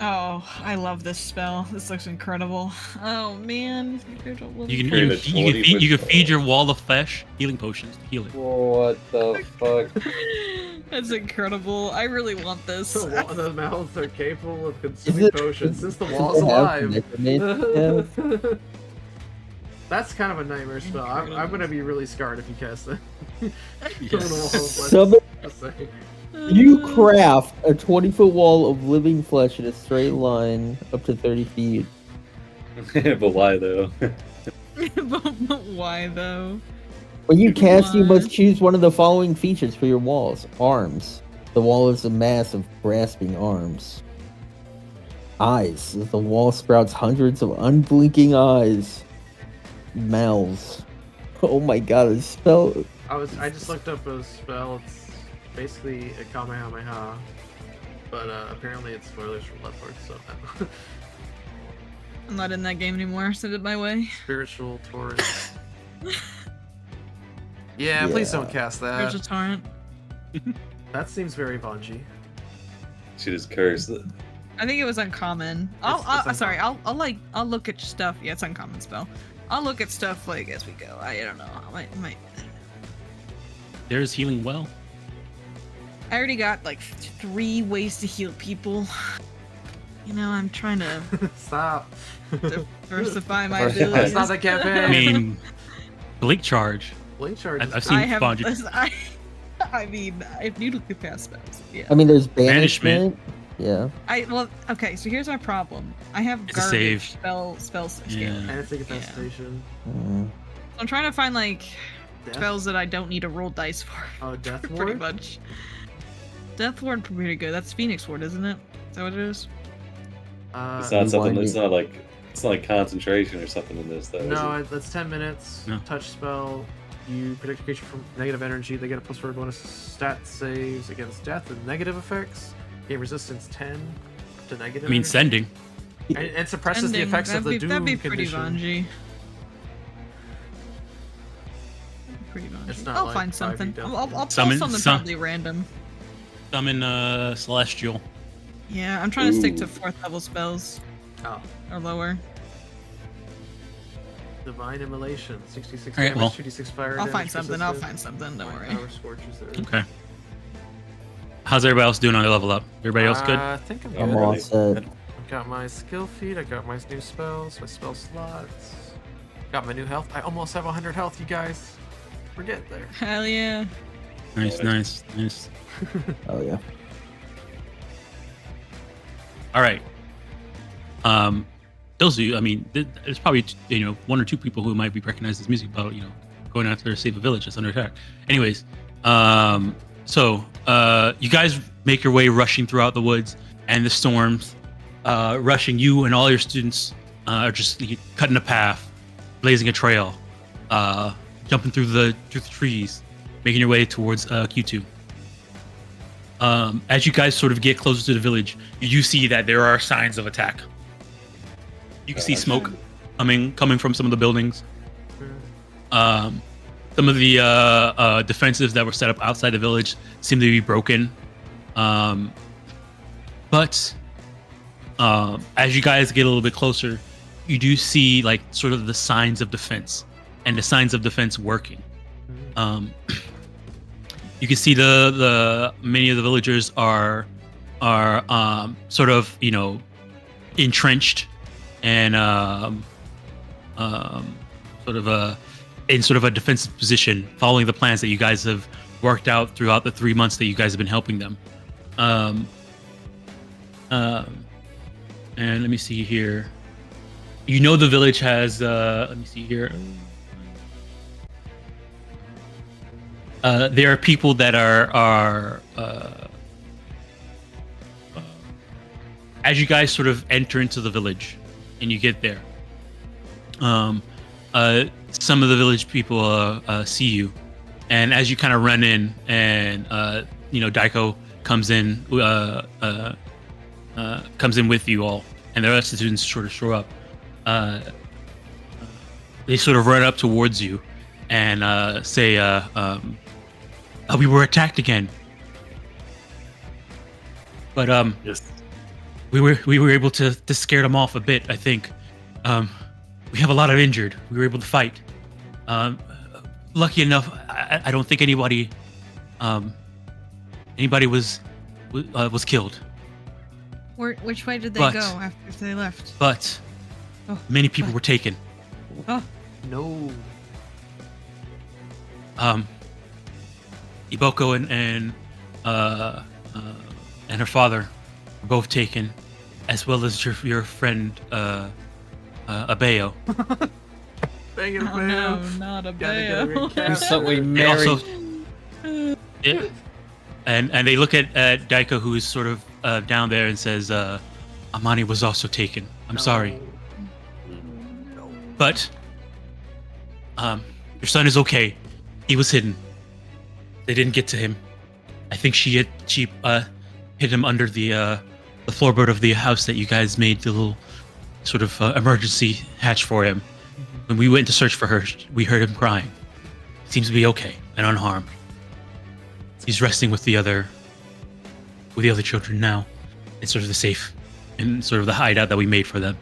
Oh, I love this spell. This looks incredible. Oh man. You can Create a 20 you can feed your wall of flesh healing potions to heal it. What the fuck? That's incredible. I really want this. The mouths are capable of consuming it- potions since the Is wall is it have alive. necromancy? Yeah. That's kind of a nightmare spell. I'm gonna be really scarred if you cast that. Yes. Somebody- You craft a 20-foot wall of living flesh in a straight line up to 30 feet. But why though? But why though? When you cast, you Why? must choose one of the following features for your walls. Arms. The wall is a mass of grasping arms. Eyes. The wall sprouts hundreds of unblinking eyes. Mouths. Oh my god, this spell. I just looked up a spell. It's basically a Kamehameha, but apparently it's spoilers from Left 4, so I'm not in that game anymore. Send it my way. spiritual torrent. Yeah, please Yeah. don't cast There's that. a torrent. That seems very Bungie. She just cursed. I think it was uncommon. It's I'll look at stuff. Yeah, it's uncommon spell. I'll look at stuff like as we go. I don't know. I might. There's healing well. I already got like 3 ways to heal people. You know, I'm trying to Stop. diversify my Diversify. abilities. That's not the campaign. I mean, Blink Charge. Blink charge. I've seen I have. Bonji. I mean, I need to cast spells. Yeah. I mean, there's Banishment. banishment. Yeah. Okay. So here's my problem. I have It's a garbage save. spell skill. Yeah. And it's like a devastation. Mm. I'm trying to find like Death? spells that I don't need to roll dice for. Oh, Death Pretty Ward? much. Death Ward pretty good. That's Phoenix Ward, isn't it? Is that what it is? It's not something. Rewinding. It's not like concentration or something in this though. No, that's 10 minutes. No. Touch spell. You protect a creature from negative energy. They get a +4 bonus stat saves against death and negative effects. Gain resistance 10 to negative. I mean, energy. sending. And suppresses the Ending. effects of the doom That'd be pretty condition. Vanji. Pretty Vanji. It's not I'll like find 5e something. Death I'll Ward. pull Summon- something sum- probably random. Summon Celestial. Yeah, I'm trying to stick to Ooh. 4th level spells Oh. or lower. Divine Immolation. 66 Alright, damage, well. 2d6 fire I'll damage. find something. I'll persistent. find something. Don't worry. Power scorches there. Okay. How's everybody else doing on their level up? Everybody else good? I think I'm I'm good. all set. I got my skill feed, I got my new spells, my spell slots, got my new health. I almost have 100 health, you guys. We're getting there. Hell yeah. Nice, nice, nice. Oh yeah. All right. Those of you, I mean, there's probably 1 or 2 people who might be recognized this music about going out there to save a village that's under attack. Anyways, so you guys make your way rushing throughout the woods and the storms, rushing. You and all your students are just cutting a path, blazing a trail, jumping through the trees, making your way towards Kuitu. As you guys sort of get closer to the village, you see that there are signs of attack. You can see smoke coming from some of the buildings. Some of the defenses that were set up outside the village seem to be broken. But as you guys get a little bit closer, you do see like sort of the signs of defense and the signs of defense working. You can see the many of the villagers are sort of entrenched and in sort of a defensive position, following the plans that you guys have worked out throughout the 3 months that you guys have been helping them. And let me see here. The village has. Let me see here. There are people that are as you guys sort of enter into the village and you get there, some of the village people see you, and as you kind of run in and Daiko comes in with you all, and the rest of the students sort of show up. They sort of run up towards you and say, we were attacked again. But Yes. we were able to scare them off a bit, I think. We have a lot of injured. We were able to fight. Lucky enough, I don't think anybody was killed. Which way did they But- go after they left? But Oh, many people were taken. Oh, No. Iboko and her father were both taken, as well as your friend Abeo. Bang it, oh no, not a Gotta get a bear. recap. So we They married. also, yeah, and they look at Daiko, who is sort of down there, and says, "Amani was also taken. I'm sorry, but your son is okay. He was hidden. They didn't get to him. I think she hid him under the floorboard of the house that you guys made the little sort of emergency hatch for him. When we went to search for her, we heard him crying. Seems to be okay and unharmed. He's resting with the other children now. it's sort of the safe and sort of the hideout that we made for them.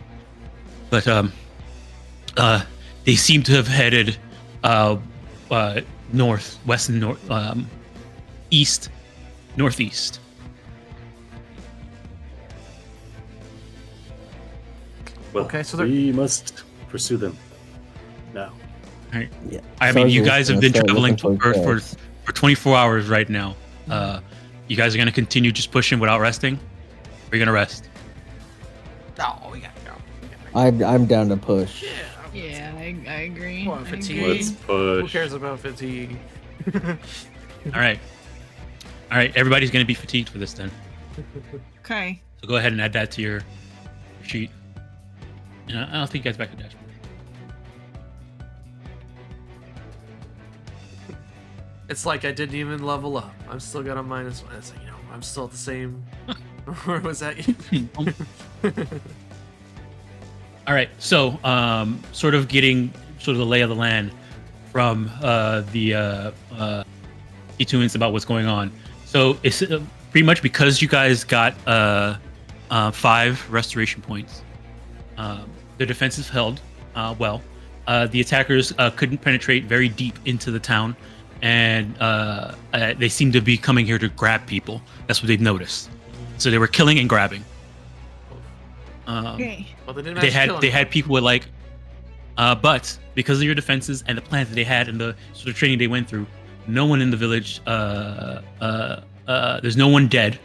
But they seem to have headed north, west, and north, east, northeast. Well, Okay, so they're- we must pursue them now. Yeah. I mean, you Sarzo's guys have gonna been start traveling looking for drugs. 24 hours right now. You guys are gonna continue just pushing without resting? Or are you gonna rest? No, we gotta go. I'm down to push. Yeah, I agree. Come on, I fatigue. agree. Let's Who push. cares about fatigue? All right. Everybody's gonna be fatigued for this then. Okay. So go ahead and add that to your sheet. And I'll take you guys back to the dashboard. It's like I didn't even level up. I'm still got a -1. It's like, I'm still at the same. Where was that? All right. So, sort of getting the lay of the land from the Ketuans about what's going on. So it's pretty much because you guys got 5 restoration points. The defenses held well. The attackers couldn't penetrate very deep into the town, and they seem to be coming here to grab people. That's what they've noticed. So they were killing and grabbing. Okay. Well, they didn't They actually kill had people with like, but because of your defenses and the plans that they had and the sort of training they went through, no one in the village. There's no one dead.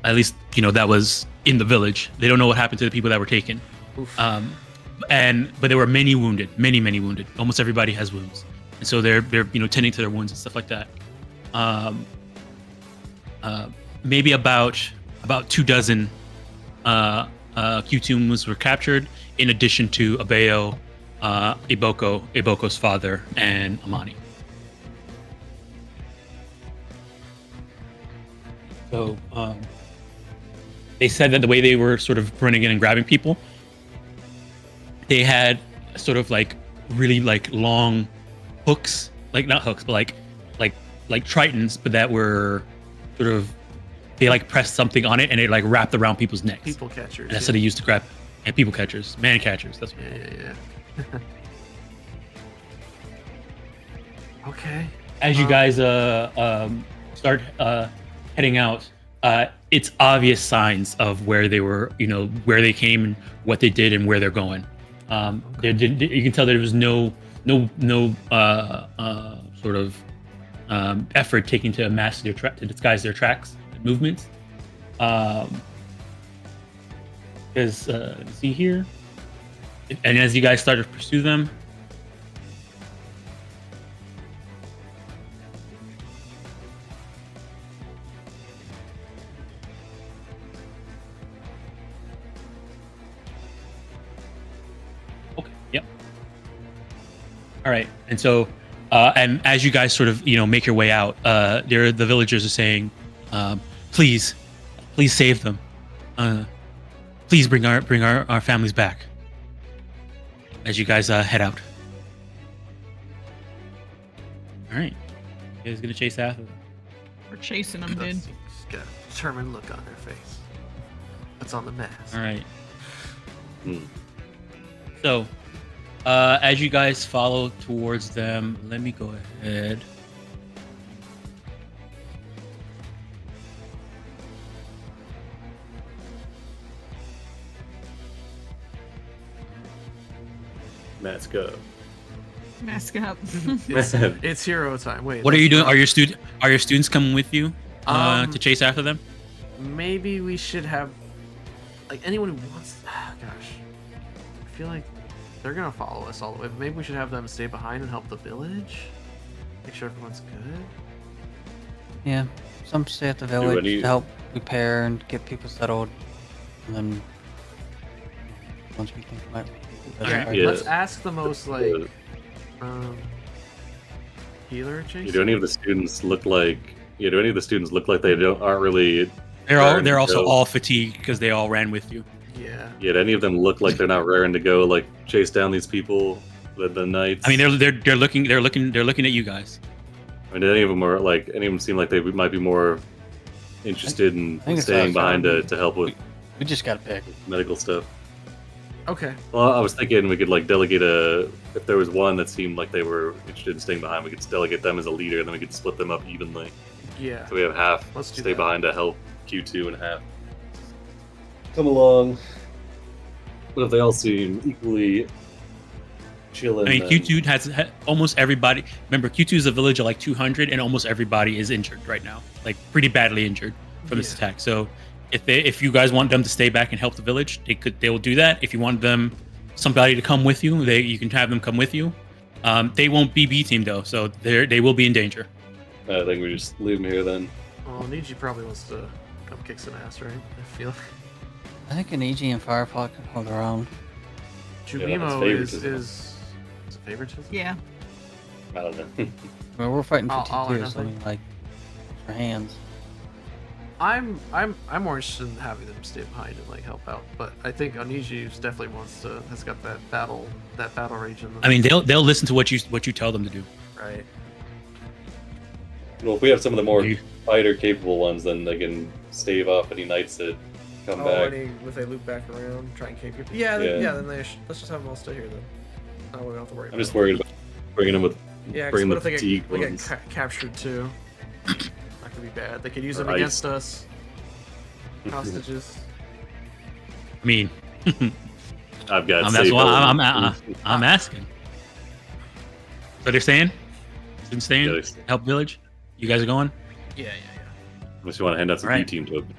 At least that was in the village. They don't know what happened to the people that were taken. Oof. But there were many wounded, many wounded. Almost everybody has wounds, and so they're tending to their wounds and stuff like that. Maybe about 24 Kuitus were captured, in addition to Abeo, Iboko's father, and Amani. So they said that the way they were sort of running in and grabbing people, they had sort of like really like long hooks, like not hooks, but like tritons, but that were sort of, they like pressed something on it and it like wrapped around people's necks. People catchers. And that's what they used to grab. And people catchers, man catchers. That's what Yeah. Okay. As you guys start heading out, it's obvious signs of where they were, where they came and what they did and where they're going. You can tell there was no sort of effort taken to mask to disguise their tracks and movements. Because see here, and as you guys start to pursue them, okay, yep. All right, and so, and as you guys sort of make your way out, the villagers are saying, please save them. Please bring our families back. As you guys head out. All right, you guys gonna chase after them? We're chasing them, dude. Just got a determined look on their face. That's on the mask. All right. Hmm. So, as you guys follow towards them, let me go ahead. Let's go. Mask up. It's hero time. Wait. What are that's you doing? not- Are your students coming with you to chase after them? Maybe we should have, like, anyone who wants. Gosh, I feel like they're gonna follow us all the way. But maybe we should have them stay behind and help the village. Make sure everyone's good. Yeah, some stay at the village any- to help repair and get people settled, and then once we think might. Alright. Yeah. Let's ask the most like healer Do adjacent. any of the students look like? Yeah, do any of the students look like they aren't really? They're also go. all fatigued because they all ran with you. Yeah. Yeah, do any of them look like they're not raring to go, like chase down these people, the knights? I mean, they're looking at you guys. I mean, any of them seem like they might be more interested in I think it's staying us. behind to help with We just gotta pick. medical stuff. Okay. Well, I was thinking we could like delegate if there was one that seemed like they were interested in staying behind, we could delegate them as a leader, and then we could split them up evenly. Yeah. So we have half Let's do stay that. behind to help Q2 and half come along. But if they all seem equally chilling, I mean, then- Q2 has almost everybody. Remember, Q2 is a village of like 200, and almost everybody is injured right now, like pretty badly injured from this Yeah. attack. So, if you guys want them to stay back and help the village, they will do that. If you want somebody to come with you, you can have them come with you. They won't be B team though, so they will be in danger. I think we just leave them here then. Well, Niji probably wants to come kick some ass, right? I feel. I think an EG and Firefly can hold their own. Jubimo favoritism. is it favoritism? Yeah. I don't know. Well, we're fighting for All or T2, so I nothing. mean, like, for hands. I'm more interested in having them stay behind and like help out, but I think Oniji definitely has got that battle rage in them. I mean, they'll listen to what you tell them to do. right? Well, if we have some of the more You- fighter capable ones, then they can stave off any knights that come back. if they loop back around, try and cape people. Yeah. Then let's just have them all stay here then. We don't have to worry. I'm just worried about bringing them with Yeah, 'cause bringing what the if fatigue they get ones. captured too? That could be bad. They could use Or them ice. against us. Hostages. I mean, I've got. that's safe why element. I'm asking. So they're staying? Staying? Yeah, they- Help village? You guys are going? Yeah. Unless you want to hand out some Right. B team tokens.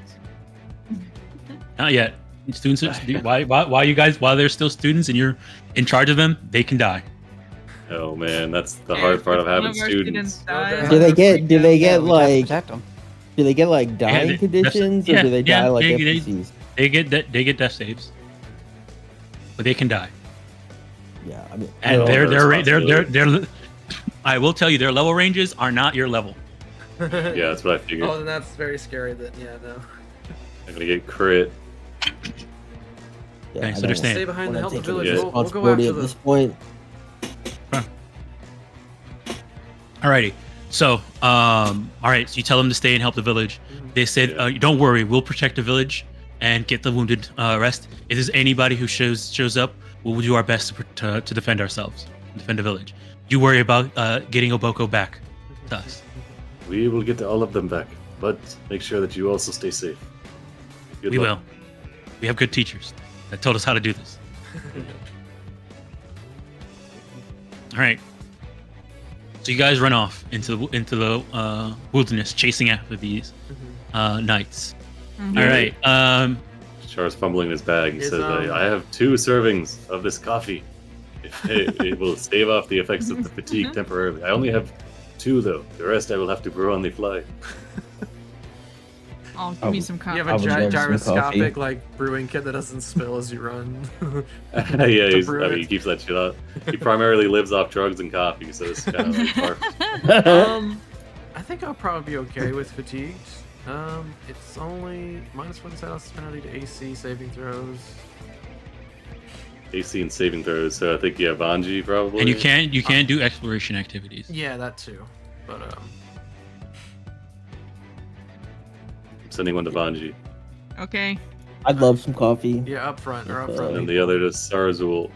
Not yet. Students, why you guys, while they're still students and you're in charge of them, they can die. Oh man, that's the Yeah, hard part if of one having of our students. dies, Do they get? Do they Yeah, get we gotta like? protect them. Do they get like dying they- conditions, or yeah, do they yeah, die like they- NPCs? They get death saves, but they can die. Yeah, I mean, And Oh, they're I will tell you, their level ranges are not your level. Yeah, that's what I figured. Oh, then that's very scary. That no. I'm gonna get crit. yeah, Okay, I so don't they're staying. Stay behind wanna to help the take village. any Yeah. We'll go responsibility after at them. this point. Alrighty. So, all right. So you tell them to stay and help the village. They said, Yeah. "Don't worry, we'll protect the village and get the wounded rest. If there's anybody who shows up, we'll do our best to defend ourselves, defend the village. You worry about getting Oboko back to us. We will get all of them back, but make sure that you also stay safe. Good We luck. will. We have good teachers that told us how to do this. All right. So you guys run off into the wilderness, chasing after these knights. Mhm. All right. Char's fumbling in his bag. He Is, says, I have 2 servings of this coffee. It will stave off the effects of the fatigue temporarily. I only have 2, though. The rest I will have to brew on the fly. Oh, give me some You coffee. have I a would love some gyroscopic coffee. like brewing kit that doesn't spill as you run. Yeah, brew it. he keeps that shit up. He primarily lives off drugs and coffee, so it's kind of like far. I think I'll probably be okay with fatigued. It's only -1 status penalty to AC saving throws. AC and saving throws, so I think Vanji probably. And you can't do exploration activities. Yeah, that too. But I'm sending one to Vanji. Okay. I'd love some coffee. yeah, up front or up And And front. then the other to Sarazul.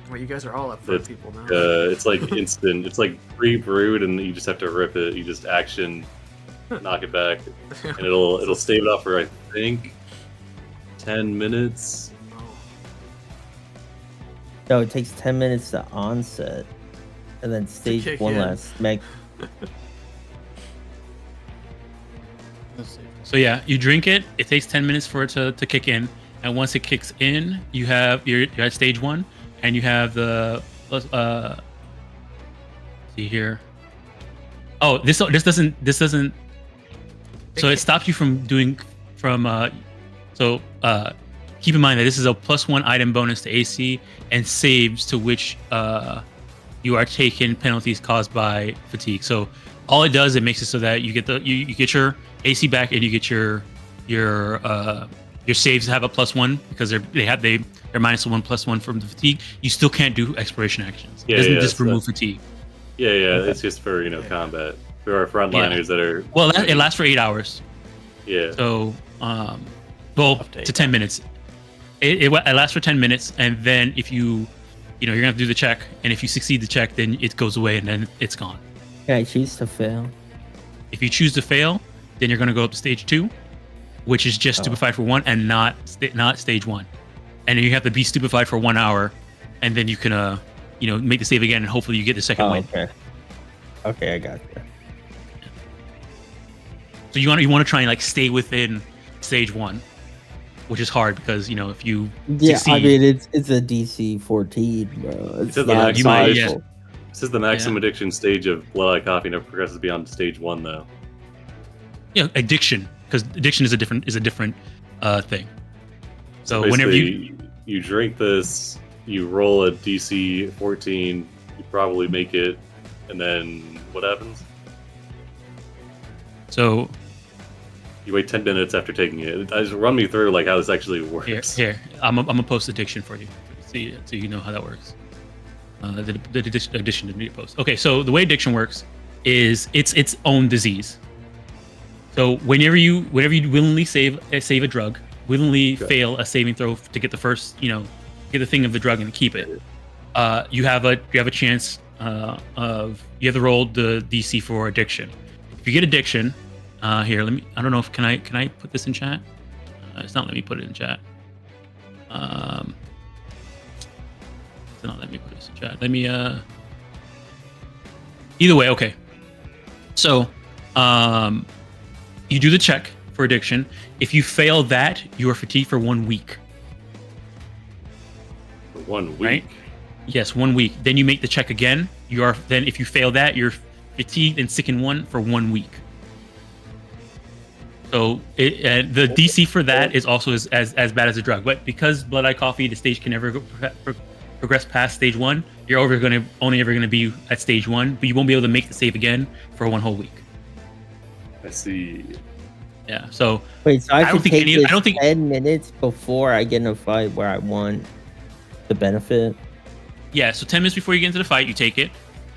Well, you guys are all up front It's, people now. It's like instant. It's like pre-brewed, and you just have to rip it. You just action, knock it back, and it'll stave it off for I think 10 minutes. Oh. No, it takes 10 minutes to onset, and then stage kick one in. last make. Let's see. So yeah, you drink it. It takes 10 minutes for it to kick in, and once it kicks in, you're at stage 1, and you have the see here. Oh, this doesn't. So it stops you from doing So keep in mind that this is a +1 item bonus to AC and saves to which you are taking penalties caused by fatigue. So all it does, it makes it so that you get you get your AC back, and you get your saves have a +1 because they're -1 +1 from the fatigue. You still can't do exploration actions. It Yeah, doesn't yeah, just so- remove fatigue. Yeah, it's just for combat. for our frontliners that are. Well, it lasts for 8 hours. Yeah. So, well, Update. to 10 minutes. It lasts for 10 minutes, and then if you're gonna have to do the check, and if you succeed the check, then it goes away, and then it's gone. Can I choose to fail? If you choose to fail, then you're gonna go up to stage 2, which is just stupefied for 1 and not stage 1. And then you have to be stupefied for 1 hour, and then you can make the save again, and hopefully you get the second win. Okay, I got you. So you want to try and like stay within stage 1, which is hard because if you succeed, I mean it's a DC 14, bro. It's says the not maximum might- possible. This is the maximum addiction stage of Blood Eye Coffee, never progresses beyond stage 1, though. addiction, because addiction is a different thing. So Basically, whenever you drink this, you roll a DC 14, you probably make it, and then what happens? so You wait 10 minutes after taking it. Just run me through like how this actually works. here I'm gonna post addiction for you, so you know how that works. The addiction to media post. Okay, so the way addiction works is it's its own disease. So whenever you willingly save a drug, willingly fail a saving throw to get the first, get the thing of the drug and keep it, you have a chance you have to roll the DC for addiction. If you get addiction, here, I don't know if can I put this in chat? It's not letting me put it in chat. It's not letting me put this in chat. Let me either way, okay. So you do the check for addiction. If you fail that, you are fatigued for 1 week. For 1 week. Right? Yes, 1 week. Then you make the check again. Then if you fail that, you're fatigued and sick in 1 for 1 week. So the DC for that is also as bad as a drug. But because Blood Eye Coffee, the stage can never progress past stage 1, you're only ever gonna be at stage 1, but you won't be able to make the save again for 1 whole week. I see. Yeah. So Wait, so I don't should think take any- this I don't think- 10 minutes before I get in a fight where I want the benefit? yeah. So 10 minutes before you get into the fight, you take it.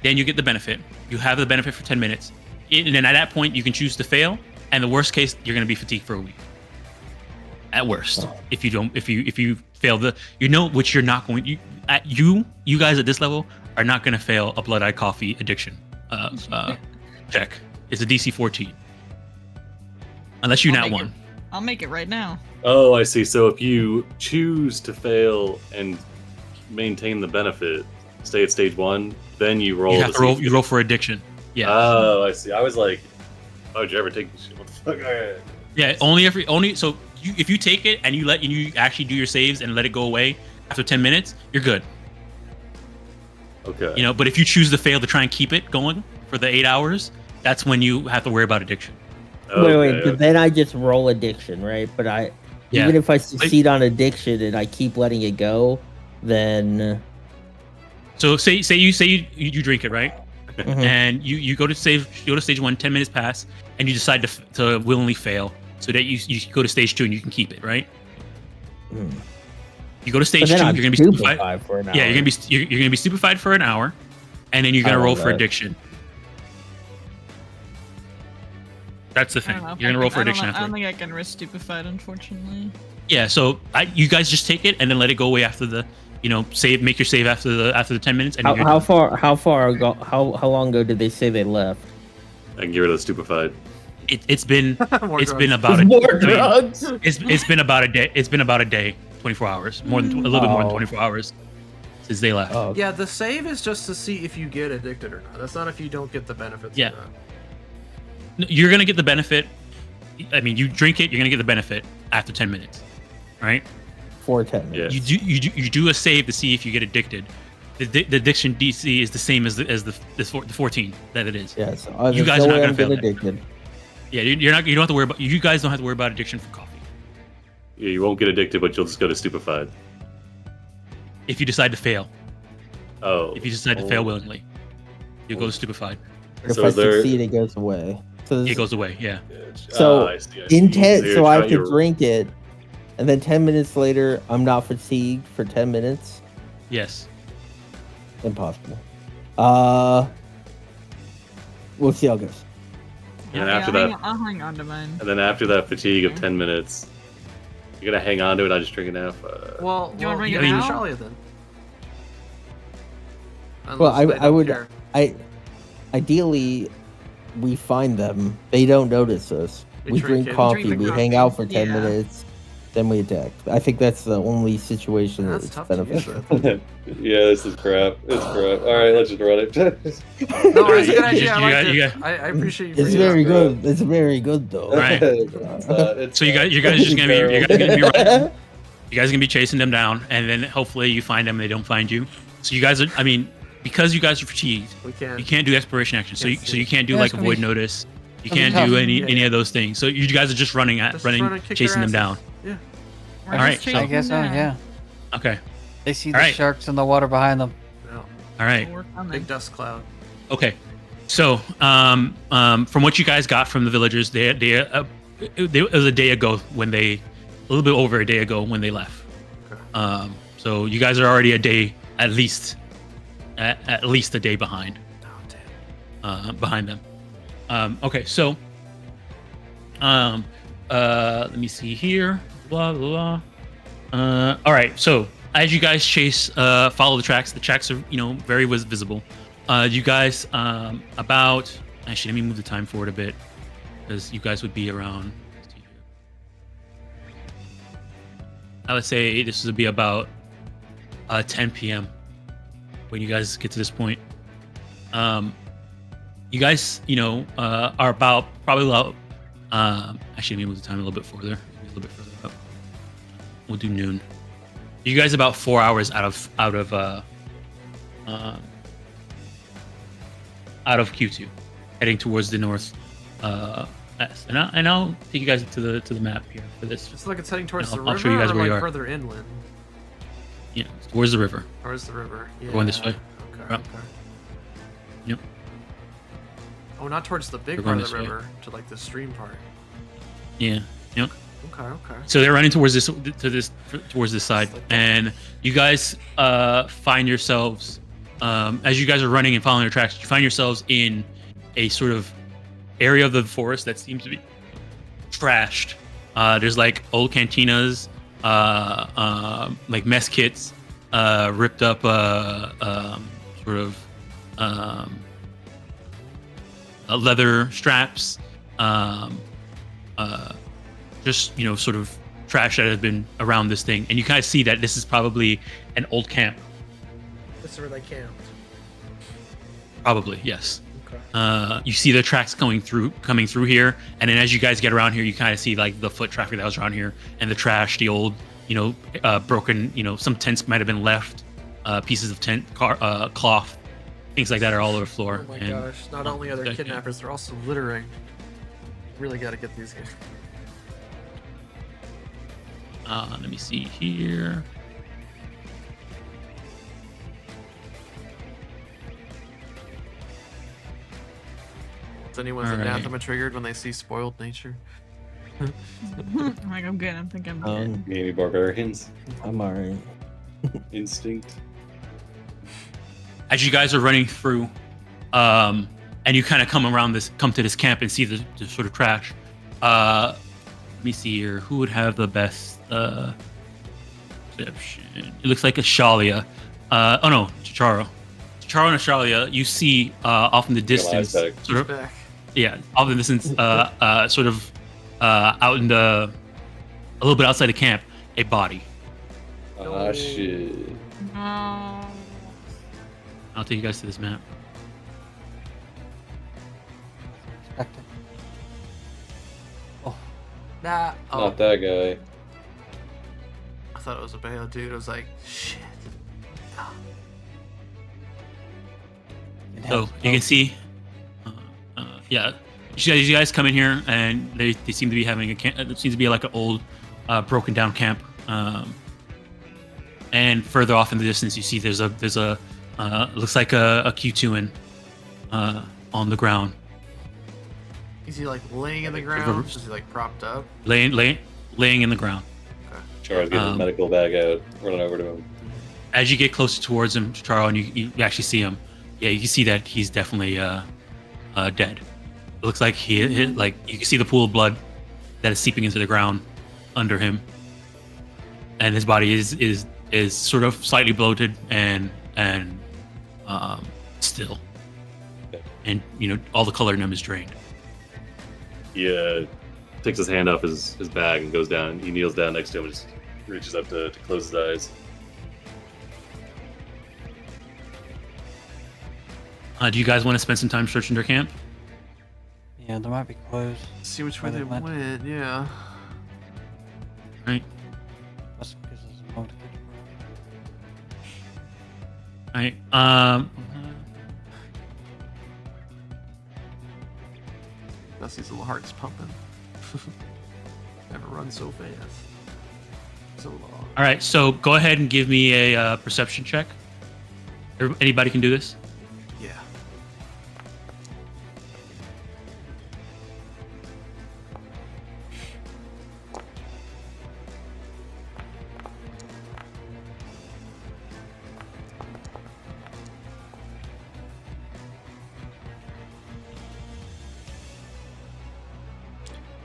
Then you get the benefit. You have the benefit for 10 minutes, and then at that point you can choose to fail. And the worst case, you're gonna be fatigued for a week. At worst, if you fail which you're not going. You guys at this level are not gonna fail a Blood Eye Coffee addiction check. It's a DC 14, unless you I'll not make one. I'll make it right now. Oh, I see. So if you choose to fail and maintain the benefit, stay at stage 1, then you roll. You have to roll. You roll for addiction. Yeah. Oh, I see. I was like, oh, did you ever take this shit? What the fuck? Alright. Yeah, so if you take it and you actually do your saves and let it go away after 10 minutes, you're good. Okay. But if you choose to fail to try and keep it going for the 8 hours, that's when you have to worry about addiction. Wait, but then I just roll addiction, right? But Yeah. even if I succeed on addiction and I keep letting it go, then So say you drink it, right? Mhm. And you go to stage 1, 10 minutes pass, and you decide to willingly fail, so that you go to stage 2 and you can keep it, right? Hmm. You go to But stage then 2, I'm you're gonna be stupefied. stupefied for an hour. Yeah, you're gonna be stupefied for an hour, and then you're gonna I roll love for that. addiction. That's the I thing. don't know if You're I gonna roll can- for I don't addiction know- I don't after. think I can risk stupefied, unfortunately. Yeah, so you guys just take it and then let it go away after the make your save after the 10 minutes, and then you're How done. far ago? How long ago did they say they left? I can get rid of the stupefied. It's been More it's drugs. been about a More I mean, drugs. it's been about a day. It's been about a day, 24 hours, a little bit more than Oh. 24 hours since they left. Oh, Yeah, the save is just to see if you get addicted or not. That's not if you don't get the benefits. Yeah. Of that. Oh. You're gonna get the benefit. I mean, you drink it, you're gonna get the benefit after 10 minutes, right? 410. Yeah. You do a save to see if you get addicted. The addiction DC is the same as the 14 that it is. Yes. You guys are not gonna fail get that. addicted. Yeah, you don't have to worry about. You guys don't have to worry about addiction for coffee. Yeah, you won't get addicted, but you'll just go to stupefied. If you decide to fail, Oh. if you decide to fail willingly, you go to stupefied. But if So I there- succeed, it goes away. So, It goes away. Yeah. So, I see. intent. you're So I trying- could you're- drink it, and then 10 minutes later, I'm not fatigued for 10 minutes. Yes. Impossible. We'll see how it goes. And then Yeah, after that, I'll hang on to mine. and then after that fatigue of Okay. 10 minutes, you're gonna hang on to it. I just drink enough. Well, Do you wanna bring you it need now? Shalia then. Well, Unless they I don't would. care. Ideally, we find them. They don't notice us. We We drink drink it. coffee. Drink the We coffee. hang out for 10 Yeah. minutes. Then we attack. I think that's the only situation That's that's tough to use beneficial. with. yeah, this is crap. It's crap. All right, let's just run it. No, Alright, it's a good idea. you I like got- it. I appreciate you. It's bringing it very up. good. It's very good though. Alright. It's So you guys just gonna be you guys gonna be running. You guys are gonna be chasing them down, and then hopefully you find them. And they don't find you. So you guys are. I mean, because you guys are fatigued, We can. you can't do exploration action. So Yes, you can't do Yeah, like it's gonna avoid be- notice. You gonna be can't tough. do Yeah, any yeah. of those things. So you guys are just running Just run and kick chasing their them down. asses. Yeah. We're Alright, just so- I chasing guess so. them. Yeah. Okay. They see the Alright. sharks in the water behind them. No. All right. We're coming. Big dust cloud. Okay. So from what you guys got from the villagers, it was a day ago when a little bit over a day ago when they left. Okay. So you guys are already a day at least a day behind. Oh damn. Behind them. Okay, so let me see here. Blah blah blah. All right, so as you guys chase, follow the tracks are very visible. You guys about actually let me move the time forward a bit because you guys would be around. I would say this would be about 10 p.m. when you guys get to this point. You guys, are probably about. Actually, let me move the time a little bit further. A little bit further up. We'll do noon. You guys about 4 hours out of Kuitu, heading towards the north. West. And I'll take you guys to the map here for this. Just like it's heading towards I'll- the I'll river, show you guys or where you like are. further inland, Yeah, towards the river. towards the river. Yeah. going this way. Okay. Yep. Okay. Yep. Oh, not towards the big We're part going of the this way. river, to like the stream part. Yeah. Yep. Okay. Okay. So they're running towards this side, and you guys find yourselves as you guys are running and following your tracks. You find yourselves in a sort of area of the forest that seems to be trashed. There's like old cantinas, like mess kits, ripped up sort of leather straps. Just sort of trash that has been around this thing, and you kind of see that this is probably an old camp. This is where they camped. Probably, yes. Okay. You see the tracks coming through here, and then as you guys get around here, you kind of see like the foot traffic that was around here, and the trash, the old, broken, some tents might have been left, pieces of tent, cloth, things like that are all over the floor. Oh my and, gosh! Not only are there okay. kidnappers, they're also littering. Really got to get these guys. Let me see here. Is anyone's All right. anathema triggered when they see spoiled nature? I'm like, I'm good. I'm thinking I'm good. Maybe barbarians. I'm alright. Instinct. As you guys are running through, and you kind of come to this camp and see the sort of trash. Let me see here. Who would have the best perception? It looks like a Shalia. Oh no, Chicharo. Chicharo and Shalia, you see off in the distance, back. sort of, Back. yeah, off in the distance, sort of out in a little bit outside the camp, a body. Ah, shit. Oh. I'll take you guys to this map. Expected. Nah. Oh, Not that guy. I thought it was a Bayo dude. I was like, shit. It So has you can no- see, yeah, you guys come in here and they seem to be having it seems to be like an old, broken down camp. And further off in the distance, you see there's a looks like a Kuitu on the ground, Is he like laying in the ground? Is he like propped up? laying in the ground. Charles getting his medical bag out, running over to him. As you get closer towards him, Charles, and you actually see him, yeah, you can see that he's definitely dead. It looks like he hit, like you can see the pool of blood that is seeping into the ground under him, and his body is sort of slightly bloated and still, and all the color in him is drained. He takes his hand off his bag and goes down. He kneels down next to him and just reaches up to close his eyes. Do you guys want to spend some time searching their camp? Yeah, there might be clothes. See which way Where they they went. went. Yeah. Right. That's because there's a multiple. Right. Dusty's little heart's pumping. Never run so fast. So long. All right. So go ahead and give me a perception check. Anybody can do this. Yeah.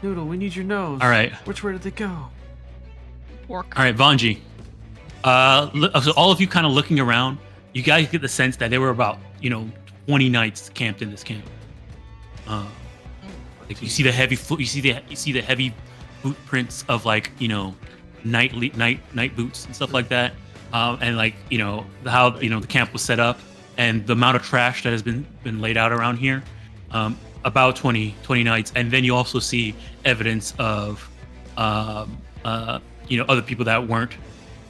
Noodle, we need your nose. All right. Which way did they go? Pork. All right, Vanji. So all of you kind of looking around, you guys get the sense that there were about 20 knights camped in this camp. Like you see the heavy you see the heavy boot prints of night boots and stuff like that, and how the camp was set up and the amount of trash that has been laid out around here. About 20 knights, and then you also see evidence of other people that weren't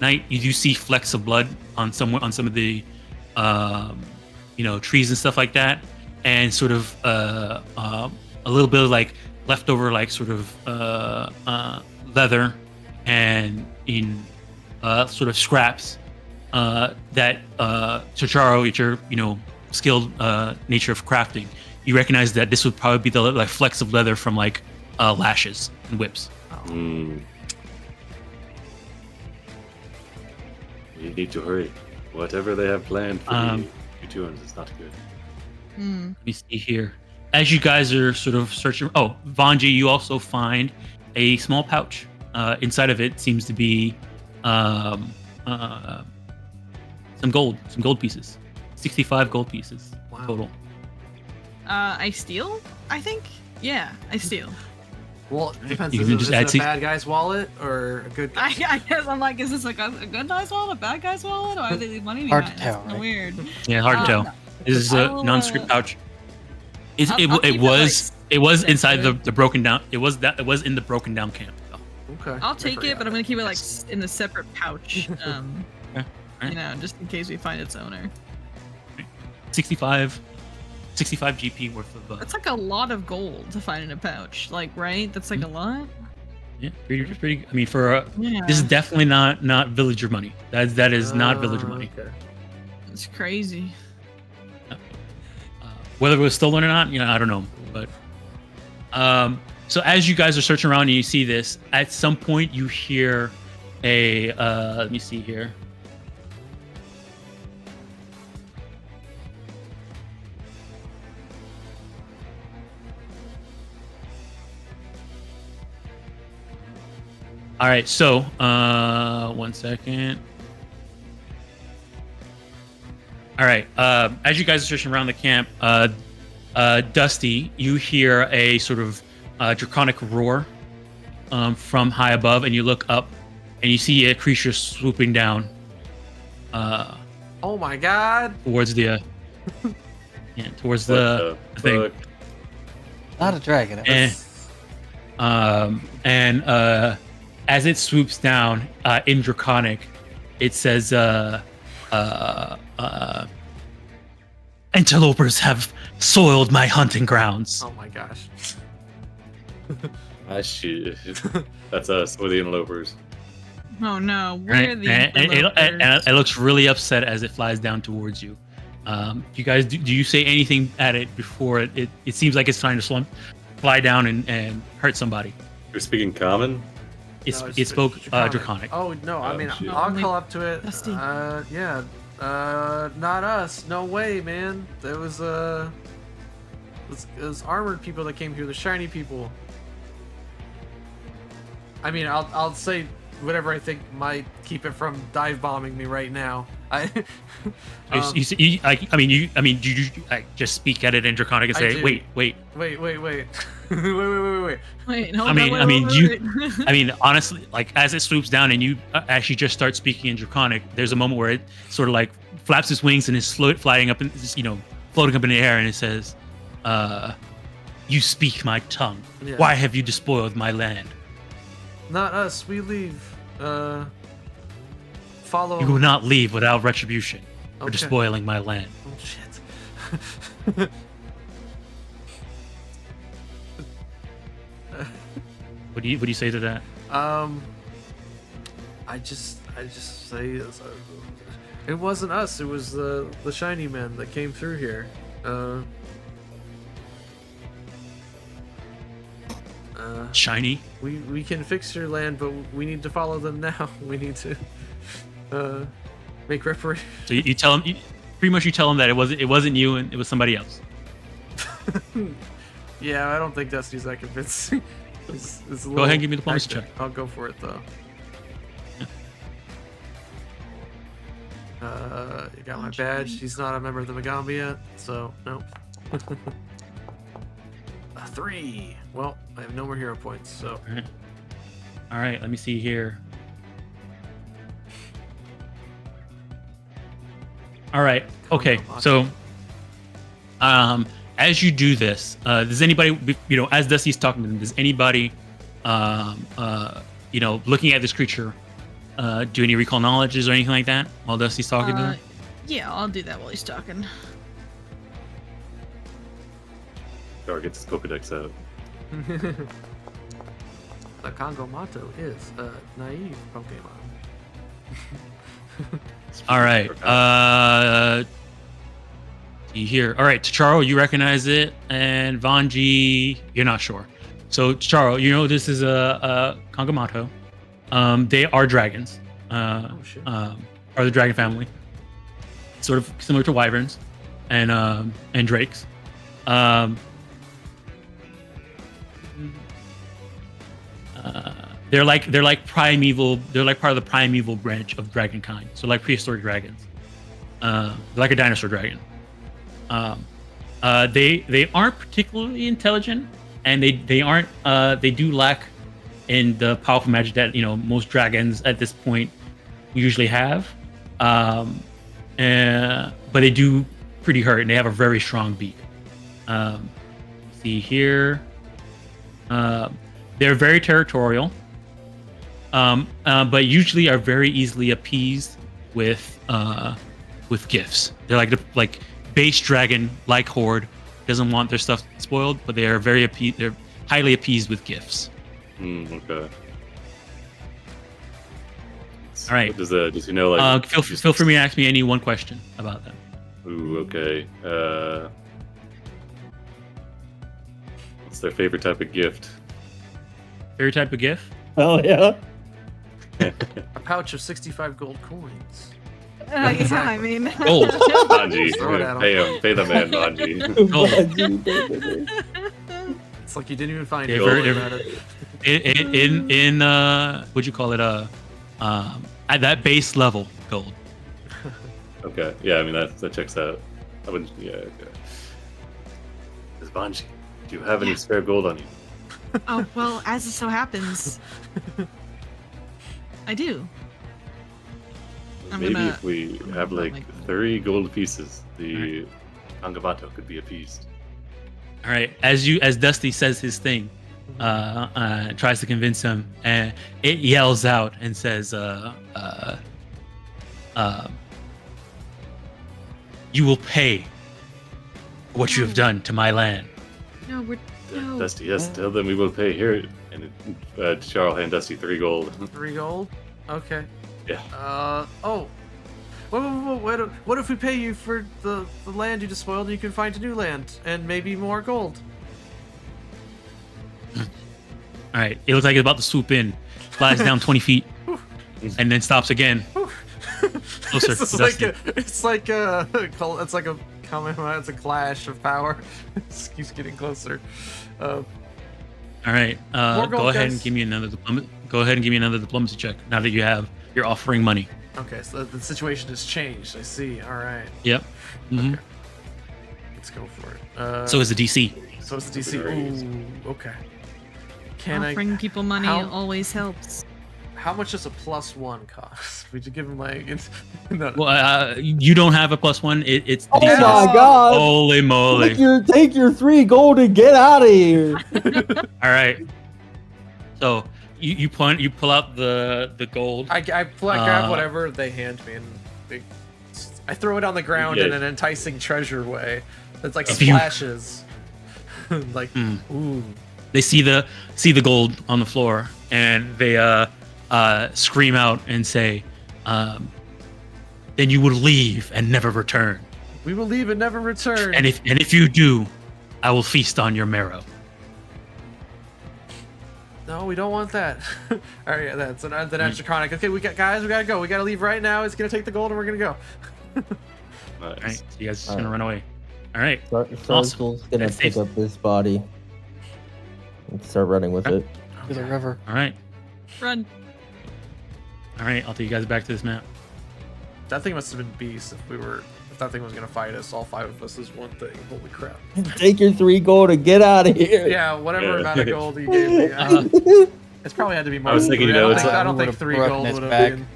knight. You do see flecks of blood on some of the trees and stuff like that, and sort of a little bit of leftover leather and in sort of scraps that Chicharo, with your skilled nature of crafting, you recognize that this would probably be the flecks of leather from lashes and whips. You need to hurry. Whatever they have planned for the Kuituans is not good. Let me see here. As you guys are sort of searching, Vanji, you also find a small pouch. Inside of it seems to be some gold pieces. 65 gold pieces total. I steal, I think? Yeah, I steal. Well, it depends. You Is can it, just is add it a bad guy's wallet or a good guy's? I guess I'm like, is this a good guy's wallet, a bad guy's wallet, or are they leave money Hard behind? to tell, That's kinda right? weird. Yeah, hard to tell. No. This is I a will, nondescript pouch. It I'll keep was separate. inside the broken down. It was in the broken down camp. Though. Okay. I'll take it, but I'm gonna keep it Yes. in a separate pouch. Okay. Alright. Just in case we find its owner. 65 GP worth of. That's like a lot of gold to find in a pouch. Right? That's like a lot. Yeah, pretty. I mean, for Yeah. this is definitely not villager money. That is not villager money. Okay. It's crazy. Whether it was stolen or not, I don't know. But so as you guys are searching around and you see this, at some point you hear a let me see here. All right, so 1 second. All right, as you guys are searching around the camp, Dusti, you hear a sort of draconic roar from high above, and you look up, and you see a creature swooping down Oh my god. towards the What the thing. fuck? Not a dragon. It was And as it swoops down in Draconic, it says, "Interlopers have soiled my hunting grounds." Oh my gosh. Ah, shit. That's us. We're the interlopers. Oh no, Right? we're the And interlopers. it looks really upset as it flies down towards you. You guys, do you say anything at it before it seems like it's trying to fly down and hurt somebody? You're speaking common? No, It spoke Draconic. Oh no, I Oh, mean shit. I'll call up to it. Dusty. Yeah. Not us. No way, man. There was those armored people that came here, the shiny people. I mean, I'll say whatever I think might keep it from dive bombing me right now. You just speak at it in Draconic and I say, do. wait. Wait. Wait, hold I on, mean, wait, I mean, wait, you. wait. I mean, honestly, like as it swoops down and you actually just start speaking in Draconic, there's a moment where it sort of like flaps its wings and is flying up and floating up in the air, and it says, "You speak my tongue. Yeah. Why have you despoiled my land? Not us. We leave. Follow. You will not leave without retribution for Okay. despoiling my land." Oh shit. What do you say to that? I just say it wasn't us. It was the shiny men that came through here. Shiny. We can fix your land, but we need to follow them now. We need to make reparations. So you tell him. Pretty much, you tell him that it wasn't you and it was somebody else. Yeah, I don't think Dusty's that convincing. It's a Go ahead little and give me the diplomacy hectic. check. I'll go for it though. You got my badge. He's not a member of the Magaambya, so no. 3. Well, I have no more hero points, so All right. Let me see here. All right. Okay. So, as you do this, does anybody, as Dusty's talking to them, does anybody, looking at this creature, do any recall knowledges or anything like that while Dusty's talking to them? Yeah, I'll do that while he's talking. Or gets his Pokedex out. the Congo motto is naive Pokemon. All right. You hear? All right, Charo, you recognize it, and Vanji, you're not sure. So Charo, this is a Kangamato. They are dragons. Oh shit. Are the dragon family, sort of similar to wyverns and drakes. They're like primeval. They're like part of the primeval branch of dragonkind. So like prehistoric dragons. Like a dinosaur dragon. They aren't particularly intelligent, and they aren't. They do lack in the powerful magic that most dragons at this point usually have. But they do pretty hurt, and they have a very strong beak. See here. They're very territorial, but usually are very easily appeased with gifts. They're like base dragon, like horde, doesn't want their stuff spoiled, but they are they're highly appeased with gifts. Okay. All right. Does he know like? Feel free to ask me any one question about them. Ooh, okay. What's their favorite type of gift? Favorite type of gift? Oh yeah. A pouch of 65 gold coins. Yeah, I mean. Gold. Manji, Throw it at him. pay the man, Manji. It's like you didn't even find Yeah, it. very- Don't worry about it. in what'd you call it? At that base level, gold. Okay, yeah, I mean that checks out. I wouldn't. Yeah. Okay. Says Manji, do you have any spare gold on you? Oh, well, as it so happens, I do. I'm Maybe gonna- if we have I'm like gonna 30 gold pieces, the Kangavato could be appeased. All right. As Dusty says his thing, tries to convince him, and it yells out and says, "You will pay for what you have done to my land." No, we're no. Dusty, yes, tell them we will pay here. And Charles hand Dusty 3 gold. 3 gold? Okay. Yeah. Oh. What if we pay you for the land you despoiled and you can find a new land and maybe more gold? All right. It looks like it's about to swoop in, flies down 20 feet, and then stops again. Closer. It's to Dusty. like a coming. It's a clash of power. It keeps getting closer. All right. More gold, Go ahead and guys. give me another diplomacy check. Now that you're offering money. Okay, so the situation has changed. I see. All right. Yep. Mhm. Okay. Let's go for it. So is the DC. So it's the DC. Ooh, okay. Can Offering people money how- always helps. How much does a +1 cost? We should give him like. No. Well, you don't have a +1. It's the Oh DC. my god! Holy moly! Take your 3 gold and get out of here. All right. So you pull out the gold. I grab whatever they hand me and I throw it on the ground in an enticing treasure way. That's like If you- splashes. Like ooh. They see the gold on the floor and they scream out and say, "Then you will leave and never return. We will leave and never return. And if you do, I will feast on your marrow." No, we don't want that. All right, yeah, that's an extra chronic. Okay, we gotta go. We gotta leave right now. It's gonna take the gold, and we're gonna go. Nice. All right. So you guys just gonna run away. All right. Sarzel's gonna That's pick safe. up this body and start running with it. To the river. All right. Run. All right. I'll take you guys back to this map. That thing must have been beast. If that thing was gonna fight us, all 5 of us is one thing. Holy crap. Take your 3 gold and get out of here. Yeah, whatever Yeah. amount of gold you gave me. It's probably had to be more. I was than thinking, three. you know, I it's don't think, like- I don't think Would've 3 broken gold his would have back. been.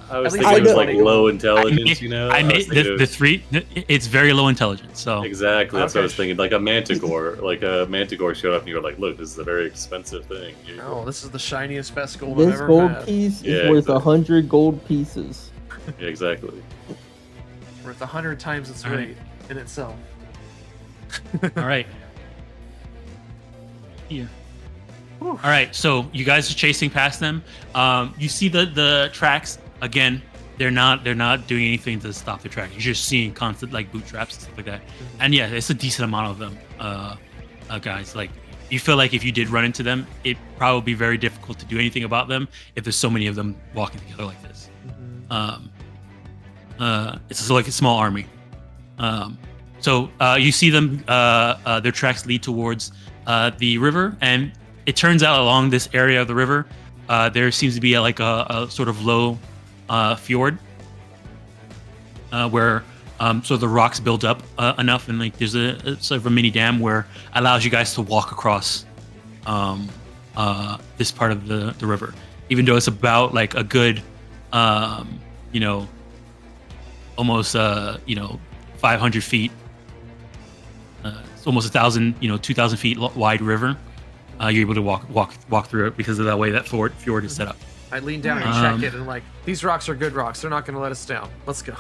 I was At least thinking it was like 20 low intelligence, you know? I was made thinking it the was- 3. It's very low intelligence. So Exactly, that's what I was Okay. thinking. Like a manticore, showed up and you were like, look, this is a very expensive thing. Oh, this is the shiniest, best gold I've This ever gold had. piece Yeah, is worth exactly. 100 gold pieces. Yeah, exactly. Worth 100 times its All right. weight in itself. all right. Here. All right. So you guys are chasing past them. You see the tracks again. They're not doing anything to stop the tracks. You're just seeing constant like boot traps and stuff like that. And yeah, it's a decent amount of them, guys. Like you feel like if you did run into them, it'd probably be very difficult to do anything about them if there's so many of them walking together like this. It's just like a small army. So you see them. Their tracks lead towards the river, and it turns out along this area of the river, there seems to be a sort of low fjord where so the rocks build up enough, and like there's a sort of a mini dam where allows you guys to walk across this part of the river, even though it's about like a good almost 500 feet. It's almost 1,000, 2,000 feet wide river. You're able to walk through it because of the way that fjord is set up. I lean down and check it, and like, these rocks are good rocks. They're not going to let us down. Let's go.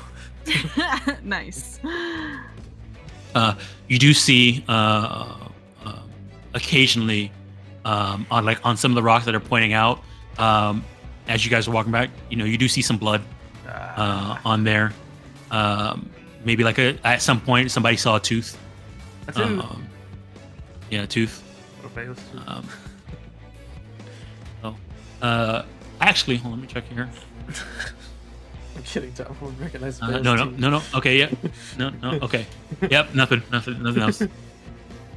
Nice. You do see occasionally on some of the rocks that are pointing out as you guys are walking back. You do see some blood on there. Maybe at some point somebody saw a tooth. A tooth. Yeah, a tooth. Okay, let's do Actually, hold on, let me check here. I'm kidding, Tom. I won't recognize the No. Okay, yeah. No. Okay. Yep. Nothing else.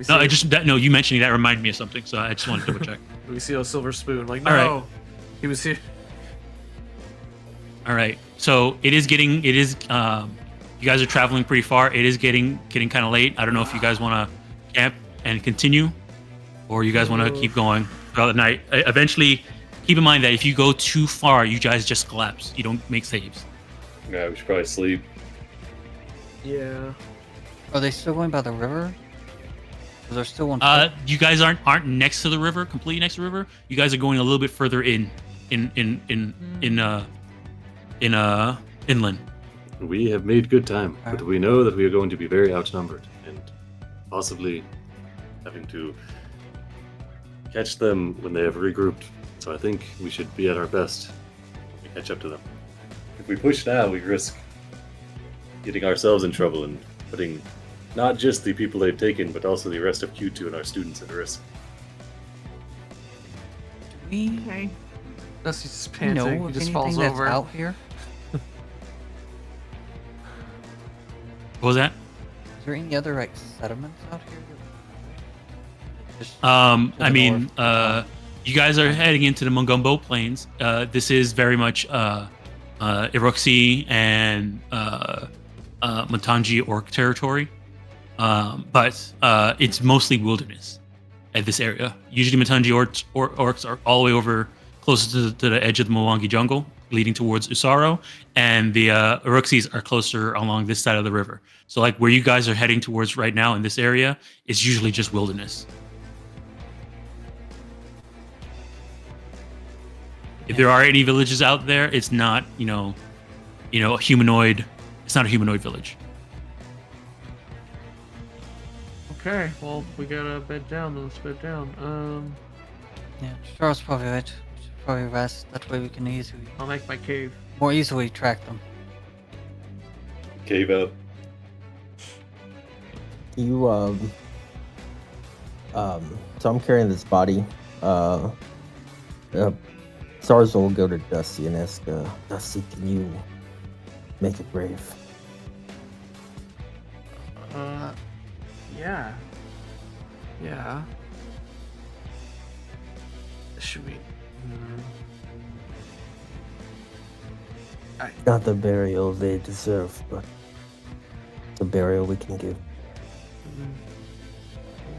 No, you mentioning that reminded me of something, so I just wanted to double check. We see a silver spoon. Like, no, All right. he was here. All right. So it is. You guys are traveling pretty far. It is getting kind of late. I don't know if you guys want to camp and continue, or you guys want to keep going throughout the night. Eventually, keep in mind that if you go too far, you guys just collapse. You don't make saves. Yeah, we should probably sleep. Yeah. Are they still going by the river? 'Cause there's still one. You guys aren't next to the river, completely next to the river. You guys are going a little bit further inland. We have made good time, but we know that we are going to be very outnumbered and possibly having to catch them when they have regrouped. So I think we should be at our best when we catch up to them. If we push now, we risk getting ourselves in trouble and putting not just the people they've taken, but also the rest of Kuitu and our students at risk. Okay. Dusty's just Do you know panting. He of just anything falls that's over. out here? What was that? there any other like settlements out here? Just I the mean, north. you guys are heading into the Mungombo Plains. This is very much Iroxi and Matangi Orc territory, but it's mostly wilderness at this area. Usually, Matangi orcs are all the way over closer to the edge of the Mwangi jungle, leading towards Usaro, and the Iroxis are closer along this side of the river. So, like where you guys are heading towards right now in this area, it's usually just wilderness. If there are any villages out there, it's not, a humanoid. It's not a humanoid village. Okay, well, we gotta bed down. Then let's bed down. Yeah, Charles probably right. We should probably rest. That way we can I'll make my cave. more easily track them. Cave up. You so I'm carrying this body. Sarzo will go to Dusti and ask, Dusti, can you make it brave? Yeah. Yeah. Should we? Not the burial they deserve, but the burial we can give.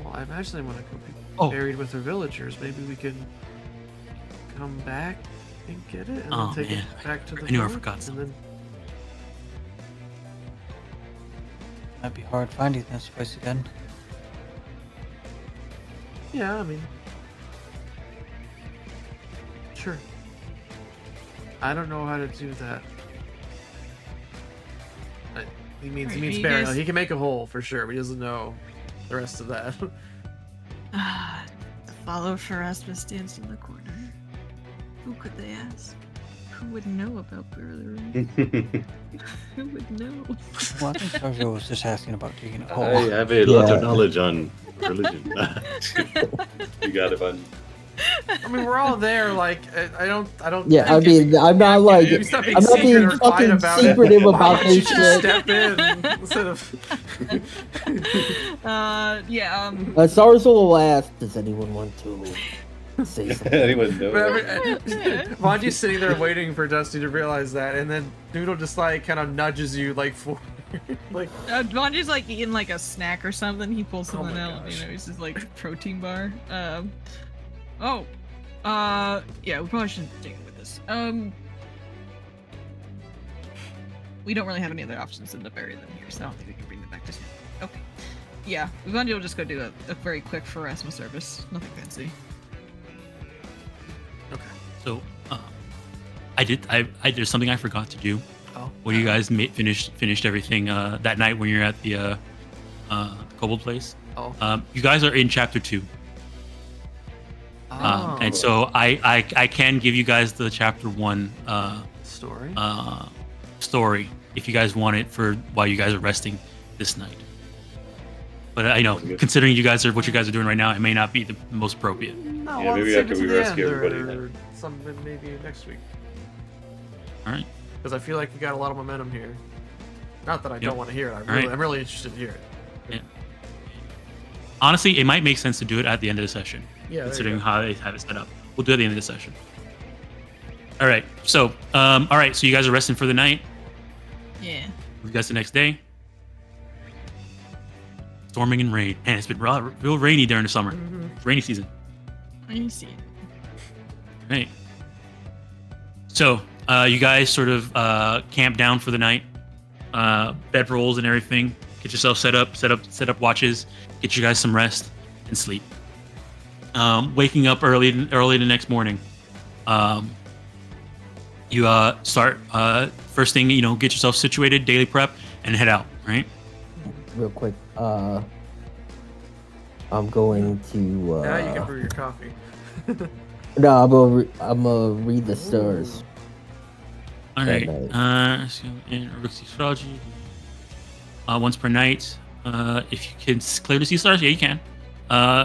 Well, I imagine they want to go be Oh. buried with their villagers. Maybe we can come back and get it, and Oh, then take man. it back to the. I knew I village, forgot and something. then Might be hard finding this place again. Yeah, I mean, sure. I don't know how to do that. He means Alright, you burial. guys- He can make a hole for sure, but he doesn't know the rest of that. Follow Ferocious stands in the corner. Who could they ask? Who would know about burial? Who would know? Well, I think Sarzo was just asking about digging a hole. I have a lot Yeah. of knowledge on religion. You got it, bud. I mean, we're all there. Like, I don't. Yeah, I think mean, I'm not like, you stop being I'm not being secret or quiet fucking about secretive it. Why about don't you this just shit. step in instead of. Yeah. Sarzo will ask, does anyone want to say something? Anyone know? Vanji's sitting there waiting for Dusty to realize that, and then Noodle just like kind of nudges you like forward, like. Vonji's like eating like a snack or something. He pulls something my out. gosh. He's just like protein bar. Yeah, we probably shouldn't take it with this. We don't really have any other options than to bury them here, so I don't think we can bring them back just now. Okay. Yeah, Vonji will just go do a very quick Pharasma service. Nothing fancy. Okay. So, there's something I forgot to do. Oh. When you guys finished everything that night when you're at the kobold place. Oh. You guys are in chapter 2. And so I can give you guys the chapter 1 Story. story if you guys want it for while you guys are resting this night. But I know, considering what you guys are doing right now, it may not be the most appropriate. No, Yeah, maybe save after it to we the rescue end, everybody or then. something maybe next week. All right. Because I feel like we got a lot of momentum here. Not that I Yep. don't want to hear it. right. I'm really interested to hear it. Yeah. Honestly, it might make sense to do it at the end of the session, Yeah. there you considering go. how they have it set up. We'll do it at the end of the session. All right. So, So you guys are resting for the night. Yeah. You guys the next day. Storming and rain. Man, it's been real rainy during the summer. Mhm. It's rainy season. I see it. Right. So, you guys sort of camp down for the night. Bed rolls and everything. Get yourself set up watches. Get you guys some rest and sleep. Waking up early the next morning. You start first thing, get yourself situated, daily prep, and head out. Right. Real quick, I'm going to. Now you can brew your coffee. No, I'm gonna read the stars. All That right. So in Rook's astrology, once per night. If you can clearly see stars, yeah, you can.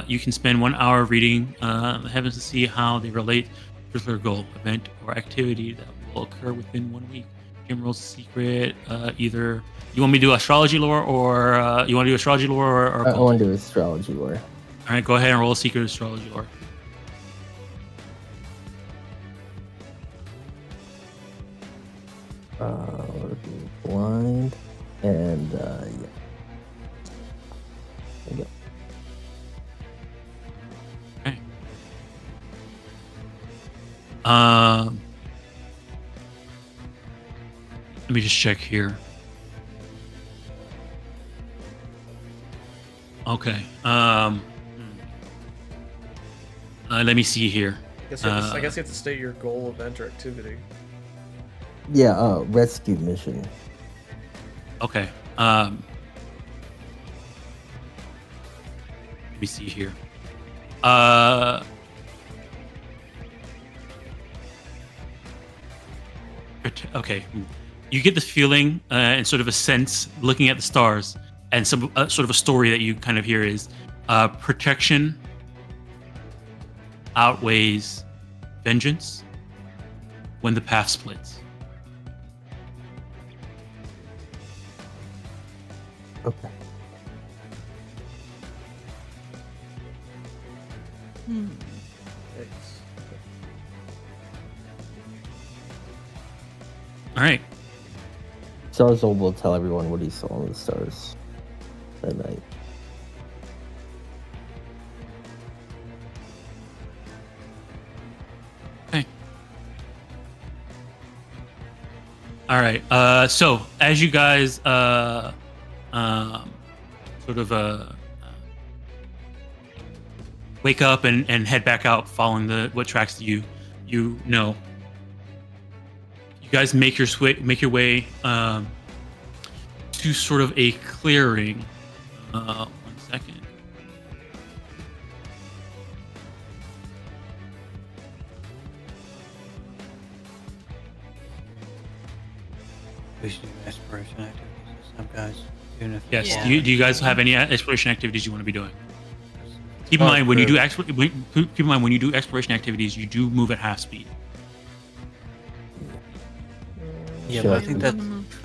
You can spend 1 hour reading the heavens to see how they relate to a particular goal, event, or activity that will occur within 1 week. Jim rolls secret. Either you want me to do astrology lore, or you want to do astrology lore, or I occult? want to do astrology lore. All right, go ahead and roll a secret astrology lore. We're being blind, and yeah. There you go. Okay. Let me just check here. Okay. Let me see here. I guess you have to state your goal, event, or activity. Yeah, rescue mission. Okay. Let me see here. Okay. You get this feeling and sort of a sense looking at the stars, and some sort of a story that you kind of hear is protection outweighs vengeance when the path splits. Okay. Thanks. All right. Zarzul will tell everyone what he saw on the stars that night. Okay. All right. So as you guys sort of wake up and head back out, following what tracks you know. You guys make your way to sort of a clearing. 1 second. We should do exploration activities this time, guys. Even if Yes. Yeah. Do you guys have any exploration activities you want to be doing? Keep in mind when you do exploration activities, you do move at half speed. Yeah, Sure. but I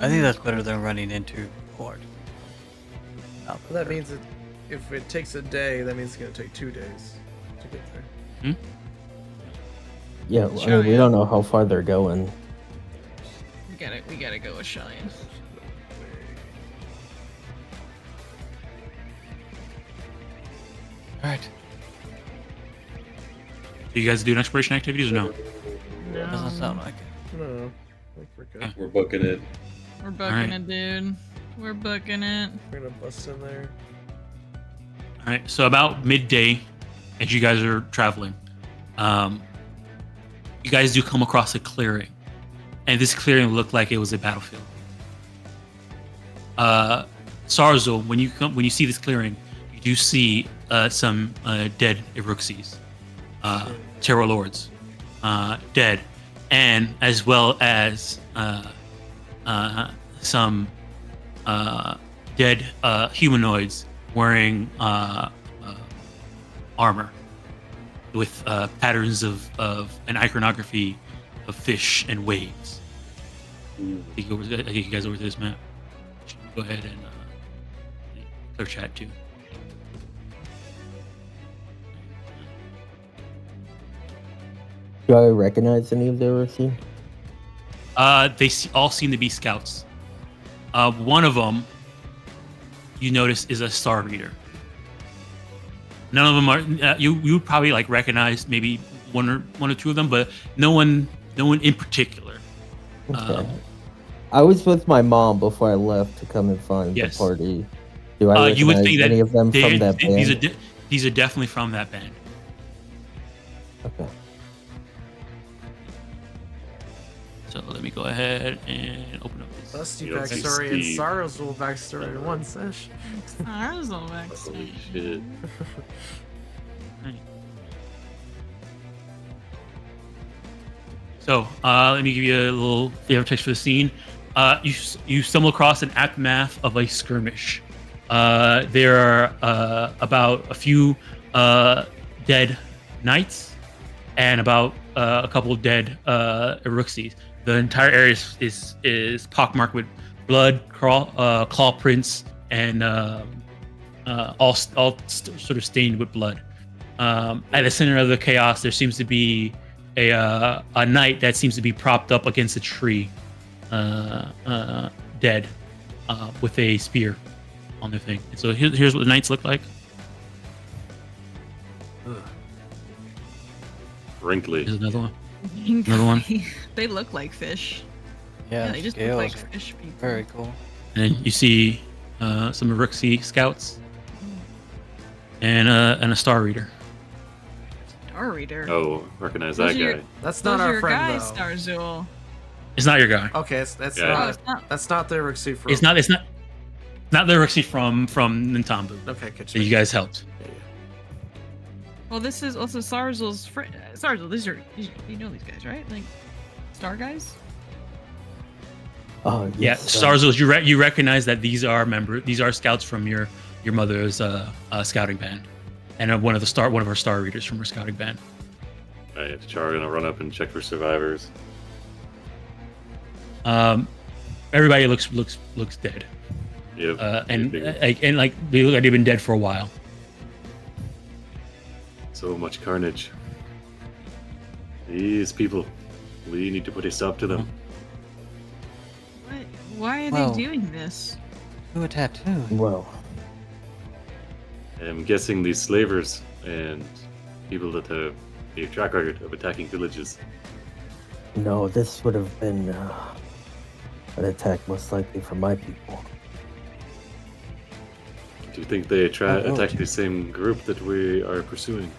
think that's better than running into Horde. Well, that means that if it takes a day, that means it's going to take 2 days to get there. Yeah, I Sure, mean, we yeah. don't know how far they're going. We gotta go with Shine. All right. Do you guys do exploration activities or no? Doesn't sound like it. No, I think we're good. Okay. We're booking it. We're booking Alright. it, dude. We're booking it. We're going to bust in there. All right. So about midday, as you guys are traveling, you guys do come across a clearing, and this clearing looked like it was a battlefield. Zarzul, when you see this clearing, you do see some dead Iruxes, Terror Lords, dead, and as well as some dead humanoids wearing armor with patterns of an iconography of fish and waves. I think you guys over to this map. Go ahead and clear chat too. Do I recognize any of the Iruxi? All seem to be scouts. One of them, you notice, is a star reader. None of them are. You would probably like recognize maybe one or two of them, but no one in particular. Okay. I was with my mom before I left to come and find Yes. the party. Do I You would recognize think that any of them from that band? these are definitely from that band. Okay. So let me go ahead and open up this. Dusty You don't see backstory and Steve. Sorrowful backstory in one session. Holy shit. So let me give you a little flavor text for the scene. You stumble across an aftermath of a skirmish. There are about a few dead knights and about a couple dead Iruxes. The entire area is pockmarked with blood, claw prints, and all sort of stained with blood. At the center of the chaos, there seems to be a knight that seems to be propped up against a tree, dead, with a spear on their thing. And so here's what the knights look like. Wrinkly. Here's another one. Another one. They look like fish. Yeah, They just scales look like are fish people. very cool. And then you see some Rooksie scouts and a Star Reader. Star Reader. Oh, recognize Those that are your- guy. That's Those not are our your friend guys, though. Starzul. It's not your guy. Okay, that's Yeah. Oh, not. it's not. That's not the Rixie from. It's not the Rooksie from Nintambu Okay, good. that you guys helped. Well, this is also Starzul's friend. Starzul, these are you know these guys, right? Like Star guys. Oh, Yeah, yes, Starzul, you recognize that these are scouts from your mother's scouting band, and one of our Star Readers from her scouting band. Alright, Char gonna run up and check for survivors. Everybody looks dead, Yep. and they look like they've been dead for a while. So much carnage. These people, we need to put a stop to them. What? Why are Well- they doing this? Who a tattoo? Well, I'm guessing these slavers and people that have a track record of attacking villages. no, this would have been an attack most likely from my people. Do you think they Oh, attack the same group that we are pursuing?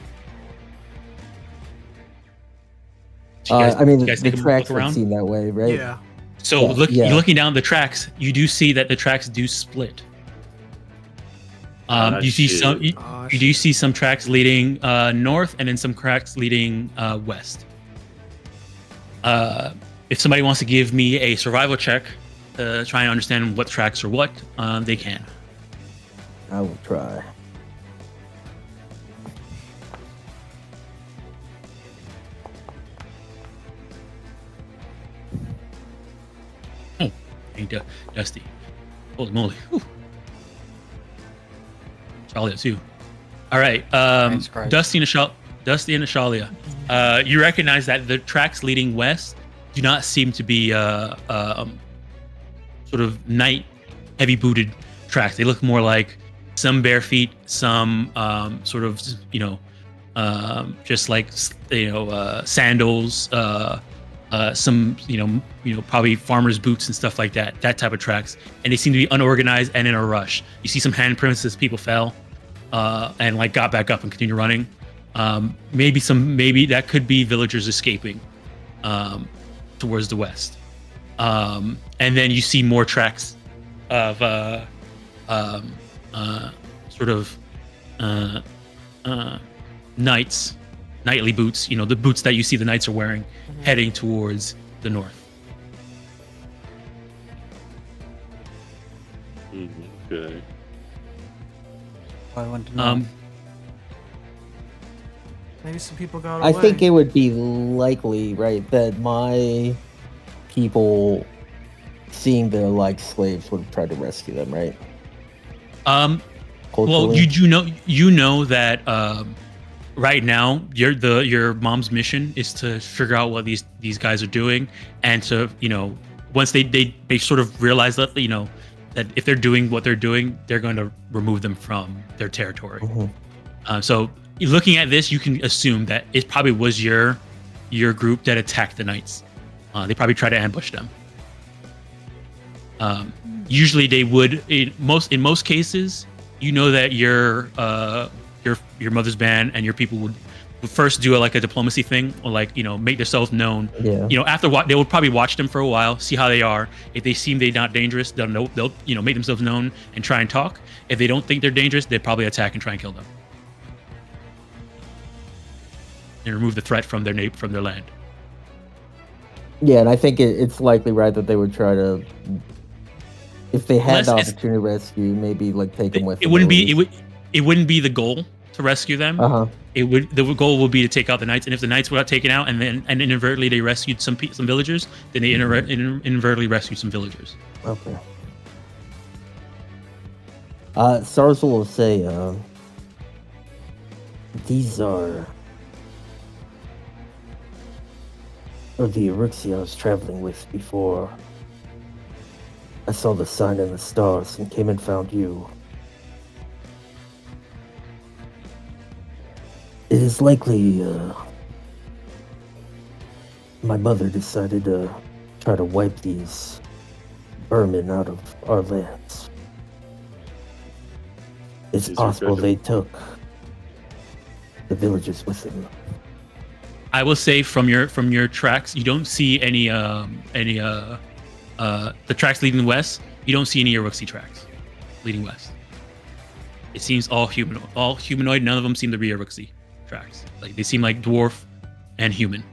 So you guys- I mean, you guys the take a tracks look would around. seem that way, right? Yeah. So Yeah. you're looking down the tracks, you do see that the tracks do split. You see shit. some. You Oh, do see some tracks leading north, and then some tracks leading west. If somebody wants to give me a survival check to try and understand what tracks are what, they can. I will try. Hey, Dusty. Holy moly. Whew. Shalia too. All right. Thanks, Christ. Dusty and Ashalia. You recognize that the tracks leading west do not seem to be sort of knight heavy booted tracks. They look more like some bare feet, some sort of just like sandals, some probably farmers' boots and stuff like that. That type of tracks, and they seem to be unorganized and in a rush. You see some handprints as people fell, and like got back up and continue running. Maybe that could be villagers escaping towards the west. And then you see more tracks of sort of knights, knightly boots. You know, the boots that you see the knights are wearing, heading towards the north. Okay. I want to know. Maybe some people got away. I think it would be likely, right, that my people, seeing their like slaves, would try to rescue them, right? Well, Culturally? you know that right now your mom's mission is to figure out what these guys are doing, and to once they sort of realize that that if they're doing what they're doing, they're going to remove them from their territory. Mhm. So looking at this, you can assume that it probably was your group that attacked the knights. They probably tried to ambush them. Usually they would in most cases, that your mother's band and your people would first do a diplomacy thing, or make themselves known. Yeah. After what they would probably watch them for a while, see how they are. If they seem they're not dangerous, they'll make themselves known and try and talk. If they don't think they're dangerous, they probably attack and try and kill them and remove the threat from their land. Yeah, and I think it's likely, right, that they would try to, if they had the Unless it's- opportunity to rescue, maybe take them with It them. wouldn't be the goal to rescue them. Uh huh. the goal would be to take out the knights, and if the knights were taken out, and inadvertently they rescued some villagers, then they inadvertently rescued some villagers. Okay. Sarzel will say, these are the Erixia I was traveling with before I saw the sign in the stars and came and found you. It is likely my mother decided to try to wipe these vermin out of our lands. It's possible they took the villagers with them. I will say from your tracks, you don't see any the tracks leading west. You don't see any Eruxi tracks leading west. It seems all humanoid. None of them seem to be Eruxi tracks. Like they seem like dwarf and human.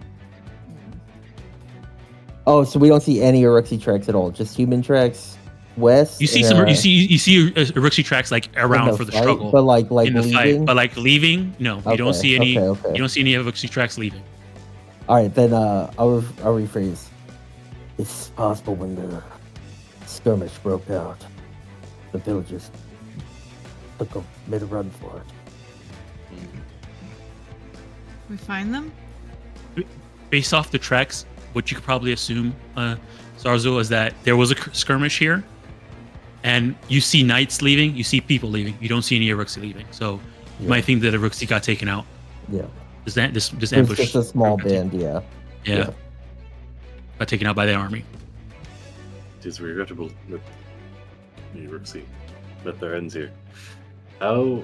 Oh, so we don't see any Eruxi tracks at all, just human tracks west. You see you see Eruxi tracks like around for the fight, struggle, but like in the leaving? fight. But like leaving, no, you don't see any. Okay. You don't see any Eruxi tracks leaving. All right, then I'll rephrase. It's possible when the skirmish broke out, the villagers made a run for it. We find them? Based off the tracks, what you could probably assume, Sarzo, is that there was a skirmish here, and you see knights leaving, you see people leaving, you don't see any Eruxi leaving. So you might think that Eruxi got taken out. Yeah. This It's ambush. just a small band, yeah. Got taken out by the army. It is regrettable that the Eruxi met their ends here. How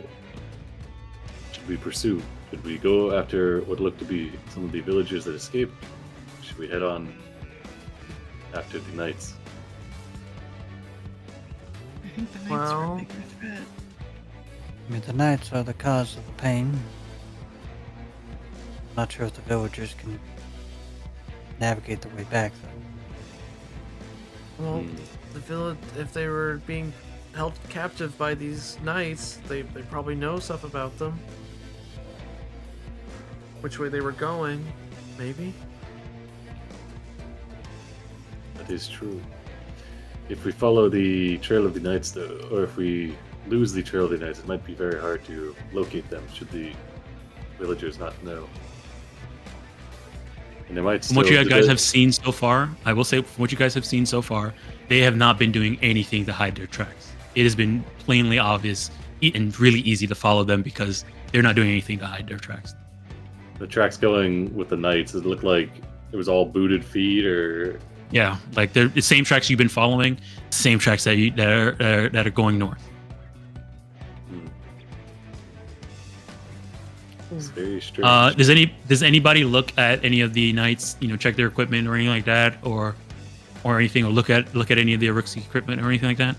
should we pursue? Should we go after what looked to be some of the villagers that escaped? Should we head on after the knights? I think the knights are a Well- bigger threat. I mean, the knights are the cause of the pain. Not sure if the villagers can navigate their way back, though. Well, the village, if they were being held captive by these knights, they probably know stuff about them. Which way they were going, maybe? That is true. If we follow the trail of the knights, though, or if we lose the trail of the knights, it might be very hard to locate them should the villagers not know. And they might From what still you guys have seen so far, I will say, from what you guys have seen so far, they have not been doing anything to hide their tracks. It has been plainly obvious and really easy to follow them because they're not doing anything to hide their tracks. the tracks going with the knights. It looked like it was all booted feet, or Yeah, like they're the same tracks you've been following, same tracks that are going north. it's very strange. Does anybody look at any of the knights? Check their equipment or anything like that, or anything, or look at any of the Eruxi equipment or anything like that?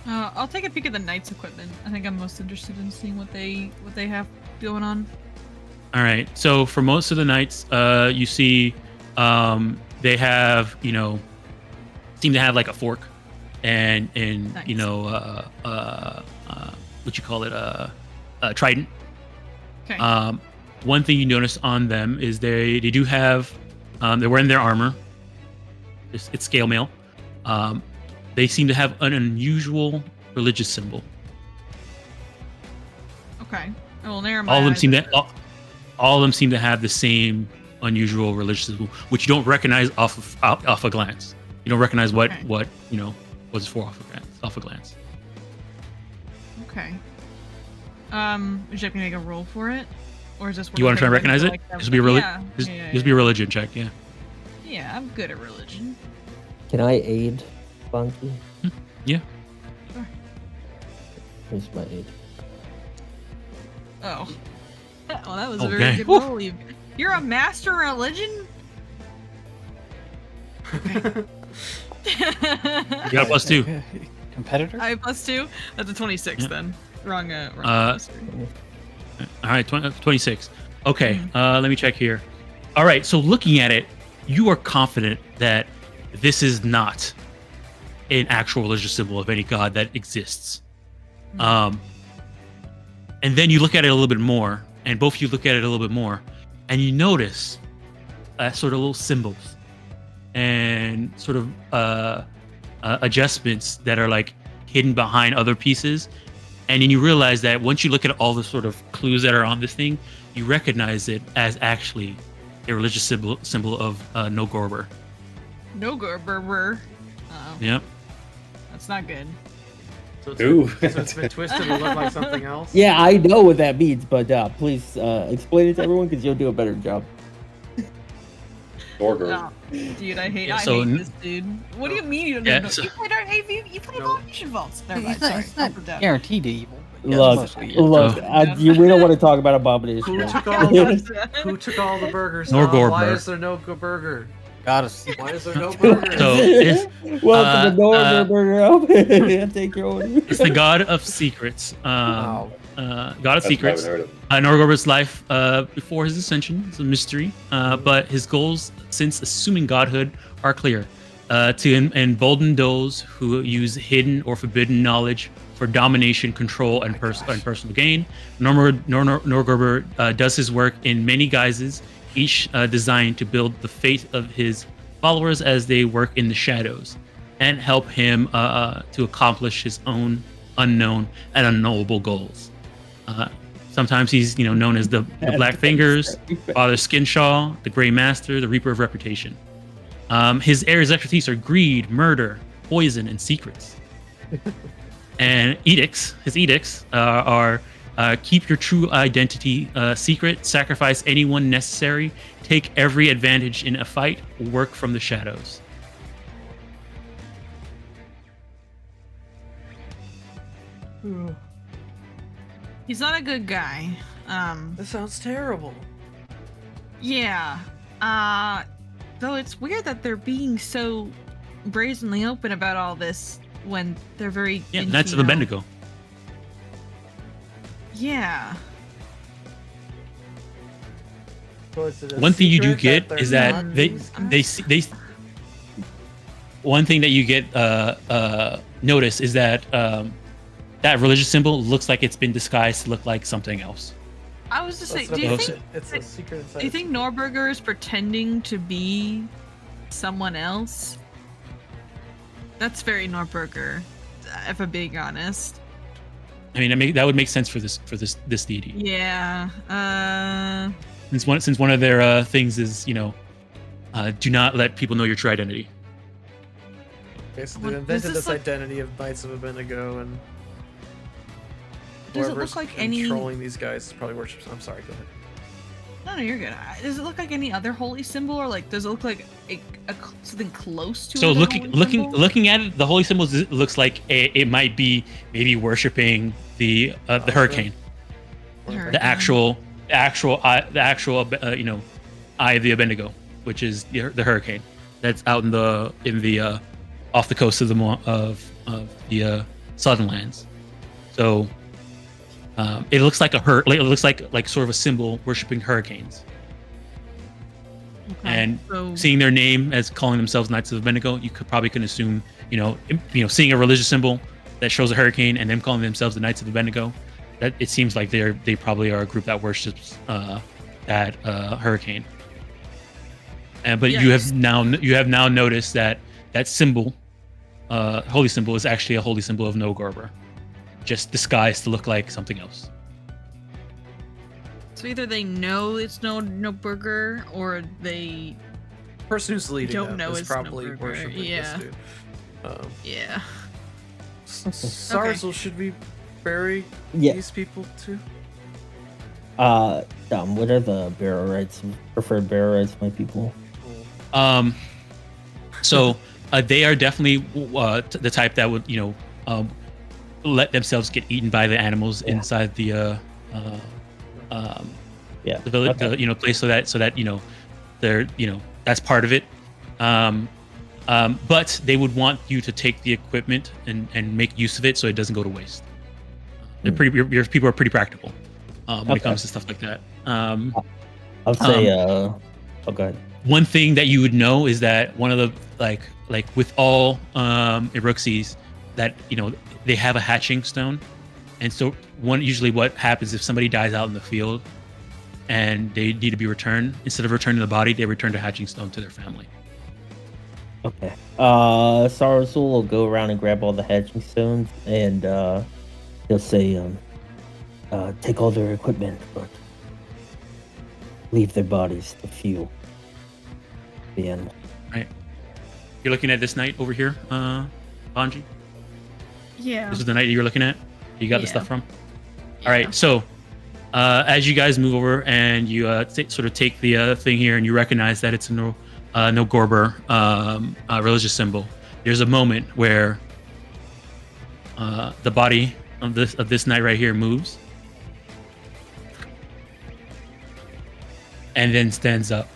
I'll take a peek at the knights' equipment. I think I'm most interested in seeing what they have going on. All right. So for most of the knights, you see, they have, seem to have like a fork, and Nice. what you call it, a trident. Okay. One thing you notice on them is they do have, they're wearing their armor. It's scale mail. They seem to have an unusual religious symbol. Okay. Well, never mind. All of them seem to have the same unusual religious symbol, which you don't recognize off a glance. You don't recognize what Okay. what was for off a glance. Okay. Would you like me to make a roll for it, or is this? You want to try and recognize it? This will be a Yeah. Just be a religion check. Yeah. Yeah, I'm good at religion. Can I aid Bunky? Yeah. Sure. Here's my aid. Oh. Well, that was a Okay. very good Woo. roll. You're a master in religion? Okay. You got a +2. Competitor? I have +2. That's a 26 Yeah. then. Wrong. All right, 26. Okay, Mhm. let me check here. All right, so looking at it, you are confident that this is not an actual religious symbol of any god that exists. And then you look at it a little bit more, and both of you look at it a little bit more, and you notice sort of little symbols and sort of adjustments that are like hidden behind other pieces. And then you realize that once you look at all the sort of clues that are on this thing, you recognize it as actually a religious symbol of No Gorber. No Gerber. Yep. That's not good. So Ooh. it's been twisted to look like something else. Yeah, I know what that means, but please explain it to everyone because you'll do a better job. Gorger. No, dude, I hate so this dude. What do you mean you don't Yeah, know? so- You played you played Abomination Vaults. Never mind, It's not, sorry. it's not I'll put that. guaranteed evil. but yeah, Look, mostly evil. look, we don't want to talk about Abomination. Who Vault. took all Who took all the burgers? Nor Tom? Why Gorber. is there no burger? Gotta see. Why is there no burger? So it's Welcome to uh, Burger. Take your order. it's the god of secrets. Wow. God of That's secrets. what I haven't heard of. Norgorber's life before his ascension is a mystery, but his goals since assuming godhood are clear. To embolden those who use hidden or forbidden knowledge for domination, control, and personal gain. Norgorber does his work in many guises, each designed to build the fate of his followers as they work in the shadows, and help him to accomplish his own unknown and unknowable goals. Sometimes he's known as the Black Fingers, Father Skinshaw, the Grey Master, the Reaper of Reputation. His areas of expertise are greed, murder, poison, and secrets. And his edicts are keep your true identity secret, sacrifice anyone necessary, take every advantage in a fight, work from the shadows. He's not a good guy. This sounds terrible. Yeah. Though it's weird that they're being so brazenly open about all this when they're very Yeah, into, Knights of you know- Abendego. Yeah. So is it a One thing you do secret get they're is that not they using? they one thing that you get notice is that that religious symbol looks like it's been disguised to look like something else. I was just saying, That's do you what think it's a secret inside? do you think Norberger is pretending to be someone else? That's very Norberger, if I'm being honest. I mean, that would make sense for this deity. Yeah. Since one of their things is do not let people know your true identity. Okay, so What- they does invented this this look- identity of Knights of Abendego, and Does it whoever's look like any? controlling these guys probably worships. I'm sorry, go ahead. No, you're good. Does it look like any other holy symbol, or like does it look like something close to? So another holy symbol? looking at it, the holy symbol looks like it might be maybe worshiping the hurricane, Hurricane. the actual eye of the Abendego, which is the hurricane that's out in the off the coast of the southern lands. So it looks like it looks like sort of a symbol worshiping hurricanes. Okay, And so, seeing their name as calling themselves Knights of Abendego, you can assume, seeing a religious symbol that shows a hurricane and them calling themselves the Knights of Abendego, that it seems like they probably are a group that worships that hurricane. But Yeah, you have now noticed that symbol, holy symbol, is actually a holy symbol of No Gorber, just disguised to look like something else. so either they know it's no burger, or they The person who's leading Don't them know is it's probably Nuremberg, worshiping yeah. this dude. yeah. Sarzel, should we bury Yeah. these people too? What are the bearer rights? Preferred bearer rights, my people. So they are definitely the type that would let themselves get eaten by the animals inside the Yeah. the village, Okay. place, so that they're that's part of it. But they would want you to take the equipment and make use of it so it doesn't go to waste. They're pretty. Your people are pretty practical when it Okay. comes to stuff like that. I'll say. Oh, go ahead. One thing that you would know is that one of the like with all Iruxes, that they have a hatching stone, and so usually what happens if somebody dies out in the field, and they need to be returned. Instead of returning the body, they return to Hatching Stone to their family. Okay. Sarsul will go around and grab all the hatching stones, and he'll say, take all their equipment, but leave their bodies to fuel. The end. Right. You're looking at this knight over here, Banji? Yeah. This is the knight you're looking at? You got the Yeah. stuff from? Yeah. All right, so as you guys move over and you sort of take the thing here and you recognize that it's a no Gorber religious symbol, there's a moment where the body of this knight right here moves and then stands up.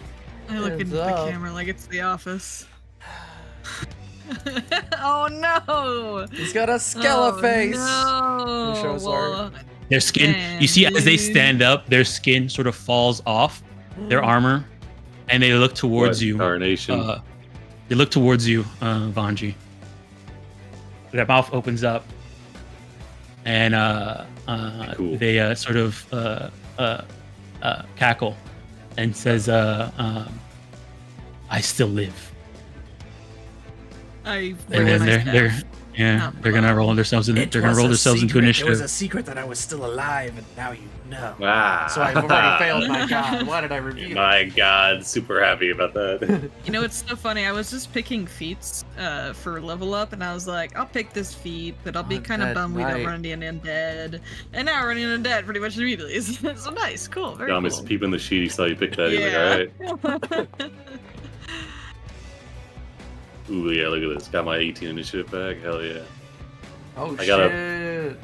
I look Hands into up. the camera like it's The Office. Oh no! He's got a skeleton face. No. Can you show us art? Their skin, you see, as they stand up, their skin sort of falls off their armor, and they look towards you. Carnation. They look towards you, Vanji. Their mouth opens up, and Cool. they sort of cackle and says, "I still live." I And then they're gonna roll themselves in. They're gonna roll themselves into It was initiative. a secret that I was still alive, and now you know. Ah. So I've already failed my god. Why did I reveal it? My God, super happy about that. You know, it's so funny. I was just picking feats for level up, and I was like, I'll pick this feat, but I'll be kind of Undead bummed we don't knight. run into an undead. And now we're running into undead pretty much immediately. So nice, cool, very Dom is cool. peeping the sheet. He saw you pick that. He's like, all right. Ooh, yeah, look at this. Got my 18 initiative back. Hell yeah. Oh I got a- shit!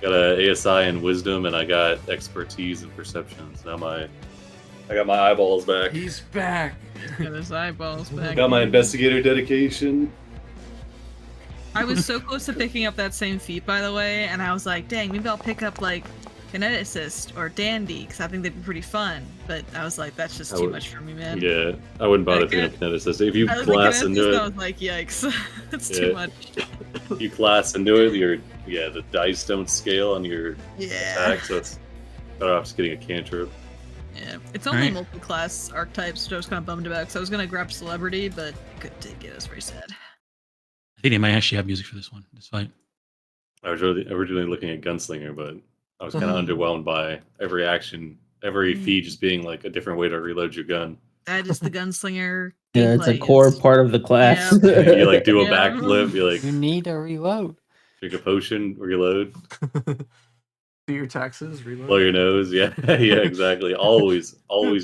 Got a ASI and wisdom, and I got expertise and perception. So now I got my eyeballs back. He's back. Got his eyeballs back. Got my investigator dedication. I was so close to picking up that same feat, by the way, and I was like, dang, maybe I'll pick up like Kineticist or Dandy, because I think they'd be pretty fun. But I was like, that's just I too would- much for me, man. Yeah, I wouldn't bother Like picking up kineticist. If you I was class looking at into this, it, and I was like, yikes, it's too Yeah. much. you class into it, the dice don't scale on your Yeah. attack, so it's better off just getting a cantrip. Yeah, it's only Alright. multi-class archetypes, which I was kind of bummed about, because I was going to grab Celebrity, but couldn't take it. I was very sad. I think they might actually have music for this one. This fight. I was really originally looking at Gunslinger, but I was kind of underwhelmed by every action, every feat just being like a different way to reload your gun. That is the Gunslinger. Yeah, it's a gameplay core is- part of the class. You like do a Yeah. backflip, you like You need a reload. drink a potion, reload, Do your taxes, reload. blow your nose. Yeah, yeah, exactly. Always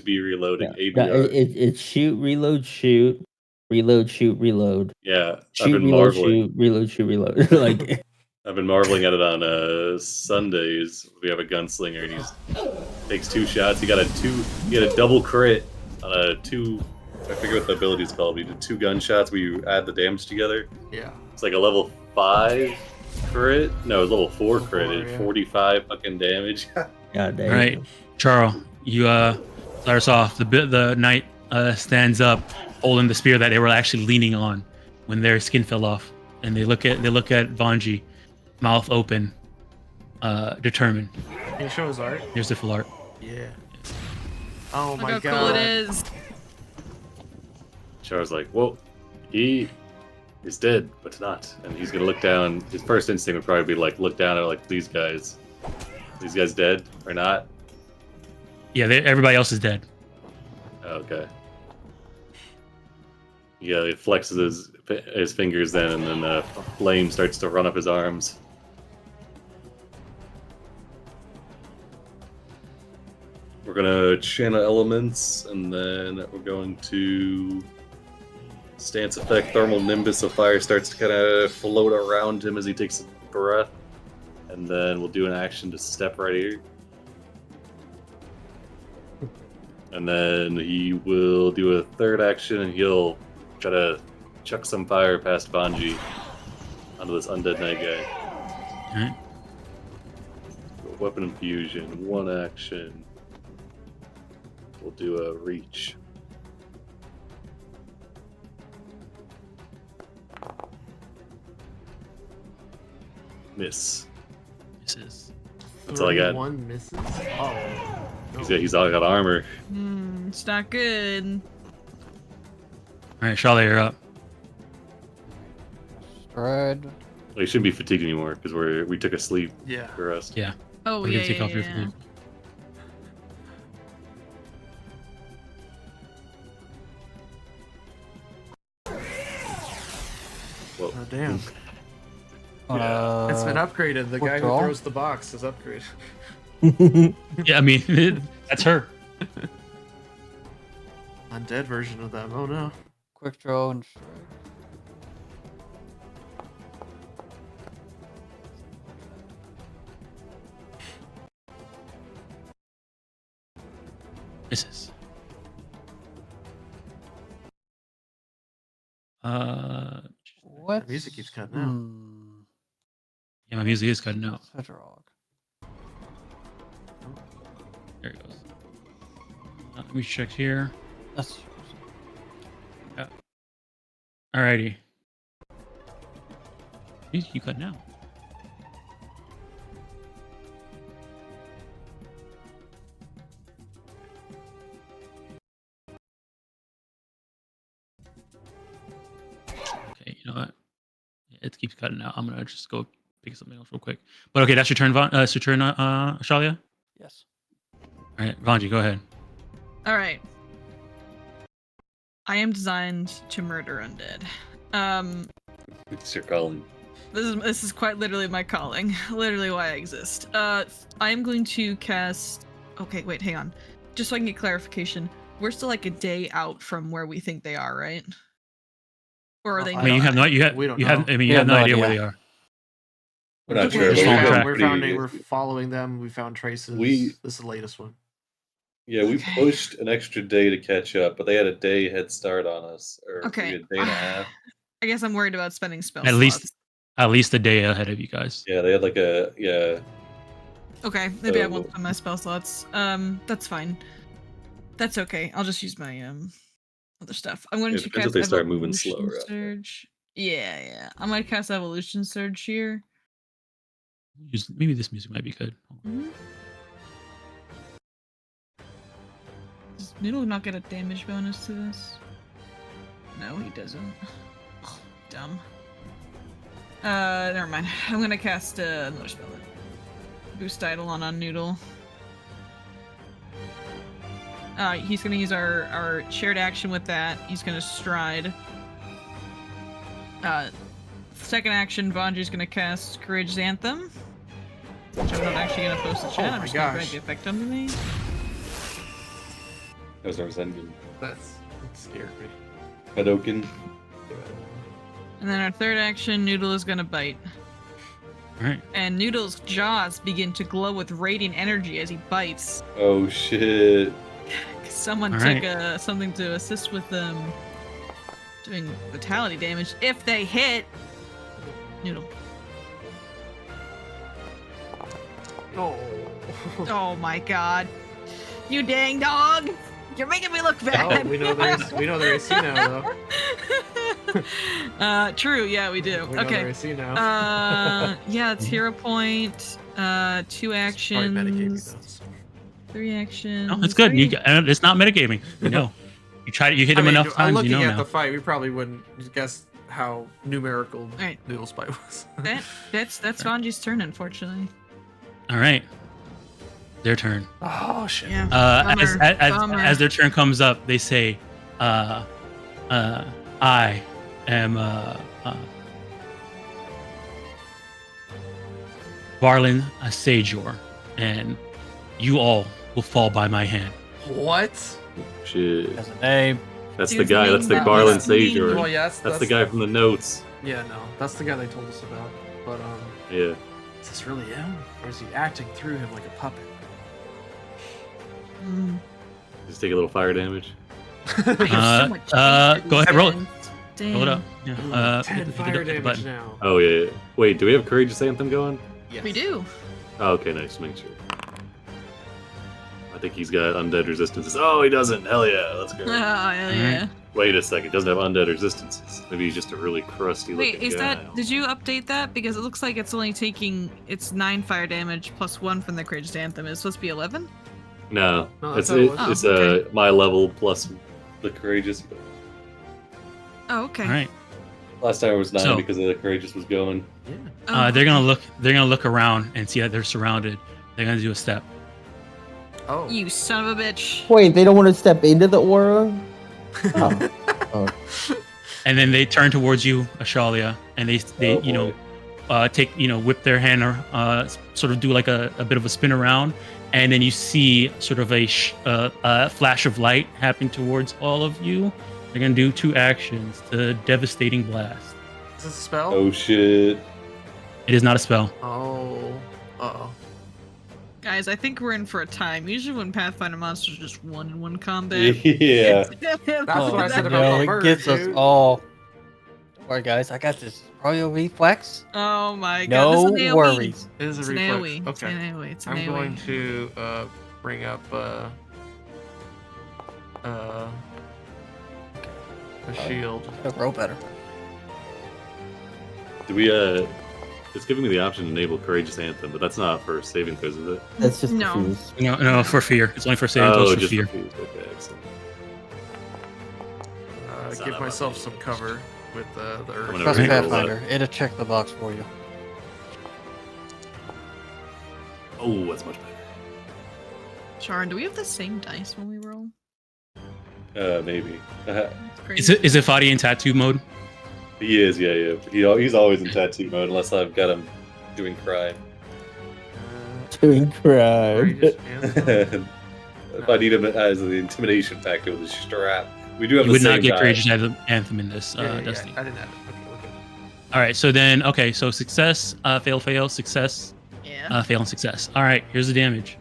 be reloading. Yeah, ABR. it's shoot, reload, shoot, reload, shoot, reload, Yeah, I've shoot, been reload, marveling. shoot, reload, shoot, reload. Like, I've been marveling at it on Sundays. We have a gunslinger, and he takes 2 shots. He got a double crit on a 2. I forget what the ability is called. We did 2 gunshots where you add the damage together. Yeah. It's like a level 5 crit. No, it was level 4 Level crit. 4, Did yeah. 45 fucking damage. God damn. All right, Charles, you start us off. The knight stands up, holding the spear that they were actually leaning on when their skin fell off, and they look at Vanji, mouth open, determined. Can you show his art? Here's the full art. Yeah. Oh Look my how god. cool it is. Char's like, whoa, he is dead, but not. And he's gonna look down. His first instinct would probably be like, look down at like these guys. These guys dead or not? Yeah, everybody else is dead. Okay. Yeah, he flexes his fingers then, and then the flame starts to run up his arms. We're gonna channel elements, and then we're going to stance effect. Thermal nimbus of fire starts to kind of float around him as he takes a breath, and then we'll do an action to step right here. And then he will do a third action, and he'll try to chuck some fire past Banji onto this undead knight guy. Alright. Weapon infusion, 1 action. We'll do a reach. Miss. This is That's all I got. 1 misses. Oh. He's all got armor. It's not good. All right, Charlotte, you're up. Stride. Well, he shouldn't be fatigued anymore because we took a sleep Yeah. for rest. Yeah. Oh, We're yeah, gonna take yeah, off your yeah. food. Well, Oh, damn. Yeah. It's been upgraded. The guy who withdraw? throws the box is upgraded. Yeah, I mean, that's her. Undead version of them. Oh no. Quick draw and stride. Misses. What? The music keeps cutting out. Yeah, my music is cutting out. Fedrog. There it goes. Let me check here. That's Alrighty. You keep cutting out. Okay, you know what? It keeps cutting out. I'm gonna just go pick something else real quick. But okay, that's your turn, that's your turn, Shalia? yes. Alright, Vanji, go ahead. All right. I am designed to murder undead. It's your calling. This is quite literally my calling. Literally why I exist. I am going to cast. Okay, wait, hang on. Just so I can get clarification, we're still like a day out from where we think they are, right? Or are they? I mean, you have no, We don't you have, know. I mean, We you have have no no idea where idea. they are. We're not Okay. sure. Just but follow track. We're following them. We found traces. We- This is the latest one. Yeah, we Okay. pushed an extra day to catch up, but they had a day head start on us, or Okay. maybe a day and a half. I guess I'm worried about spending spell At least- slots. At least a day ahead of you guys. Yeah, they had like a Okay, maybe I So- won't spend my spell slots. That's fine. That's okay. I'll just use my other stuff. I'm going It to depends if cast they start moving Evolution slower out there. Surge. Yeah. I'm gonna cast Evolution Surge here. Maybe this music might be good. Does Noodle not get a damage bonus to this? No, he doesn't. Dumb. Never mind. I'm gonna cast another spell. Boost Eidolon on Noodle. He's gonna use our shared action with that. He's gonna stride. Second action, Vanji's gonna cast Courageous Anthem. Which I'm not actually gonna post in chat. Oh I'm my just gonna gosh. drag the effect onto me. That was ending. That scared me. Hadoken. And then our third action, Noodle is gonna bite. Alright. And Noodle's jaws begin to glow with radiant energy as he bites. Oh shit. Someone All took right. something to assist with doing vitality damage. If they hit Noodle. Oh. Oh my god. You dang dog! You're making me look bad. Oh, we know their AC now, though. True, yeah, we do. We know their Okay. AC now. Yeah, it's hero point. 2 Probably metagaming, actions. though, so. 3 actions. No, it's good. Three- It's not metagaming. You know. You hit him enough times, looking you know at now. the fight, we probably wouldn't guess how numerical Alright. Noodle's fight was. That's Vanji's turn, unfortunately. All right. Their turn. Oh shit. Yeah. Bummer. As their turn comes up, they say, I am Varlin Sajor, and you all will fall by my hand. What? Shit. Has a name. That's the Dude's guy. name That's the that Garland was me. Sajor. Well, yeah, That's the guy from the notes. Yeah, no, that's the guy they told us about. But Yeah. is this really him, or is he acting through him like a puppet? Mm. Just take a little fire damage. I have so much hate for Go these ahead, roll it. guys. Roll it up. Damn. Yeah. 10 hit the fire damage button. now. Oh yeah. Wait, do we have Courageous Anthem going? Yes. We do. Oh, okay, nice. Make sure. I think he's got undead resistances. Oh, he doesn't. Hell yeah, let's go. Oh, yeah. Wait a second, doesn't have undead resistances. Maybe he's just a really crusty Wait, looking is guy. that? Did you update that? Because it looks like it's only taking 9 fire damage plus 1 from the Courageous Anthem. It's supposed to be 11. No, No, it's that's it, how it it's was. Oh, okay. my level plus the courageous. Oh, okay. All right. Last time it was 9 So- because the courageous was going. Yeah. Oh, They're gonna okay. look. They're gonna look around and see that they're surrounded. They're gonna do a step. Oh. You son of a bitch. Wait, they don't want to step into the aura? Oh. And then they turn towards you, Ashalia, and they Oh, you know boy. take whip their hand or sort of do like a bit of a spin around, and then you see sort of a flash of light happening towards all of you. They're gonna do 2 actions: the devastating blast. Is this a spell? Oh shit! It is not a spell. Oh. Uh-oh. Guys, I think we're in for a time. Usually when Pathfinder monsters just 1-in-1 combat. Yeah. That's what I said no, about the it bird, gets us dude. all. Don't worry, guys. I got this. Royal reflex. Oh my god. No This is an AoE. worries. It is a It's an reflex. AoE. It's Okay. an AoE. It's an I'm AoE. going to bring up a shield. It'll grow better. Do we It's giving me the option to enable courageous anthem, but that's not for saving throws, is it? That's just No. confused. No, for fear. It's only for saving throws for just fear. confused. Okay, excellent. It's not Give that myself much. some cover with the earth. Whenever Trust you roll Pathfinder. It'll check the box for you. Oh, that's much better. Sharon, do we have the same dice when we roll? Maybe. That's crazy. Is it Fadi in tattoo mode? He is, yeah. He's always in tattoo mode unless I've got him doing crime. Doing crime. Courageous anthem. If I need him as the intimidation factor with his strap, we do have You the would same not get guy. courageous anthem in this, Yeah, Dusty. I didn't have it. Okay, we're good. All right, so success, fail, success, Yeah. fail, and success. All right, here's the damage.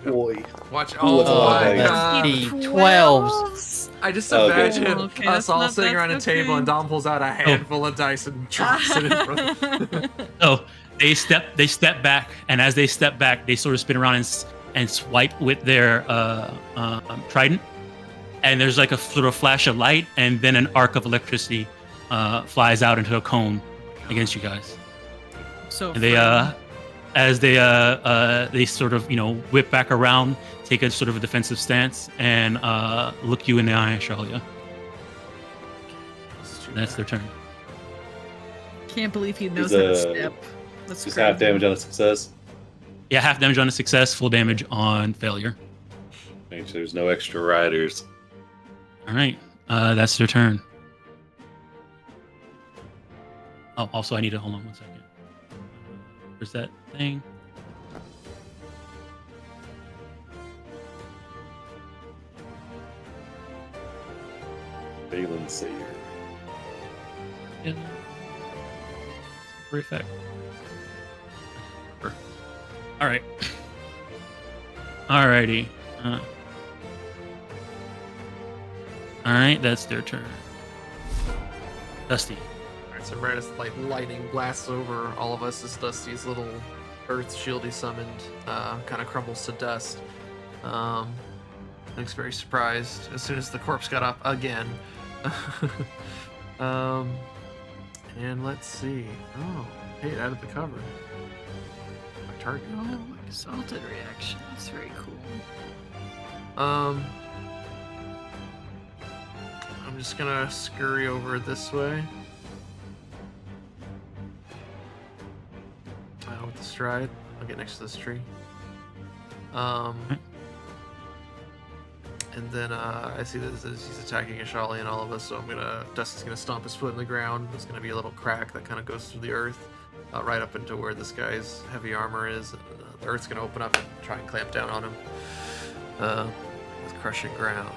Boy. Watch. Oh, Oh my that's god. D12s. I just Okay. imagine Okay, us that's all not- sitting around a that's table okay. and Dom pulls out a handful of dice and drops it in front of So they step back, and as they step back, they sort of spin around and swipe with their trident, and there's like a sort of flash of light, and then an arc of electricity flies out into a cone against you guys. So And they as they sort of whip back around, take a sort of a defensive stance, and look you in the eye, Shalia. That's their turn. can't believe he knows He's, how to step. That's Just crazy. half damage on a success. Yeah, half damage on a success, full damage on failure. Make sure there's no extra riders. All right, that's their turn. Oh, also I need to hold on one second. Where's that thing? Balin Sayer. Yeah. For effect. All right. Alrighty. All right, that's their turn. Dusty. Alright, so right as like lightning blasts over all of us as Dusty's little earth shield he summoned kind of crumbles to dust. Looks very surprised as soon as the corpse got up again. And let's see. Oh, hey, it added the cover. My target. Oh, exalted reaction. That's very cool. I'm just gonna scurry over this way. With the stride, I'll get next to this tree. And then I see that he's attacking Ashali and all of us, so Dusty's gonna stomp his foot in the ground. There's gonna be a little crack that kind of goes through the earth, right up into where this guy's heavy armor is. The earth's gonna open up and try and clamp down on him with crushing ground.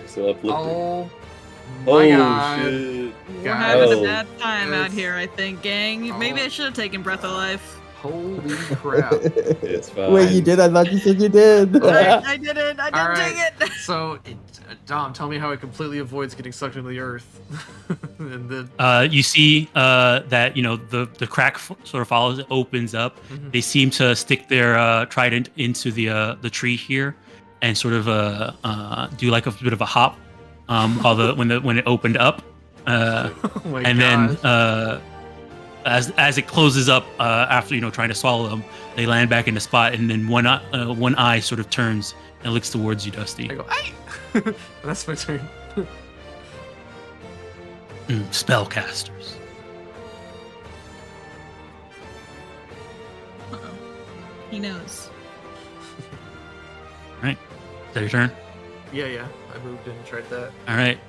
So uplifting. Oh my god. Shit. We're God. having Oh. a bad time out It's- here, I think, gang. Maybe Oh. I should have taken Breath of Life. Holy crap. It's fine. Wait, you did? I thought you said you did. I did it. I didn't Alright. take it. So, Dom, tell me how it completely avoids getting sucked into the earth. And then, You see that the crack sort of follows, it opens up. Mhm. They seem to stick their trident into the tree here, and sort of do like a bit of a hop, when it opened up, Oh my and gosh. then as it closes up after trying to swallow them, they land back in the spot, and then one eye sort of turns and looks towards you, Dusty. I go, "Ay!" That's my turn. Spellcasters. Uh-oh. He knows. All right, is that your turn? Yeah. I moved in and tried that. All right,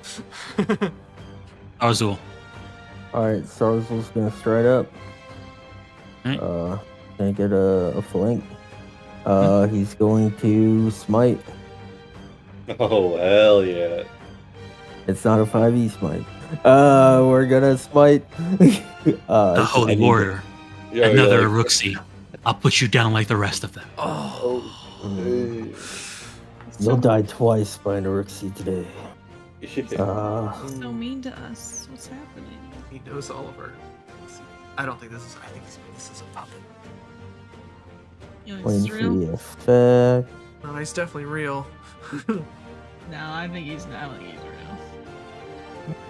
Arzul. Alright, Starzul's gonna stride up. Right. Gonna get a flank. He's going to smite. Oh hell yeah! It's not a 5e smite. We're gonna smite. The Holy Warrior. Yo, Another like, Rooksy. I'll put you down like the rest of them. Oh. hey. You'll die twice by an Uruxi today. So mean to us. What's happening? He knows all of our. I don't think this is. I think this is a puppet. You know, Waiting it's for real. the effect. No, he's definitely real. No, I think he's not. I think he's real.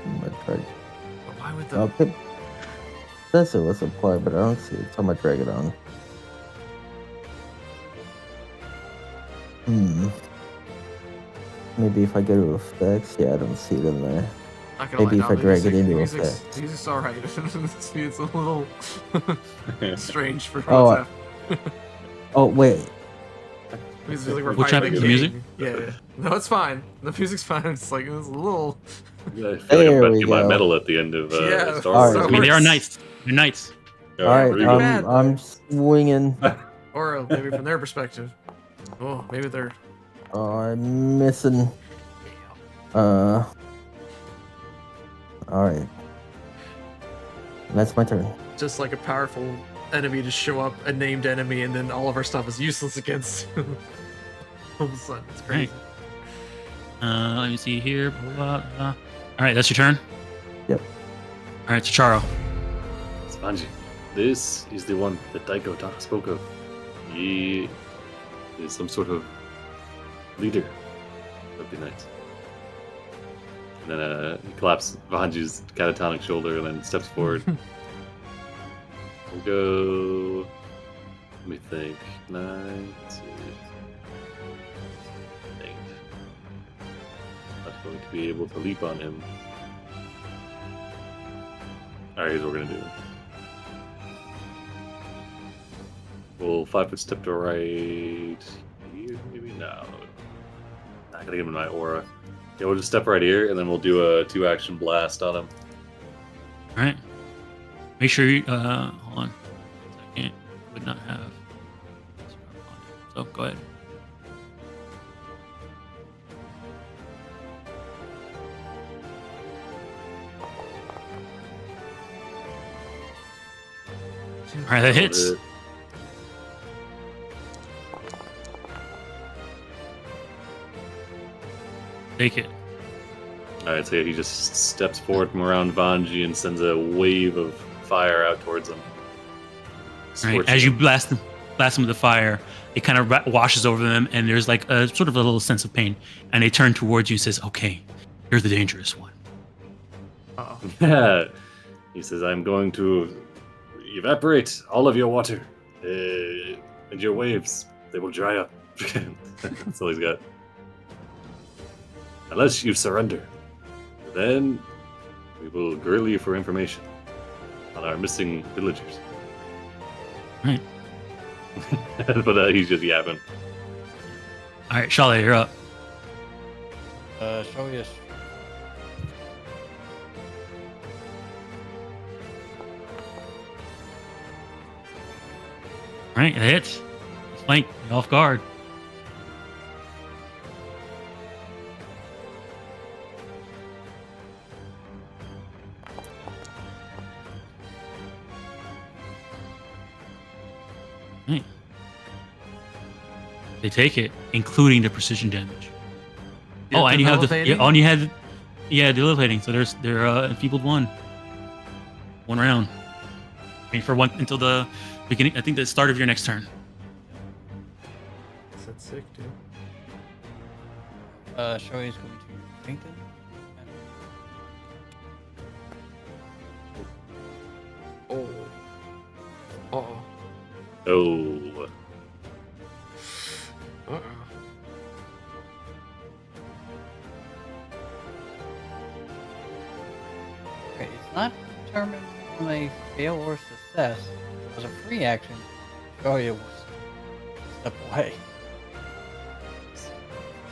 I'm gonna try. But why would the? Okay. Says it was applied, but I don't see it. So I'm gonna drag it on. Maybe if I go to effects, yeah, I don't see it in there. Not gonna Maybe lie, if I no, drag it the into music's, effects. the music's alright. It's a little strange for Oh, what's happening. Oh wait, It's like we're Which fighting type a of music? king. Yeah. No, it's fine. The music's fine. It's like it's a little. Yeah, I feel like There I'm about to we get my go. medal at the end of Yeah, Star Alright. Wars. I mean, they are Works. knights. They're knights. alright, pretty bad. I'm swinging. Or maybe from their perspective. Oh, maybe they're. I'm missing. Alright. That's my turn. Just like a powerful enemy to show up, a named enemy, and then all of our stuff is useless against. All of a sudden, it's crazy. Let me see here. Blah, blah, blah. All right, that's your turn. Yep. All right, Charo. Spongy. This is the one that Daiko spoke of. He is some sort of leader of the Knights. And then he claps Vanji's catatonic shoulder and then steps forward. We'll go. Let me think. 9, 6, 8. Not going to be able to leap on him. Alright, here's what we're gonna do. We'll 5-foot step to right here, maybe? No. Not gonna get him in my aura. Yeah, we'll just step right here, and then we'll do a 2-action blast on him. All right. Make sure you hold on. I can't. Would not have. So go ahead. All right, that hits. Take it. Alright, so yeah, he just steps forward from around Vanji and sends a wave of fire out towards him. All right. Scorching As you him. blast them with the fire, it kind of washes over them, and there's like a sort of a little sense of pain. And they turn towards you and says, "Okay, you're the dangerous one." Uh-oh. Yeah. He says, I'm going to evaporate all of your water and your waves. They will dry up. That's all he's got. Unless you surrender, then we will grill you for information on our missing villagers. Right. But he's just yapping. All right, Shale, you're up. Show us. All right, it hits. Flank, you're off guard. Right. They take it, including the precision damage. Yeah, Oh, and you have the debilitating? and you had debilitating. So they're enfeebled one round. I mean, for one until the beginning. I think the start of your next turn. That's sick, dude. Shoei is going to faint him. Oh. Uh-oh. Oh. Uh-oh. Okay, it's not determined on a fail or success. It was a free action. Shoei was step away.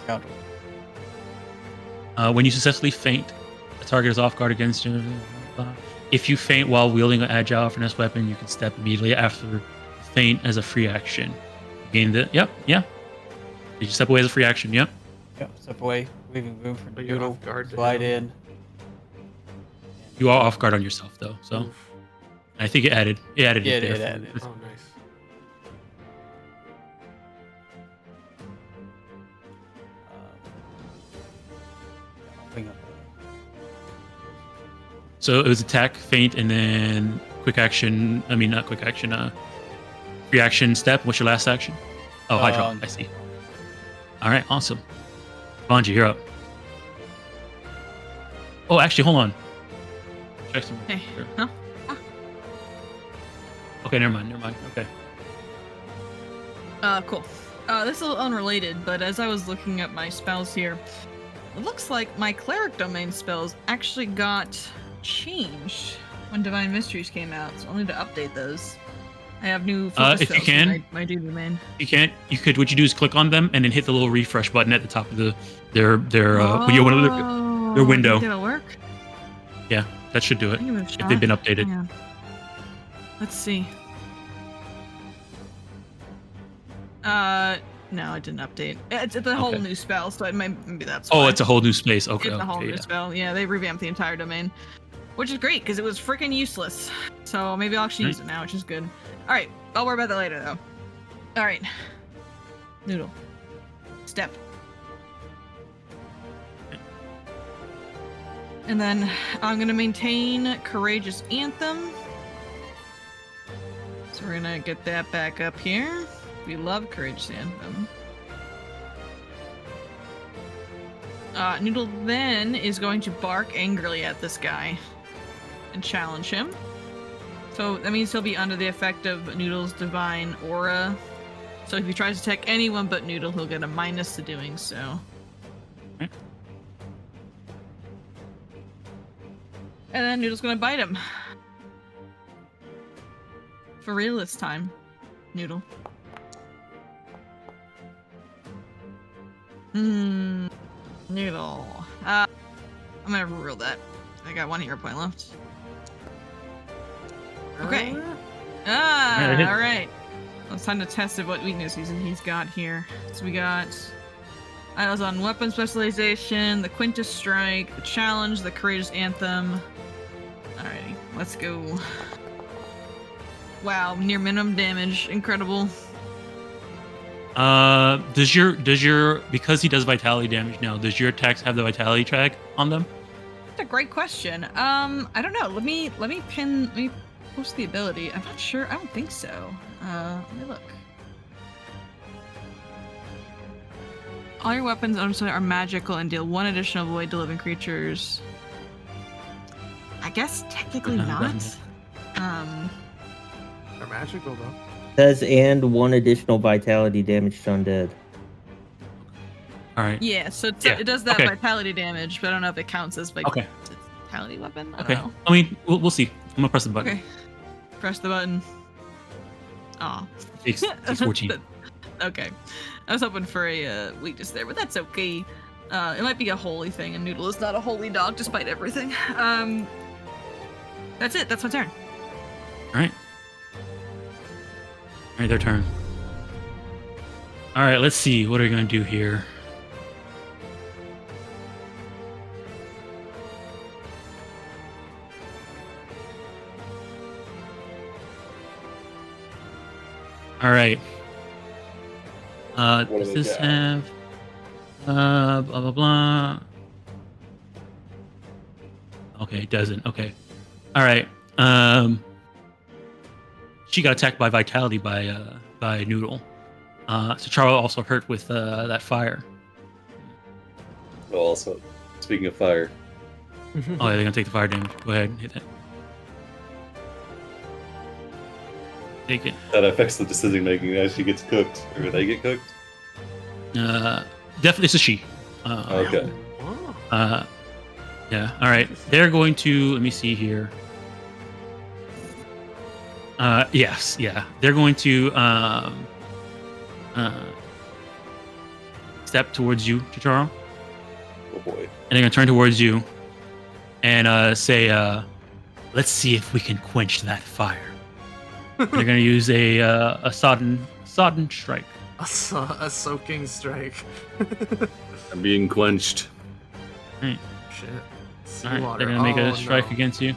Counter. When you successfully faint, a target is off guard against you. If you faint while wielding an agile finesse weapon, you can step immediately after faint as a free action. Gain the Did you step away as a free action? Yep. Yep, step away, leaving room for But you're Noodle. off guard to Slide him. in. You are off guard on yourself though, so Oof. I think it added. It added Yeah, it there. it for- added. Oh, nice. Bring up So it was attack, feint, and then quick action. I mean, not quick action. Free action step. What's your last action? Oh, Hydra. I see. All right, awesome. Bungie, you're up. Oh, actually, hold on. Check some. Hey, Sure. huh? Okay, never mind. Okay. Cool. This is a little unrelated, but as I was looking at my spells here, it looks like my cleric domain spells actually got changed when Divine Mysteries came out, so I'll need to update those. I have new focus if you spells in can. my D domain. You can't. You could. What you do is click on them and then hit the little refresh button at the top of their window. Think that'll work? Yeah, that should do I it. think If they've been updated. Hang on. Let's see. No, it didn't update. It's a whole Okay. new spell, so maybe that's Oh, why. it's a whole new space. Okay. It's a whole okay, new yeah. spell. Yeah, they revamped the entire domain, which is great because it was freaking useless. So maybe I'll actually use it now, which is good. All right, I'll worry about that later though. All right, Noodle, step, and then I'm gonna maintain Courageous Anthem. So we're gonna get that back up here. We love Courageous Anthem. Noodle then is going to bark angrily at this guy and challenge him. So that means he'll be under the effect of Noodle's divine aura. So if he tries to attack anyone but Noodle, he'll get a minus to doing so. Okay. And then Noodle's gonna bite him. For real this time, Noodle. Noodle. I'm gonna reroll that. I got 1 hero point left. Okay. Alright. Alright. It's time to test what weaknesses he's got here. So we got items on weapon specialization, the Quintus Strike, the Challenge, the Courageous Anthem. Alrighty, let's go. Wow, near minimum damage. Incredible. Does your because he does vitality damage now, does your attacks have the vitality track on them? That's a great question. I don't know. Let me post the ability. I'm not sure. I don't think so. Let me look. All your weapons are magical and deal 1 additional void to living creatures. I guess technically not. They're magical though. Says and 1 additional vitality damage to undead. All right. Yeah, so Yeah, it does that okay. vitality damage, but I don't know if it counts as Okay. vitality weapon. I Okay. don't know. I mean, we'll see. I'm gonna press the button. Okay. Press the button. Aw. Takes 14. Okay. I was hoping for a weakness there, but that's okay. It might be a holy thing, and Noodle is not a holy dog despite everything. That's it. That's my turn. All right. All right, their turn. All right, let's see. What are we gonna do here? All right. What do Does they this got? have blah blah blah? Okay, it doesn't. Okay. All right. She got attacked by vitality by Noodle. So Charles also hurt with that fire. Oh, also, speaking of fire, Oh, yeah, they're gonna take the fire damage. Go ahead, hit that. Take it. that affects the decision making as she gets cooked, or they get cooked. Definitely, it's a she. Okay. Whoa. Yeah. All right. They're going to. Let me see here. Yes. Yeah. They're going to step towards you, Chitaro, Oh boy. and they're gonna turn towards you and say, "Let's see if we can quench that fire." And they're gonna use a sodden strike. A soaking strike. I'm being quenched. Shit. All right. Seawater. They're gonna make Oh, a strike no. against you.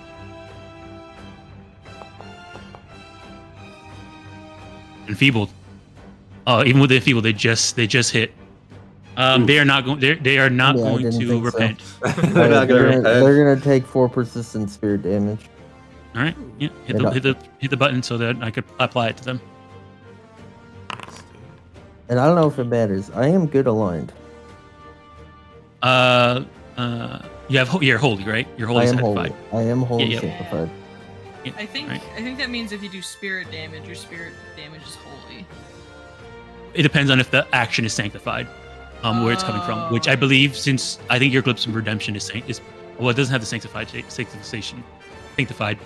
Enfeebled. Oh, even with the enfeebled, they just hit. They are not going. They are not Yeah, I going didn't to think so. repent. They're not gonna repent. They're gonna take 4 persistent spirit damage. All right. Yeah. Hit They're the button so that I could apply it to them. And I don't know if it matters. I am good aligned. You have you're holy, right? You're holy I am sanctified. holy. I am holy Yeah, yeah. sanctified. Yeah, I think right. that means if you do spirit damage, your spirit damage is holy. It depends on if the action is sanctified, where it's coming from. Which I believe, since I think your Eclipse of Redemption is well, it doesn't have the sanctified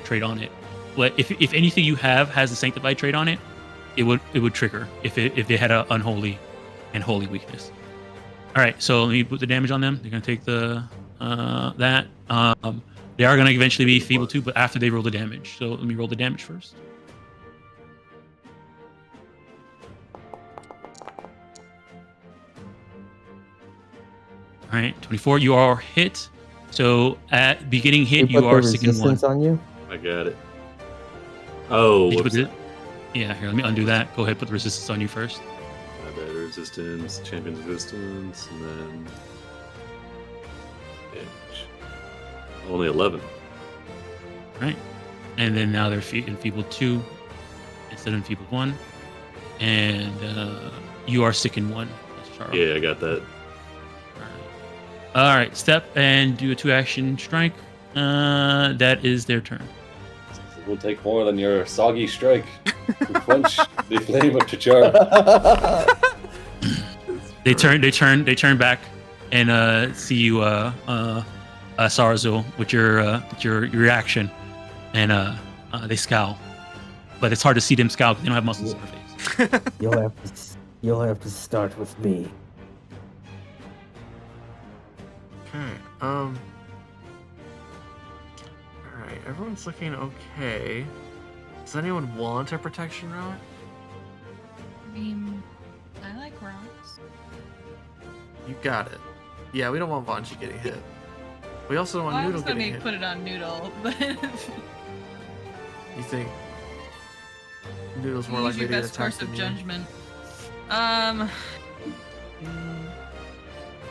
trait on it. But if anything you have has the sanctified trait on it, it would trigger if it had an unholy and holy weakness. All right, so let me put the damage on them. They're gonna take the that. They are gonna eventually be feeble too, but after they roll the damage. So let me roll the damage first. All right, 24. You are hit. So at beginning hit, You you put are the sick in one. resistance on you. I got it. Oh, Did you put whoops. it? Yeah, here, let me undo that. Go ahead, put the resistance on you first. My bad. Resistance, champion's resistance, and then damage. Only 11. Right. And then now they're enfeebled 2 instead of enfeebled 1. And you are sick in 1. That's Charles. Yeah, I got that. All right, step and do a 2-action strike. That is their turn. It will take more than your soggy strike to quench the flame of Chachara. They turn back and see you, Sarzo, with your reaction, and they scowl. But it's hard to see them scowl because they don't have muscles in their face. You'll have to start with me. Okay. All right. Everyone's looking okay. Does anyone want a protection rock? I mean, I like rocks. You got it. Yeah, we don't want Vanji getting hit. We also don't want I Noodle was gonna getting hit. put it on Noodle, but You think Noodle's more use likely your to get best attacked course of than you? judgment.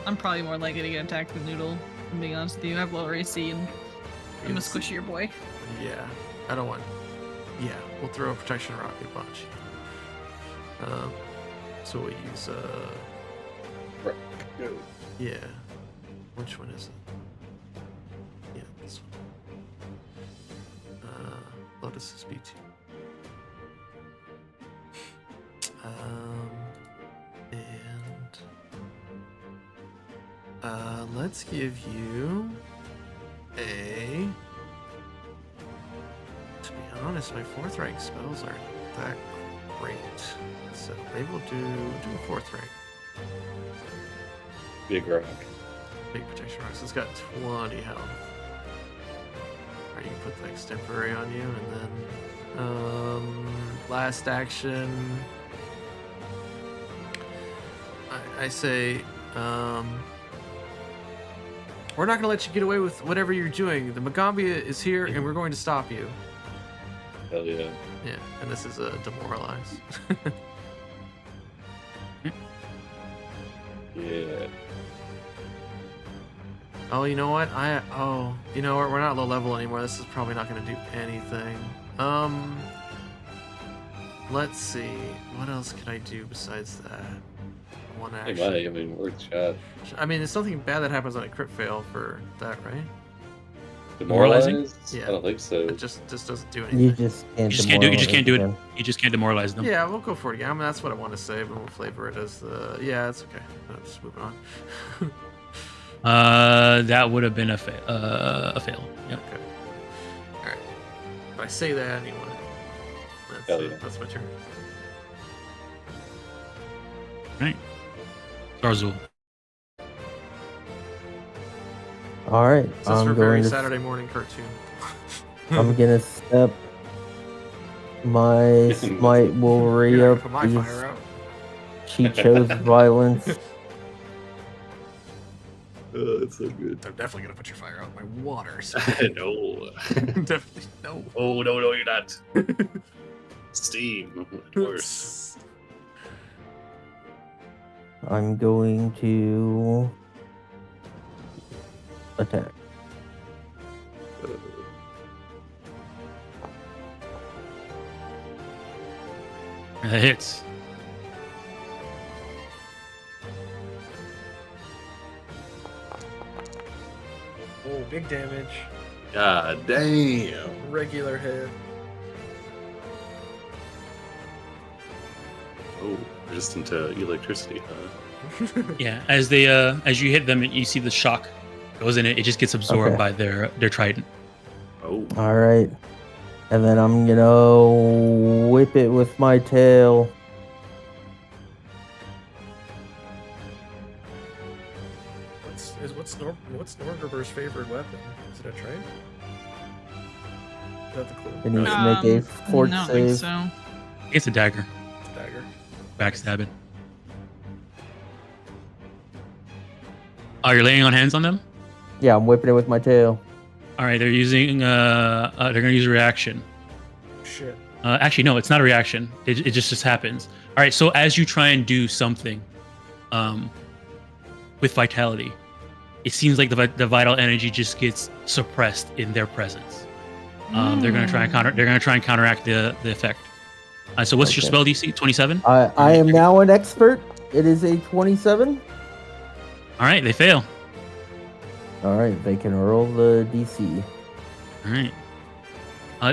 I'm probably more likely to get attacked than Noodle. I'm being honest with you. I have lower AC and I'm a Yes. squishier boy. Yeah, I don't want. Yeah, we'll throw a protection rock at Vanji. So we'll use yeah. Which one is it? Yeah, this one. Lotus is B2. And let's give you a. To be honest, my 4th rank spells aren't that great, so maybe we'll do a 4th rank. Big rock. Big protection rock. So it's got 20 health. Alright, you can put the extemporary on you, and then last action. I say, we're not gonna let you get away with whatever you're doing. The Magaambya is here, and we're going to stop you. Hell yeah. Yeah, and this is a demoralize. Yeah. Oh, you know what? You know what? We're not low level anymore. This is probably not going to do anything. Let's see. What else can I do besides that? I one Hey, action. buddy, I mean, worth a shot. I mean, it's nothing bad that happens on a crit fail for that, right? Demoralizing? Demoralized? Yeah. I don't think so. It just doesn't do anything. You just can't. You just can't do it. You just can't do it. again. You just can't demoralize them. Yeah, we'll go for it again. I mean, that's what I want to save, and we'll flavor it as the. Yeah, it's okay. Let's move on. That would have been a fail. Yep. Okay. All right. If I say that anyway, Hell yeah. that's my turn. Right. Zarzul. All right, This is for I'm very going to. Saturday morning cartoon. I'm gonna step. My smite will re You're not up. gonna put my fire out. She chose violence. Oh, it's so good. I'm definitely gonna put your fire out. My waters. No. Definitely no. Oh, no, you're not. Steam. Worse. I'm going to attack. That hits. Oh, big damage. God damn. Regular hit. Oh, resistant to electricity, huh? Yeah. As they as you hit them, you see the shock goes in it. It just gets absorbed Okay. by their trident. Oh. All right, and then I'm gonna whip it with my tail. What's Norgriber's favorite weapon? Is it a trade? Is that the clue? It needs to make a fort I don't think save. so. It's a dagger. Dagger. Backstabbing. Oh, you're laying on hands on them? Yeah, I'm whipping it with my tail. All right, they're using they're gonna use a reaction. Shit. Actually, no, it's not a reaction. It just happens. All right, so as you try and do something, with vitality, it seems like the vital energy just gets suppressed in their presence. They're gonna try and counteract the effect. So what's your Okay. spell DC? 27. I am now an expert. It is a 27. All right, they fail. All right, they can roll the DC. All right.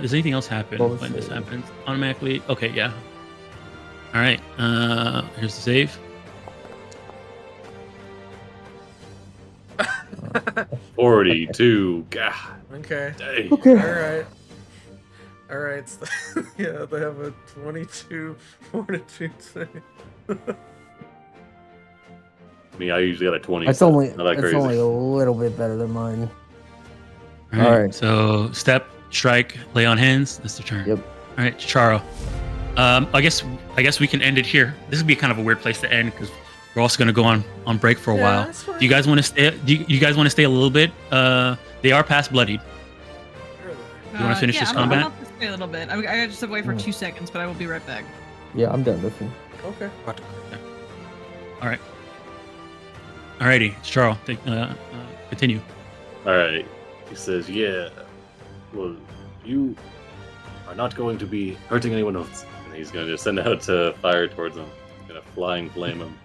Does anything else happen What was when this it? happens? Automatically. Okay, yeah. All right. Here's the save. 42. God. Okay. Dang. Okay. Alright. Alright. So, yeah, they have a 22 fortitude save. I mean, I usually got a 20. That's so only not that that's crazy. only a little bit better than mine. All right. All right. So step, strike, lay on hands. That's the turn. Yep. All right, Charo. I guess we can end it here. This would be kind of a weird place to end because we're also going to go on break for a Yeah, while. that's fine. Do you guys want to stay? Do you guys want to stay a little bit? They are past bloodied. You wanna finish this combat? I'm stay a little bit. I just have to wait for 2 seconds, but I will be right back. Yeah, I'm done with him. Okay. All right. Alrighty, Charo. Continue. All right. He says, yeah, well, you are not going to be hurting anyone else. And he's going to send out fire towards him. He's going to flying flame him.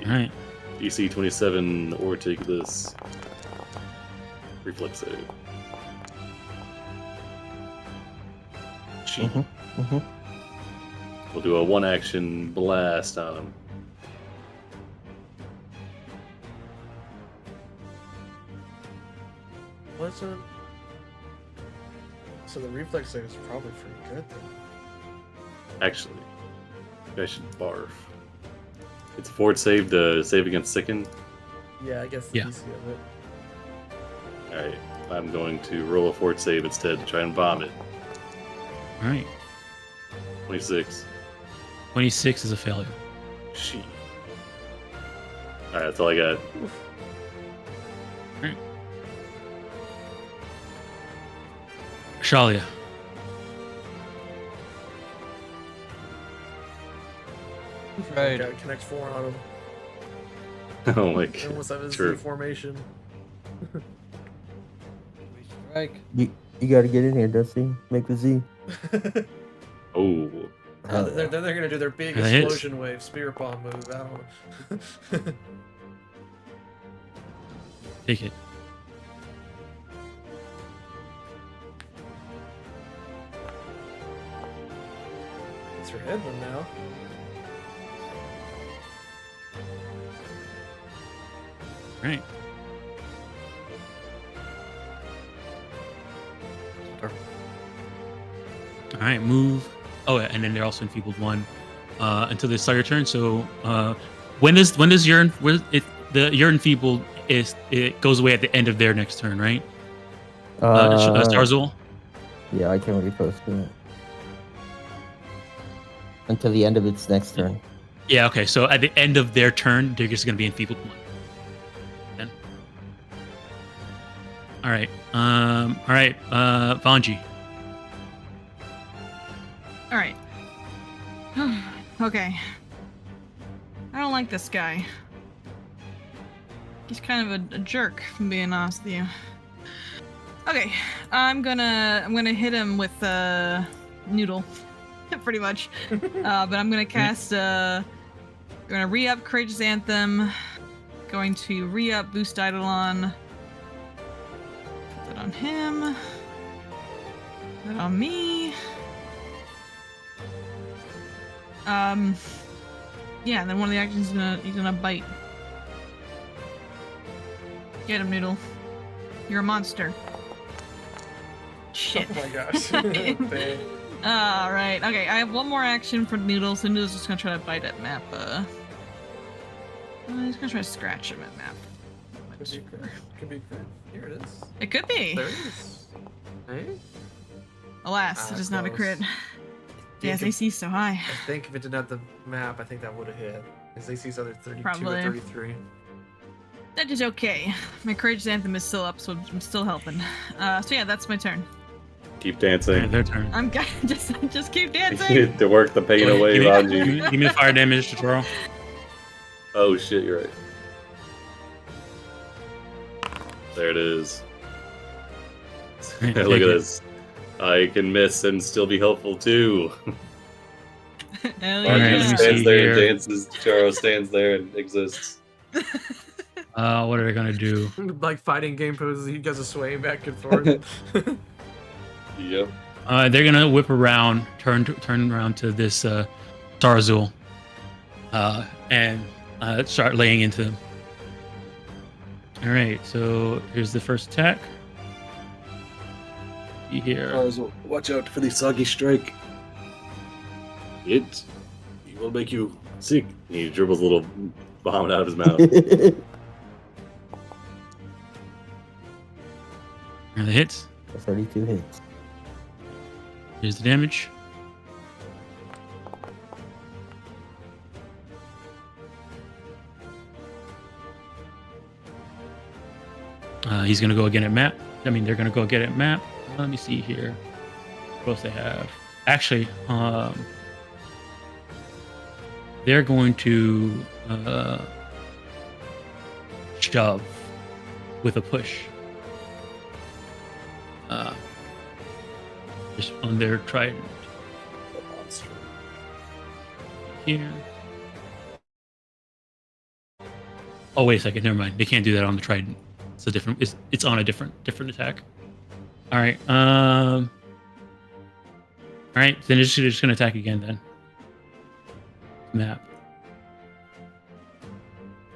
All right. DC 27 or take this. Reflex save. Cheat. Mm-hmm. We'll do a one action blast on him. Wasn't. So the reflex save is probably pretty good then. Actually, I should barf. It's a fort save to save against sicken. Yeah, I guess the Yeah. DC of it. Alright, I'm going to roll a fort save instead to try and bomb it. All right. 26. 26 is a failure. She. Alright, that's all I got. Shalia. Right. Got Connect 4 on him. Oh my They almost god. have his True. formation. Strike. You got to get in here, Dusty. Make the Z. Oh. Hell They're yeah. gonna do their big That hits. explosion wave spear palm move. I don't know. Take it. It's her head one now. Right. All right, move. Oh, yeah, and then they're also enfeebled 1 until they start your turn. So when does the enfeebled it goes away at the end of their next turn, right? Starzul. Yeah, I can repost it. Until the end of its next turn. Yeah. Okay. So at the end of their turn, they're just going to be enfeebled 1. Then. All right. All right. Vanji. All right. Okay. I don't like this guy. He's kind of a jerk, if I'm being honest with you. Okay, I'm gonna hit him with noodle, pretty much. But I'm gonna cast. Gonna re-up Courageous Anthem. Going to re-up Boost Eidolon. Put that on him. Put that on me. Yeah, and then one of the actions he's gonna bite. Get him, Noodle. You're a monster. Shit. Oh my gosh. Dang. Alright, okay, I have one more action for Noodle, so Noodle's just gonna try to bite at Map. He's gonna try to scratch him at Map. Could be good. Here it is. It could be. There it is. Hey? Alas, it is not a close. crit. Yes, AC is so high. I think if it didn't have the map, I think that would have hit. His AC's either 32 Probably. or 33. That is okay. My Courageous Anthem is still up, so I'm still helping. So yeah, that's my turn. Keep All right, dancing. their turn. I'm just keep dancing. To work the pain away, Give me- Vanji. Give me the fire damage, Totoro. Oh shit, you're right. There it is. Look at this. I can miss and still be helpful too. Hell Vanji Alright, let me yeah. stands see there here. and dances. Charo stands there and exists. What are they gonna do? Like fighting game poses, he does a swaying back and forth. Yep. They're gonna whip around, turn around to this Starzul, and start laying into them. All right, so here's the first attack. See here. Watch out for the soggy strike. It will make you sick. He dribbles a little vomit out of his mouth. Here are the hits. 32 hits. Here's the damage. He's gonna go again at map. I mean, they're gonna go again at map. Let me see here. What else they have? Actually, they're going to shove with a push. Just on their trident. Here. Oh wait a second, never mind. They can't do that on the trident. It's a different. It's on a different attack. All right. All right. Then they're just gonna attack again. Then. Map.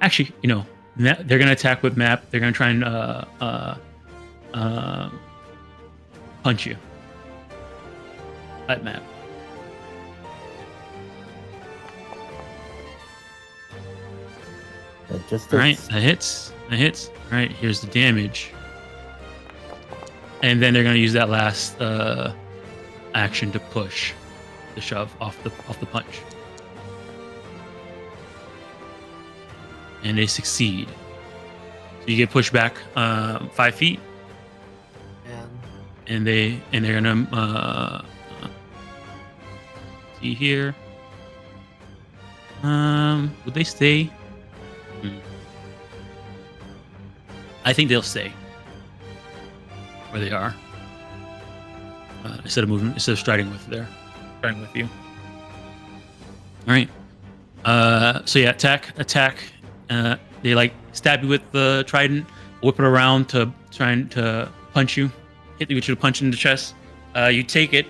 Actually, they're gonna attack with map. They're gonna try and punch you. At map. That just All right, hits. that hits. That hits. All right, here's the damage. And then they're gonna use that last action to push, the shove off the punch. And they succeed. So you get pushed back 5 feet, and they're gonna see here. Would they stay? I think they'll stay where they are instead of striding with you. All right. So yeah, attack. They like stab you with the trident, whip it around to trying to punch you, get you to punch in the chest. You take it,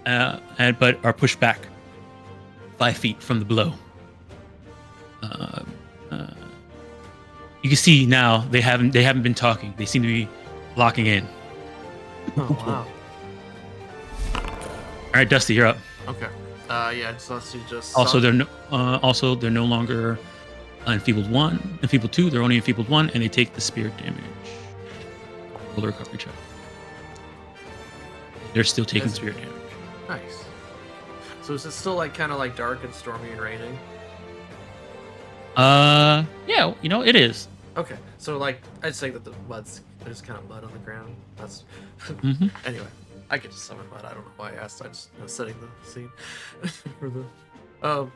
but are pushed back 5 feet from the blow. You can see now they haven't been talking. They seem to be locking in. Oh wow. All right, Dusty, you're up. Okay. Yeah, Dusty just. Also, they're no longer enfeebled 1, enfeebled 2. They're only enfeebled 1, and they take the spirit damage. Roll the recovery check. They're still taking spirit damage. Nice. So is it still like kind of like dark and stormy and raining? Yeah, it is. Okay, so like I'd say that there's kind of mud on the ground. That's Mhm. Anyway. I could just summon mud. I don't know why I asked. I just was setting the scene for the.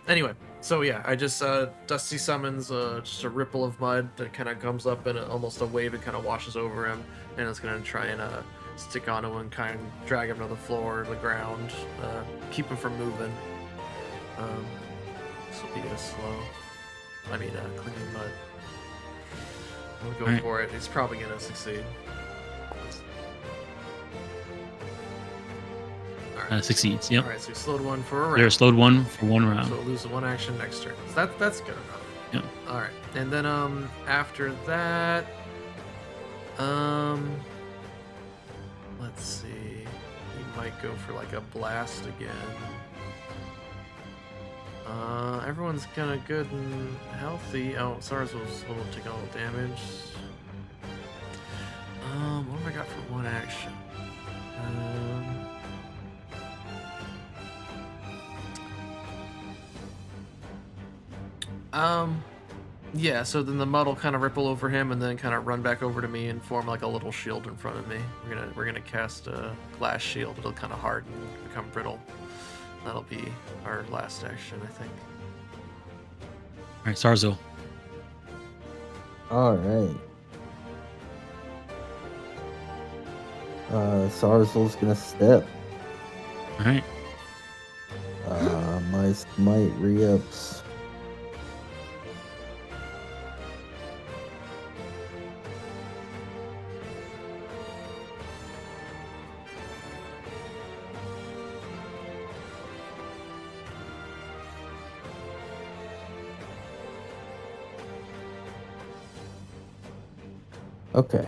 Anyway, so yeah, I just Dusty summons just a ripple of mud that kind of comes up and almost a wave. It kind of washes over him, and it's gonna try and stick onto him and kind of drag him to the floor, the ground, keep him from moving. This will be a slow. Clinging mud. I'll go Alright. for it. He's probably gonna succeed. Succeeds. Yep. All right, so we slowed 1 for a round. They're slowed 1 for 1 round. So we'll lose 1 action next turn. So that's good enough. Yep. All right, and then after that, let's see, he might go for like a blast again. Everyone's kind of good and healthy. Oh, SARS was taking a little damage. What have I got for 1 action? Yeah, so then the mud will kind of ripple over him and then kind of run back over to me and form like a little shield in front of me. We're gonna cast a glass shield. It'll kind of harden, become brittle. That'll be our last action, I think. All right, Sarzo. All right. Sarzal's gonna step. All right. My smite re-ups. Okay.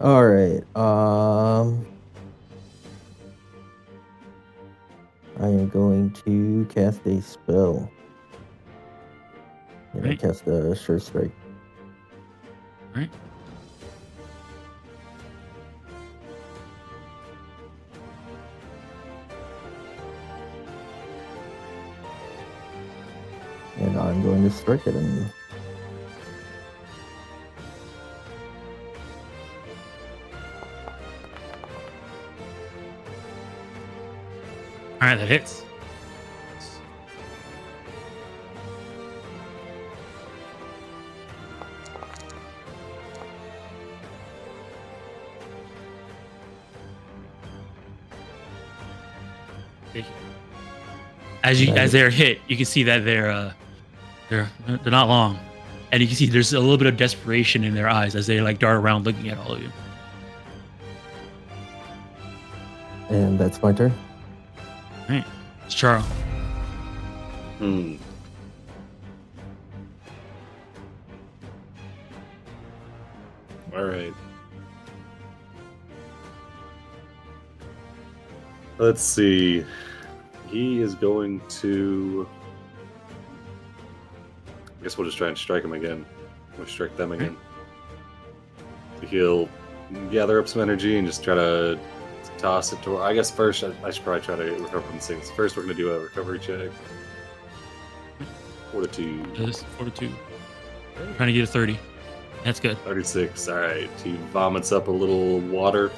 All right. I am going to cast a spell. I'm gonna Right. cast a Sure Strike. All right. And I'm going to strike at him. All right, that hits. As they're hit, you can see that they're not long, and you can see there's a little bit of desperation in their eyes as they like dart around looking at all of you. And that's my turn. All right, it's Charles. All right. Let's see. He is going to. I guess we'll just try and strike him again. We'll strike them again. So he'll gather up some energy and just try to toss it to. I guess first I should probably try to recover from things. First, we're going to do a recovery check. Fortitude. This 42. Trying to get a 30. That's good. 36. All right. He vomits up a little water.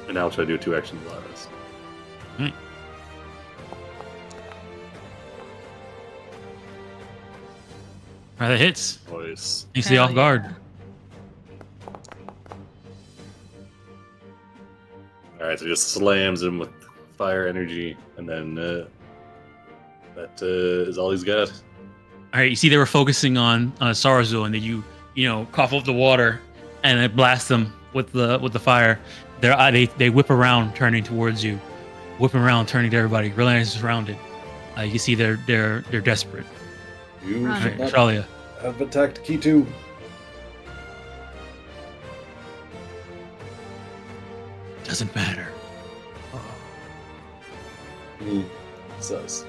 And now I'll try to do a 2-action blast. All right. All right, that hits. Nice. Makes the Hell off guard. All right, so he just slams him with Sunspire energy, and then that is all he's got. All right, you see they were focusing on Sarazu, and then you know cough up the water, and it blasts them with the fire. They whip around, turning towards you, whipping around, turning to everybody. Realize it's surrounded. You see they're desperate. You Run. All should right, not Shalia. have attacked Kuitu. Doesn't matter. Sus.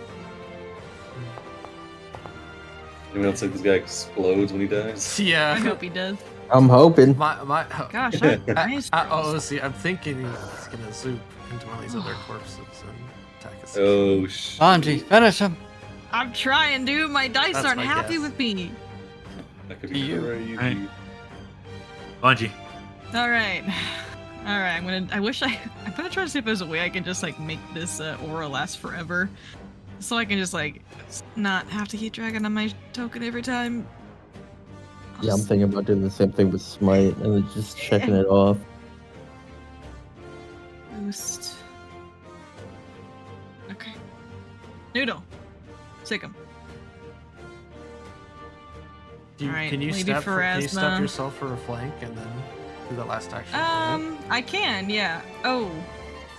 Anyone else think this guy explodes when he dies? I Yeah. hope he does. I'm hoping. My Gosh, that ice oh, rolls. see, I'm thinking he's gonna zoop into one of these other corpses and attack us. Oh shit. Banji, finish him. I'm trying, dude. My dice That's aren't my happy guess. with me. That could To be you. crazy. Right. Bungie. All right. All right. I'm gonna try to see if there's a way I can just like make this aura last forever, so I can just like not have to keep dragging on my token every time. Yeah, I'm thinking about doing the same thing with Smite and then just checking it off. Boost. Okay. Noodle. Sick him. Alright, can you Lady step Pharasma. yourself for a flank and then do the last action? I can, yeah. Oh.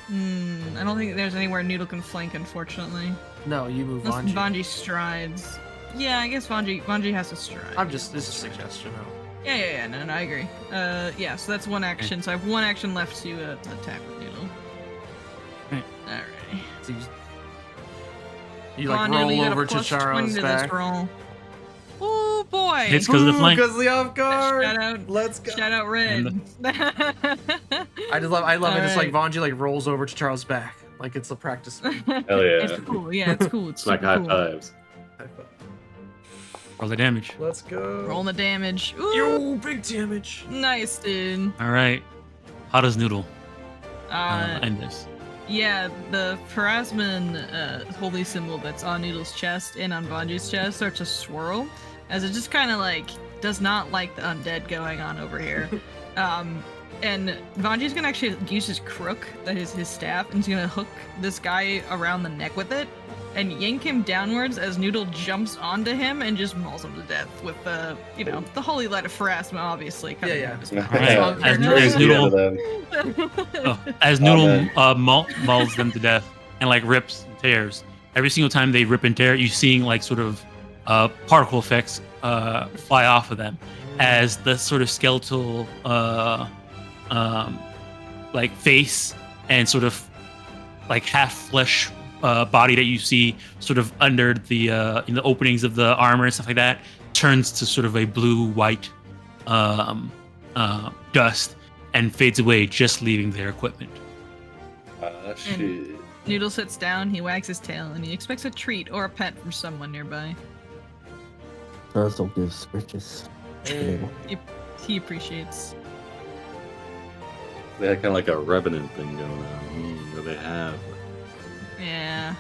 I don't think there's anywhere Noodle can flank, unfortunately. No, you move Unless on. Vanji strides. Yeah, I guess Vanji has to stride. This is a suggestion. No. Yeah, no, I agree. Yeah, so that's one action. So I have one action left to attack with Noodle. Right. Alrighty. So you Come like on, Noodle, you roll got a over to plus 20 Charo's to back. this roll. Oh boy! Hits because of the flank. Because the off guard. Shout out, Let's go. shout out, Red. I love it. It's like Alright. Vanji like rolls over to Charles' back, like it's a practice. Hell yeah. It's cool. Yeah, it's cool. It's It's like super high cool. fives. Roll the damage. Let's go. Roll the damage. Ooh, Yo, big damage. nice, dude. All right. How does Noodle end this? Yeah, the Pharasman holy symbol that's on Noodle's chest and on Vanji's chest starts to swirl, as it just kind of like does not like the undead going on over here. And Vanji's gonna actually use his crook, that is his staff, and he's gonna hook this guy around the neck with it and yank him downwards as Noodle jumps onto him and just mauls him to death with the, the holy light of Pharasma, obviously. Coming Yeah, out of his Right. mouth. As Noodle- As Noodle mauls them to death and like rips and tears. Every single time they rip and tear, you're seeing like sort of particle effects fly off of them as the sort of skeletal like face and sort of like half flesh body that you see sort of under the in the openings of the armor and stuff like that turns to sort of a blue white dust and fades away, just leaving their equipment. Shit. Noodle sits down, he wags his tail, and he expects a treat or a pet from someone nearby. Russell gives riches. He appreciates. They had kind of like a revenant thing going on. What they have. Yeah.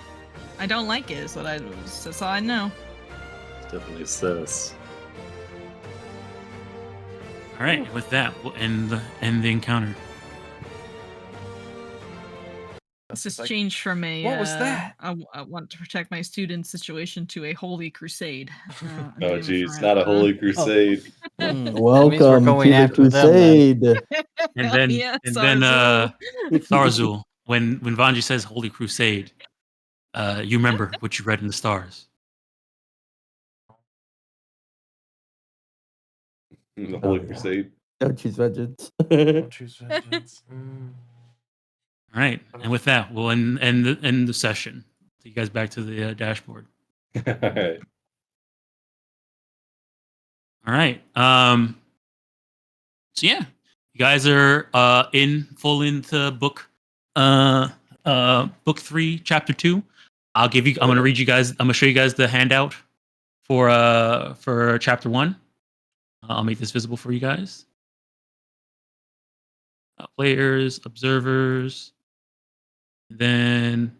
I don't like it, that's all I know. It's definitely sus. All right, with that, we'll end the encounter. This has changed from a What was that? I want to protect my students situation to a holy crusade. Oh jeez, not a holy crusade. Welcome going to the after them, then. crusade. And then Yeah, Starzul, when Vanji says Holy Crusade, you remember what you read in the stars. The holy crusade. Don't choose vengeance. Don't choose vengeance. All right, and with that, we'll end the session. Take you guys back to the dashboard. Alright. All right. So yeah, you guys are into book 3, chapter 2. I'm gonna read you guys. I'm gonna show you guys the handout for chapter 1. I'll make this visible for you guys. Players, observers. Then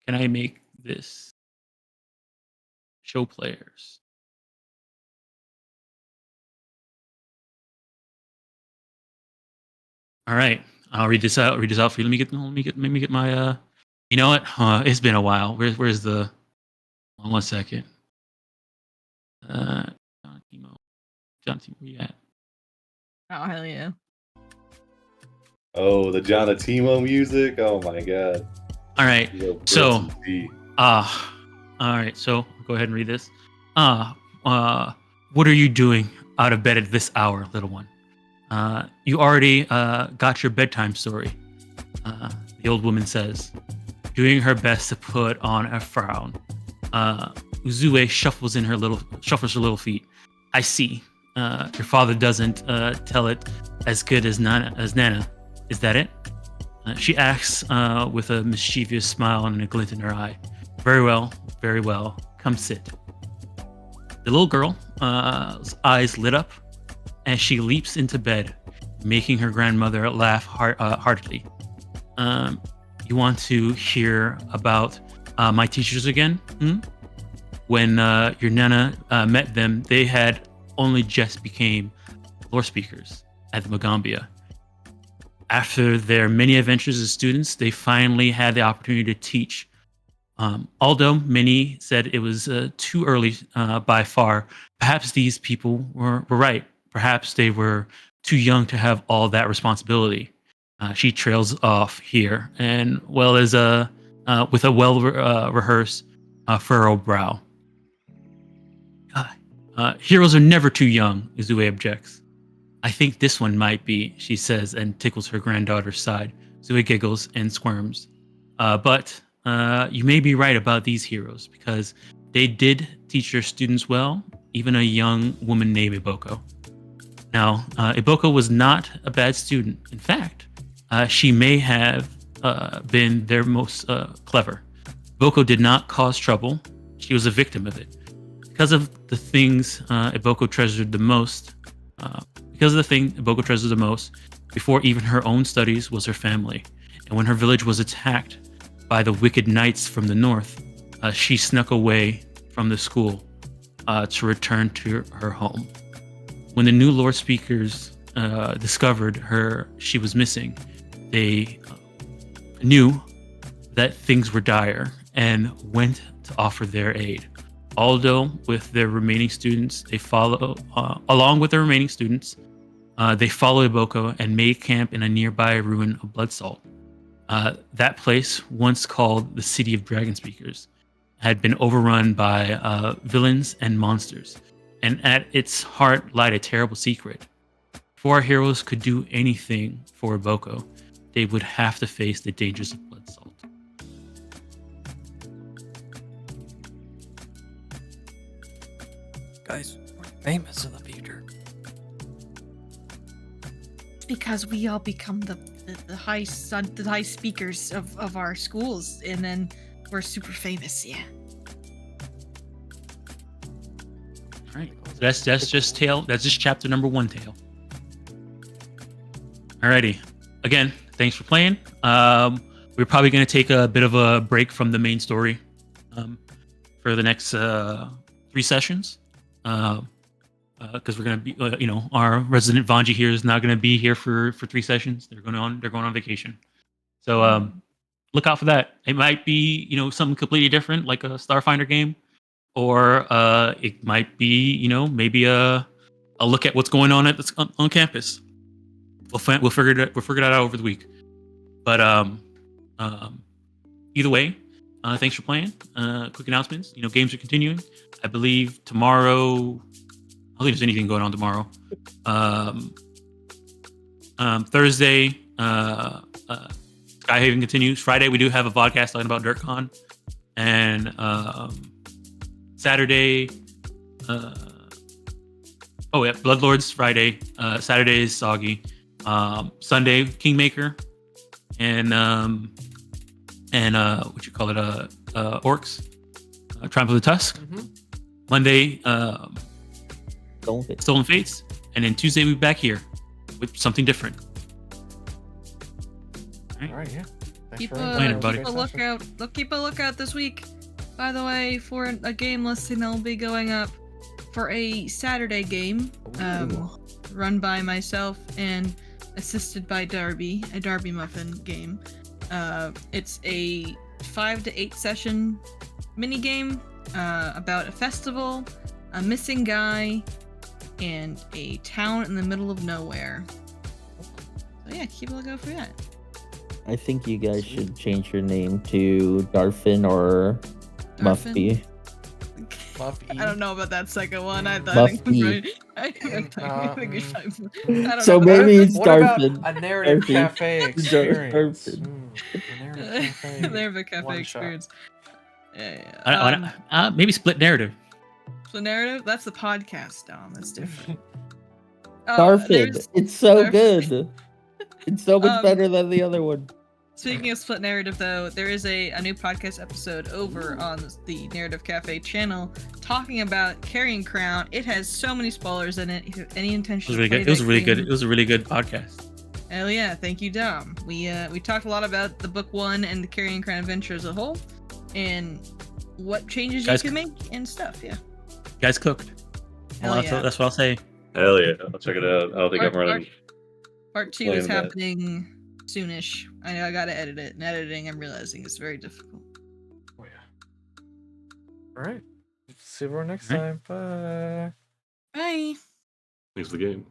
can I make this show players? All right. I'll read this out. Read this out for you. Let me get my. You know what? It's been a while. Where's the? One second. John Timo. John Timo, where you at? Oh hell yeah! Oh, the Jonatimo music. Oh my god. All right. Yo, So, Brits and tea. all right. So go ahead and read this. What are you doing out of bed at this hour, little one? You already got your bedtime story. The old woman says, doing her best to put on a frown. Uzue shuffles her little feet. I see. Your father doesn't tell it as good as Nana. Is that it? She asks with a mischievous smile and a glint in her eye. Very well, very well. Come sit. The little girl's eyes lit up as she leaps into bed, making her grandmother laugh heartily. You want to hear about my teachers again? When your Nana met them, they had only just became lore speakers at the Magaambya. After their many adventures as students, they finally had the opportunity to teach. Although many said it was too early by far, perhaps these people were right. Perhaps they were too young to have all that responsibility. She trails off here, and with a well-rehearsed furrowed brow. Heroes are never too young, Uzue objects. I think this one might be, she says, and tickles her granddaughter's side. Uzue giggles and squirms. But you may be right about these heroes, because they did teach their students well, even a young woman named Iboko. Now, Iboko was not a bad student. In fact, she may have been their most clever. Iboko did not cause trouble. She was a victim of it. Because of the things Iboko treasured the most, before even her own studies, was her family. And when her village was attacked by the wicked knights from the north, she snuck away from the school to return to her home. When the new lore speakers discovered she was missing, they knew that things were dire and went to offer their aid. Although with their remaining students, they follow Iboko and made camp in a nearby ruin of Bloodsalt. That place, once called the City of Dragon Speakers, had been overrun by villains and monsters, and at its heart lied a terrible secret. Before our heroes could do anything for Iboko, they would have to face the dangers of Bloodsalt. Guys, we're famous in the future. It's because we all become the high speakers of our schools, and then we're super famous. Yeah. All right, so that's just chapter number 1, Tale. Alrighty, again, thanks for playing. We're probably going to take a bit of a break from the main story for the next 3 sessions. Because we're gonna be, our resident Vanji here is not gonna be here for 3 sessions. They're going on vacation. So look out for that. It might be something completely different, like a Starfinder game, or it might be maybe a look at what's going on on campus. We'll figure that out over the week. But either way, thanks for playing. Quick announcements. Games are continuing. I believe tomorrow. I don't think there's anything going on tomorrow. Thursday, Skyhaven continues. Friday, we do have a podcast talking about DirtCon. And Saturday, Bloodlords Friday. Saturday is Soggy. Sunday, Kingmaker. And Orcs. Triumph of the Tusk. Mm-hmm. Monday, Don't Stolen Fates, and then Tuesday we'll be back here with something different. All right, yeah. Thanks Keep for a, Playing, everybody. keep a lookout. Keep a lookout this week, by the way, for a game listing that will be going up for a Saturday game, run by myself and assisted by Darby, a Darby Muffin game. It's a 5 to 8 session mini game about a festival, a missing guy, and a town in the middle of nowhere. So yeah, keep a lookout for that. I think you guys should change your name to Darfin or Darfin? Muffy. I don't know about that second one. I Muffy. think I don't So know. maybe it's What about Darfin. a narrative Darfin. cafe experience? Darfin. A narrative cafe. There have a cafe one shot. experience. Yeah. Maybe split narrative. So narrative, that's the podcast, Dom. That's different. Darfin. It's so Darfin. good. It's so much better than the other one. Speaking of split narrative, though, there is a new podcast episode over on the Narrative Cafe channel talking about Carrying Crown. It has so many spoilers in it. If you have any intention, It was really good. It was really good. It was a really good podcast. Hell yeah! Thank you, Dom. We talked a lot about the book 1 and the Carrying Crown adventure as a whole, and what changes you can make and stuff. Yeah. Guys cooked. Hell Well, yeah. that's what I'll say. Hell yeah, I'll check it out. I don't think I'm running. Part 2 is playing that. happening soonish. I know I gotta edit it, and editing I'm realizing is very difficult. Oh yeah. All right. See everyone next All right. time. Bye. Bye. Thanks for the game.